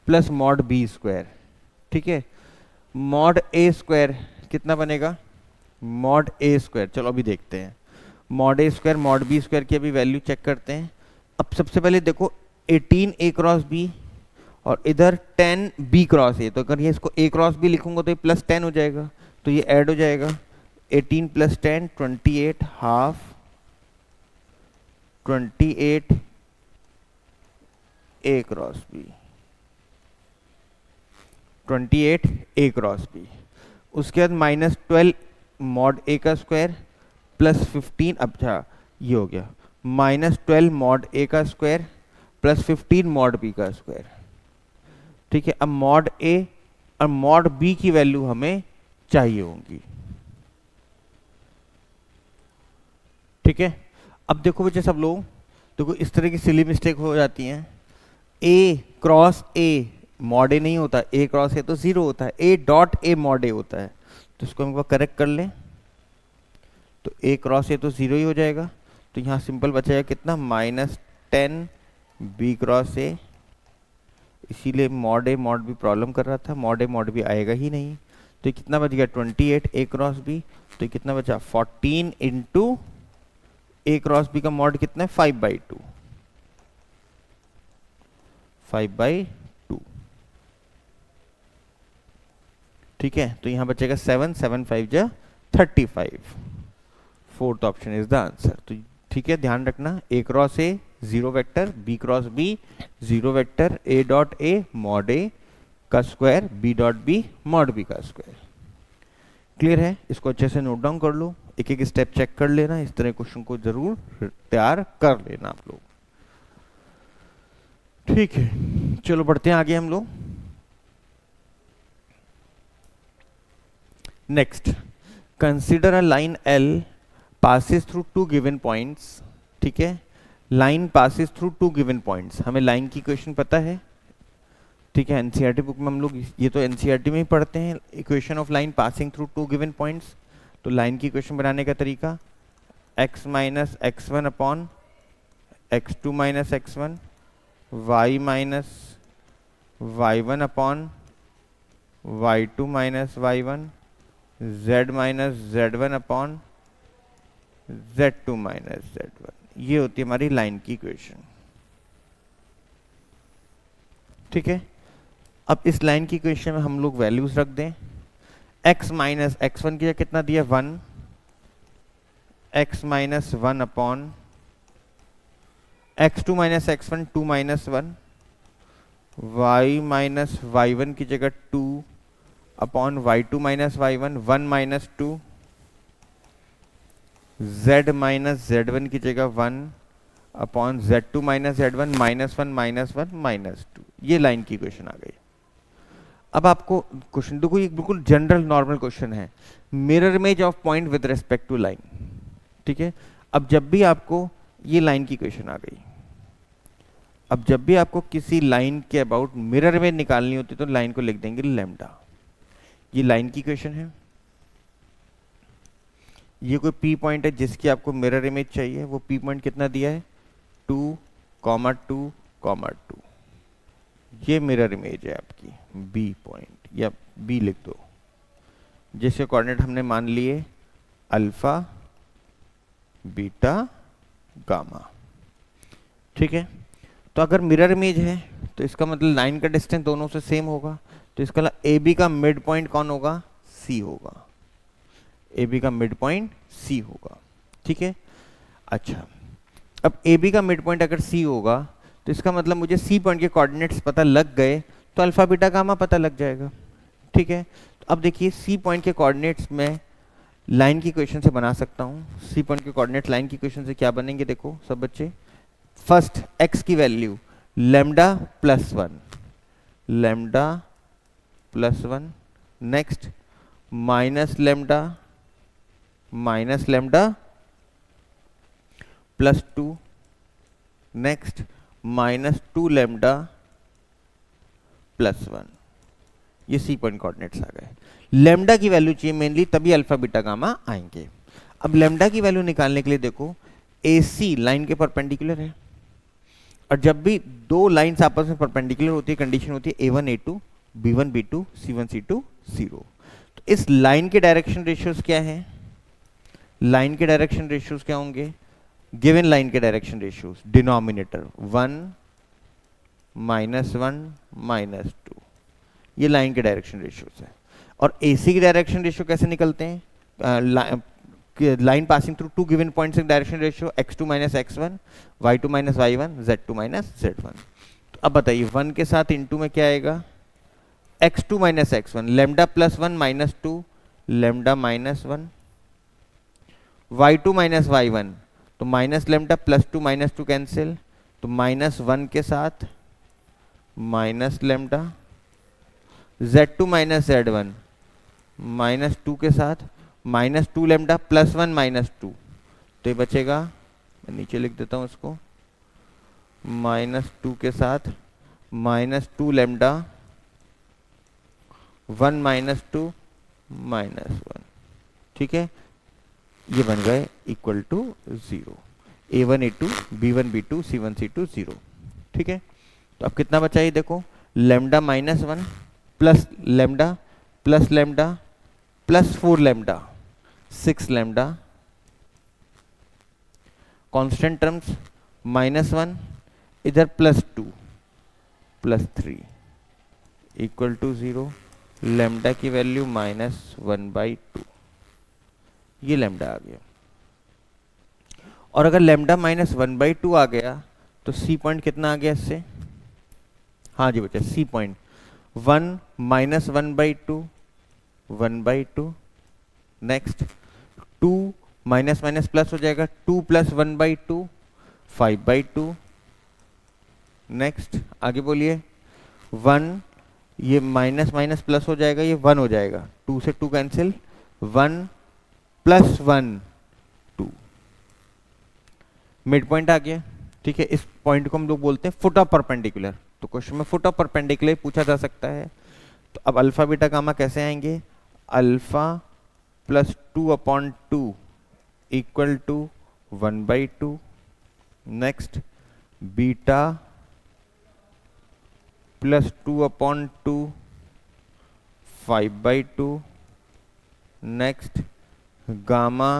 plus mod B square. ठीक है, मॉड A स्क्वायर कितना बनेगा, मॉड A स्क्वायर, चलो अभी देखते हैं mod A square mod B square की अभी वैल्यू चेक करते हैं। अब सबसे पहले देखो 18 A क्रॉस B और इधर 10 B क्रॉस A, तो अगर ये इसको A क्रॉस B लिखूंगा तो ये प्लस 10 हो जाएगा, तो ये ऐड हो जाएगा 18 plus 10 28 half 28 A cross B, 28 A cross B। उसके बाद माइनस 12 मॉड A का स्क्वायर प्लस 15, अच्छा ये हो गया माइनस 12 मॉड A का स्क्वायर प्लस 15 मॉड B का स्क्वायर। ठीक है, अब मॉड A और मॉड बी की वैल्यू हमें चाहिए होंगी। ठीक है, अब देखो बच्चे सब लोग, देखो इस तरह की सिली मिस्टेक हो जाती हैं। ए क्रॉस ए मॉड ए नहीं होता, ए क्रॉस ए तो जीरो होता है, ए डॉट ए मॉड ए होता है। तो इसको हम करेक्ट कर लें, तो ए क्रॉस ए तो जीरो ही हो जाएगा। तो यहाँ सिंपल बचेगा कितना, -10 बी क्रॉस ए। इसीलिए mod A mod B problem कर रहा था, मॉड ए मॉड बी आएगा ही नहीं। तो ये कितना बच गया, 28 ए क्रॉस बी। तो ये कितना बचा, 14 इंटू ए क्रॉस बी का मॉड कितना है, 5/2, 5/2। ठीक है, तो यहाँ बचेगा 7, 7 5 जा 35। Fourth option is the answer. तो ठीक है, ध्यान रखना, a cross a zero vector, b cross b zero vector, a dot a mod a का square, b dot b mod b का स्क्वायर। क्लियर है, इसको अच्छे से नोट डाउन कर लो, एक एक स्टेप चेक कर लेना, इस तरह क्वेश्चन को जरूर तैयार कर लेना आप लोग। ठीक है, चलो बढ़ते हैं आगे हम लोग। Next, consider a line L passes through two given points। ठीक है, line passes through two given points, हमें लाइन की इक्वेशन पता है। ठीक है, एनसीईआरटी बुक में हम लोग ये तो एनसीईआरटी में ही पढ़ते हैं, equation of line passing through two given points. तो लाइन की इक्वेशन बनाने का तरीका, x minus x1 upon x2 minus x1, y minus y1 upon y2 minus y1, z minus z1 upon z2 minus z1। ये होती है हमारी line की इक्वेशन। ठीक है, अब इस लाइन की इक्वेशन में हम लोग वैल्यूज रख दें। x माइनस x1 की जगह कितना दिया, 1, x minus 1 upon x2 minus x1 2 minus 1, y minus y1 की जगह 2 upon y2 minus y1 1 minus 2, z minus z1 की जगह 1 अपॉन z2 माइनस z1 -1 -1 -2। ये लाइन की इक्वेशन आ गई। अब आपको क्वेश्चन देखो, ये बिल्कुल जनरल नॉर्मल क्वेश्चन है, mirror image of point with respect to line. ठीक है, अब जब भी आपको ये लाइन की इक्वेशन आ गई, अब जब भी आपको किसी लाइन के अबाउट मिरर इमेज निकालनी होती तो लाइन को लिख देंगे लैम्डा। ये लाइन की इक्वेशन है। ये कोई पी पॉइंट है जिसकी आपको मिरर इमेज चाहिए, वो पी पॉइंट कितना दिया है, 2, 2, 2। ये मिरर इमेज है आपकी बी पॉइंट, या बी लिख दो, जिसके कोऑर्डिनेट हमने मान लिए अल्फा बीटा गामा। ठीक है, तो अगर मिरर इमेज है तो इसका मतलब लाइन का डिस्टेंस दोनों से सेम होगा, तो इसका मतलब ए बी का मिड पॉइंट कौन होगा, सी होगा। ए बी का मिड पॉइंट सी होगा। ठीक है, अच्छा, अब ए बी का मिड पॉइंट अगर सी होगा तो इसका मतलब मुझे सी पॉइंट के कोऑर्डिनेट्स पता लग गए तो अल्फा बीटा गामा पता लग जाएगा। ठीक है, तो अब देखिए सी पॉइंट के कोऑर्डिनेट्स में लाइन की इक्वेशन से बना सकता हूँ। सी पॉइंट के कोऑर्डिनेट लाइन की इक्वेशन से क्या बनेंगे, देखो सब बच्चे, फर्स्ट एक्स की value lambda plus 1, lambda plus 1, next minus lambda plus 2, next -2 lambda plus 1। ये सी पॉइंट कोऑर्डिनेट्स आ गए। लैम्डा की वैल्यू चाहिए मेनली, तभी अल्फा बीटा गामा आएंगे। अब लैम्डा की वैल्यू निकालने के लिए देखो, AC लाइन के परपेंडिकुलर है, और जब भी दो लाइंस आपस में परपेंडिकुलर होती है कंडीशन होती है A1 A2 B1 B2 C1 C2 0। तो इस लाइन के डायरेक्शन रेशियोज क्या हैं, लाइन के डायरेक्शन रेशियोज क्या होंगे, गिवन लाइन के डायरेक्शन रेशियोज, डिनोमिनेटर 1 -1 -2, ये लाइन के डायरेक्शन रेशियोज है। और AC की डायरेक्शन रेशियो कैसे निकलते हैं, line passing through two given points direction ratio x2 minus x1 y2 minus y1 z2 minus z1। तो अब बताइए 1 के साथ इनटू में क्या आएगा, x2 minus x1, lambda plus 1 -2 lambda -1, y2 minus y1 तो माइनस लैम्डा प्लस 2 -2 कैंसिल, तो -1 के साथ minus lambda Z2 minus Z1 minus two के साथ minus two lambda plus one minus two, तो ये बचेगा, मैं नीचे लिख देता हूँ इसको, माइनस टू के साथ minus two lambda one minus two minus one, ठीक है, ये बन गए equal to 0, A1 A2 B1 B2 C1 C2 0, ठीक है। तो अब कितना बचा ये देखो, lambda minus one plus lambda plus 4 lambda 6 lambda, constant terms minus one, इधर plus two plus three equal to 0, lambda की वैल्यू -1/2, ये लेमडा आ गया। और अगर लेमडा -1/2 आ गया तो सी पॉइंट कितना आ गया इससे, हाँ जी बच्चा C point 1 -1/2 1/2, next 2 minus minus plus हो जाएगा, 2 + 1/2 5/2, नेक्स्ट आगे बोलिए 1, ये माइनस माइनस प्लस हो जाएगा, ये 1 हो जाएगा, 2 से 2 कैंसिल, 1 + 1 2, मिड पॉइंट आ गया, ठीक है। इस पॉइंट को हम लोग बोलते हैं फुट ऑफ परपेंडिकुलर, तो क्वेश्चन में फुट ऑफ परपेंडिकुलर पूछा जा सकता है। तो अब अल्फा बीटा गामा कैसे आएंगे, alpha + 2/2 equal to 1/2, next beta + 2/2 5/2, next gamma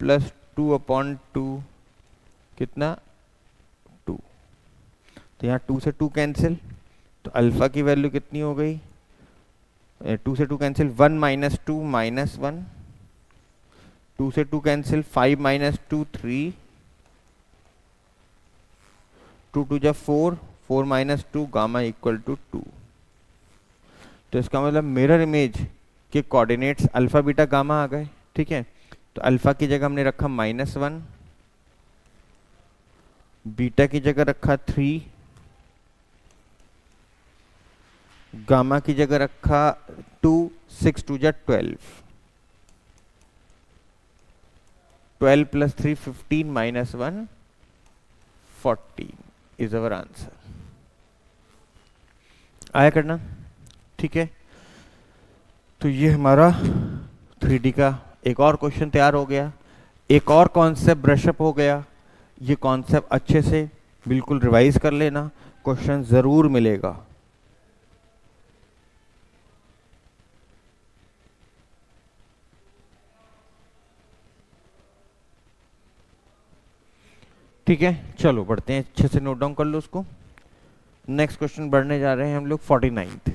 + 2/2 कितना 2, तो यहाँ 2 से 2 कैंसिल, तो अल्फा की वैल्यू कितनी हो गई, 2 से 2 कैंसिल 1 - 2 -1, 2 से 2 कैंसिल 5 - 2 3, 2 2 जा 4, 4 - 2 गामा इक्वल टू 2। तो इसका मतलब मिरर इमेज के कोऑर्डिनेट्स अल्फा बीटा गामा आ गए, ठीक है। तो अल्फा की जगह हमने रखा -1, बीटा की जगह रखा 3, गामा की जगह रखा 2, 6 2 जा 12, 12 + 3 15 -1 14 इज अवर आंसर। आया करना, ठीक है। तो ये हमारा 3D का एक और क्वेश्चन तैयार हो गया, एक और कॉन्सेप्ट ब्रशअप हो गया। ये कॉन्सेप्ट अच्छे से बिल्कुल रिवाइज कर लेना, क्वेश्चन जरूर मिलेगा। ठीक है, चलो बढ़ते हैं, अच्छे से नोट डाउन कर लो उसको। नेक्स्ट क्वेश्चन बढ़ने जा रहे हैं हम लोग 49th,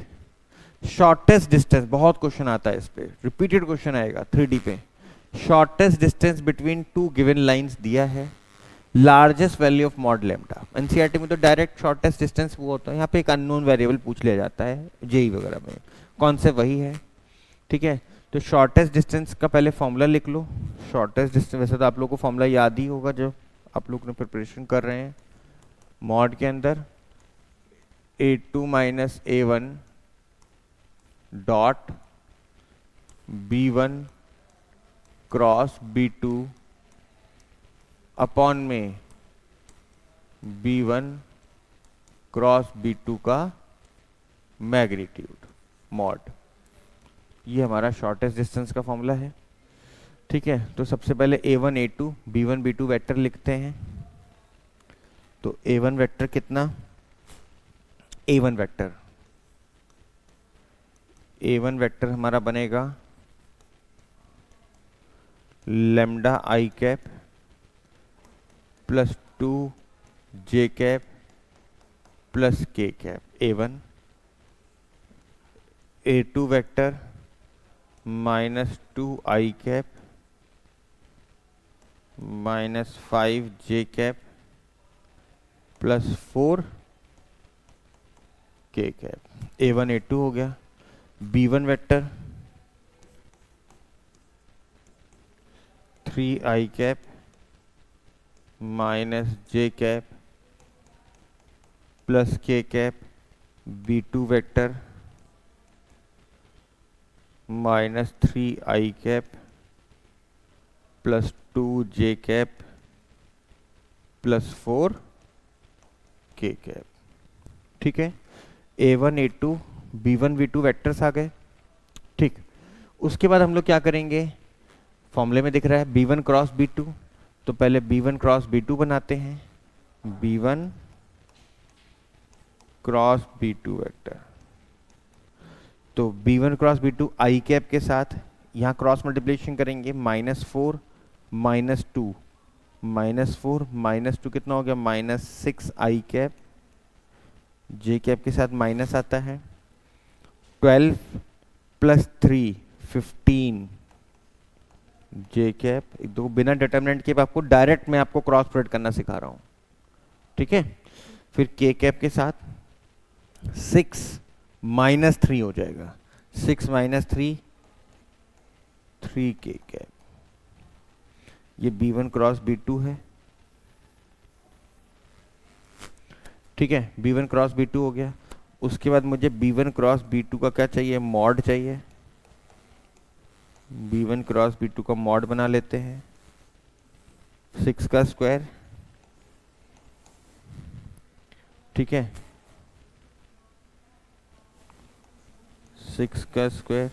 शॉर्टेस्ट डिस्टेंस, बहुत क्वेश्चन आता है इस पे, रिपीटेड क्वेश्चन आएगा 3D पे। Shortest distance between two given lines दिया है, largest value of mod lambda. NCERT में तो डायरेक्ट शॉर्टेस्ट डिस्टेंस वो होता है, यहाँ पे एक अननोन वेरिएबल पूछ लिया जाता है, जेई वगैरह में कॉन्सेप्ट वही है, ठीक है। तो शॉर्टेस्ट डिस्टेंस का पहले फॉर्मूला लिख लो। शॉर्टेस्ट डिस्टेंस वैसे तो आप लोग को फॉर्मूला याद ही होगा जो आप लोग ने प्रिपरेशन कर रहे हैं, मॉड के अंदर A2 - A1 dot B1 cross B2 upon में B1 क्रॉस B2 का मैग्नीट्यूड मॉड, ये हमारा शॉर्टेस्ट डिस्टेंस का फॉर्मूला है, ठीक है। तो सबसे पहले A1 A2 B1 B2 vector लिखते हैं। तो A1 वेक्टर कितना, A1 वेक्टर हमारा बनेगा lambda i cap + 2 j cap + k cap A1। A2 vector -2 i cap -5 j cap + 4 k cap, A1 A2 हो गया। B1 vector 3 i cap -j cap + k cap, B2 vector minus 3i cap plus 2j cap plus 4k cap. ठीक है, A1 A2 B1 B2 vectors आ गए। ठीक, उसके बाद हम लोग क्या करेंगे, फॉर्मूले में दिख रहा है B1 क्रॉस B2, तो पहले B1 क्रॉस B2 बनाते हैं। B1 क्रॉस B2 वेक्टर, तो B1 क्रॉस B2 आई कैप के साथ यहाँ क्रॉस मल्टीप्लिकेशन करेंगे, -4 -2 -4 -2 कितना हो गया, -6i कैप, जे कैप के साथ माइनस आता है, 12 प्लस 3 15 जे कैप। दो बिना डिटरमिनेंट के आपको डायरेक्ट मैं आपको क्रॉस प्रोडक्ट करना सिखा रहा हूँ। ठीक है, फिर के कैप के साथ 6 -3 हो जाएगा, 6 -3 3k कैप। ये B1 क्रॉस B2 है। ठीक है, B1 क्रॉस B2 हो गया। उसके बाद मुझे B1 क्रॉस B2 का क्या चाहिए, मॉड चाहिए। B1 क्रॉस B2 का मॉड बना लेते हैं, 6 का स्क्वायर। ठीक है, 6 का स्क्वायर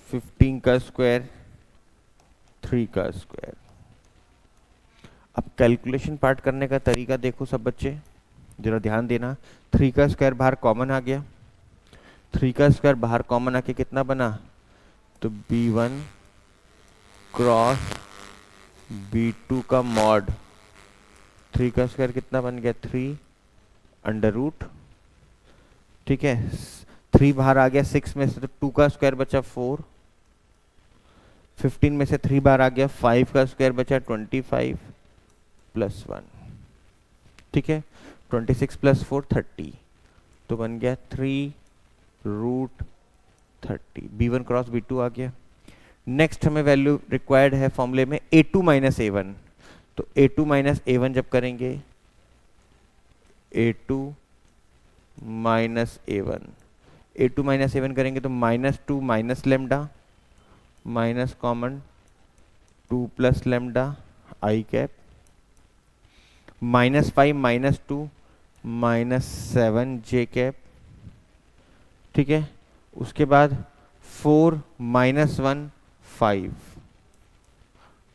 15 का स्क्वायर 3 का स्क्वायर। अब कैलकुलेशन पार्ट करने का तरीका देखो सब बच्चे, जरा ध्यान देना। 3 का स्क्वायर बाहर कॉमन आ गया, 3 का स्क्वायर बाहर कॉमन आके कितना बना, तो B1 क्रॉस B2 का मॉड, 3 का स्क्वायर कितना बन गया, 3 अंडर रूट। ठीक है, 3 बाहर आ गया 6 में से, तो 2 का स्क्वायर बचा 4, 15 में से 3 बाहर आ गया, 5 का स्क्वायर बचा 25 प्लस 1। ठीक है, 26 प्लस 4 30, तो बन गया 3 रूट 30। B1 क्रॉस B2 आ गया। नेक्स्ट हमें वैल्यू रिक्वायर्ड है फॉर्मूले में A2 माइनस A1, तो A2 माइनस A1 जब करेंगे, A2 minus A1, A2 minus A1 करेंगे तो -2 minus lambda minus common 2 plus lambda i cap, -5 -2 -7 J cap. ठीक है, उसके बाद 4 -1 5,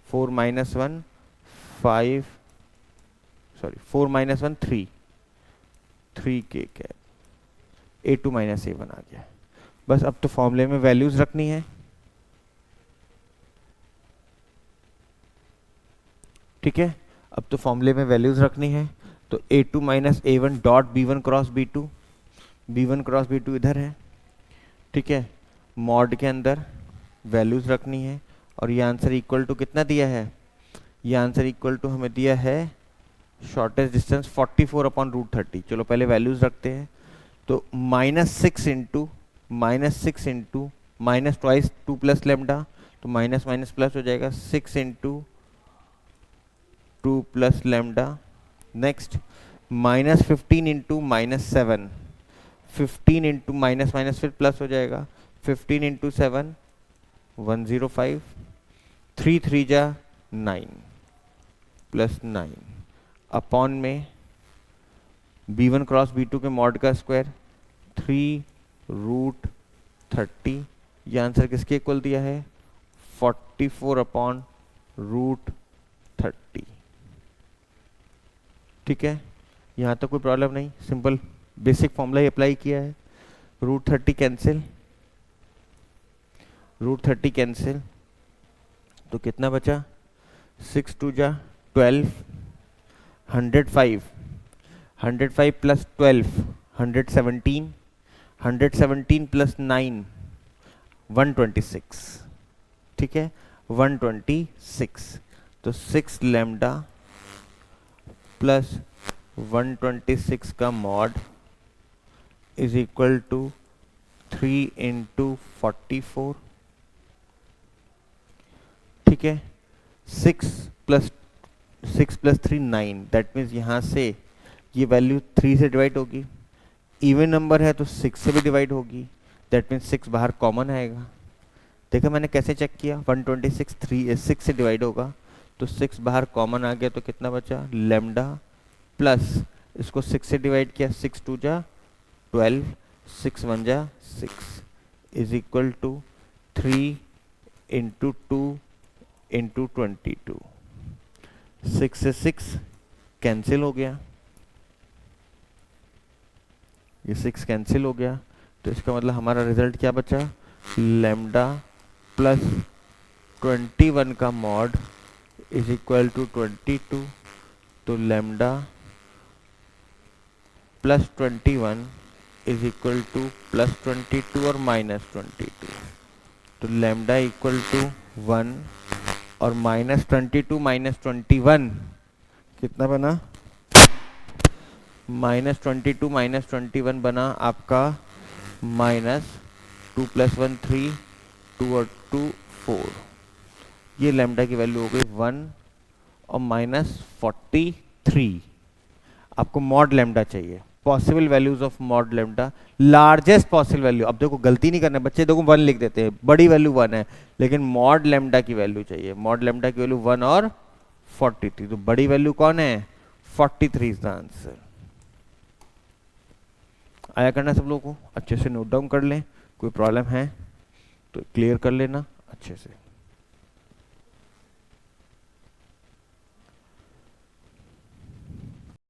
4 -1 5 sorry 4 -1 3 3k cap. A2 minus A1 आ गया। बस अब तो फॉर्मूले में वैल्यूज रखनी है। ठीक है, अब तो फॉर्मूले में वैल्यूज रखनी है, तो A2 minus A1 dot B1 cross B2, B1 cross B2 इधर है। ठीक है, मॉड के अंदर वैल्यूज रखनी है, और ये आंसर इक्वल टू कितना दिया है, ये आंसर इक्वल टू हमें दिया है शॉर्टेस्ट डिस्टेंस 44/√30। चलो पहले वैल्यूज रखते हैं, तो -6 into minus twice 2 plus lambda, तो माइनस माइनस प्लस हो जाएगा, 6 into 2 plus lambda. Next -15 into -7, 15 into minus minus फिर प्लस हो जाएगा, 15 इंटू 7 105, 3 3 जा 9 प्लस 9 अपॉन में B1 क्रॉस B2 के मॉड का स्क्वायर 3 रूट 30। ये आंसर किसके इक्वल दिया है, 44/√30। ठीक है, यहाँ तक कोई प्रॉब्लम नहीं, सिंपल बेसिक फॉर्मूला ही अप्लाई किया है। √30 कैंसिल, √30 कैंसिल, तो कितना बचा, 6 2 जा 12, 105 105 प्लस 12 117, 117 प्लस 9 126। ठीक है, 126, तो 6 लेमडा प्लस 126 का mod is equal to 3 into 44। ठीक है, 6 प्लस 3 9, दैट मीन्स यहाँ से ये वैल्यू 3 से डिवाइड होगी, इवन नंबर है तो 6 से भी डिवाइड होगी, दैट मीन्स 6 बाहर कॉमन आएगा। देखो मैंने कैसे चेक किया, 126 6 से डिवाइड होगा तो 6 बाहर कॉमन आ गया तो कितना बचा, लेमडा प्लस इसको 6 से डिवाइड किया, 6 2 जा 12, 6 1 जा 6 is equal to 3 into 2 into 22। 6 से 6 कैंसिल हो गया, ये 6 कैंसिल हो गया, तो इसका मतलब हमारा रिजल्ट क्या बचा, लेमडा प्लस 21 का मॉड इज इक्वल टू 22। तो lambda plus 21 is equal to plus 22 और माइनस 22। तो लेमडा इक्वल टू 1 और माइनस 22 माइनस 21 कितना बना, -22 माइनस 21 बना आपका -2 + 1 3, 2 और 2 4। ये लैम्डा की वैल्यू हो गई 1 और -43। आपको मॉड लैम्डा चाहिए, possible values of mod lambda, largest possible value. अब देखो गलती नहीं करना बच्चे, देखो 1 लिख देते हैं, बड़ी वैल्यू 1 है, लेकिन मॉड लैम्डा की वैल्यू चाहिए। मॉड लैम्डा की वैल्यू 1 और 43, तो बड़ी वैल्यू कौन है, 43 इज द आंसर। आया करना सब लोगों को, अच्छे से नोट डाउन कर लें, कोई प्रॉब्लम है तो क्लियर कर लेना अच्छे से।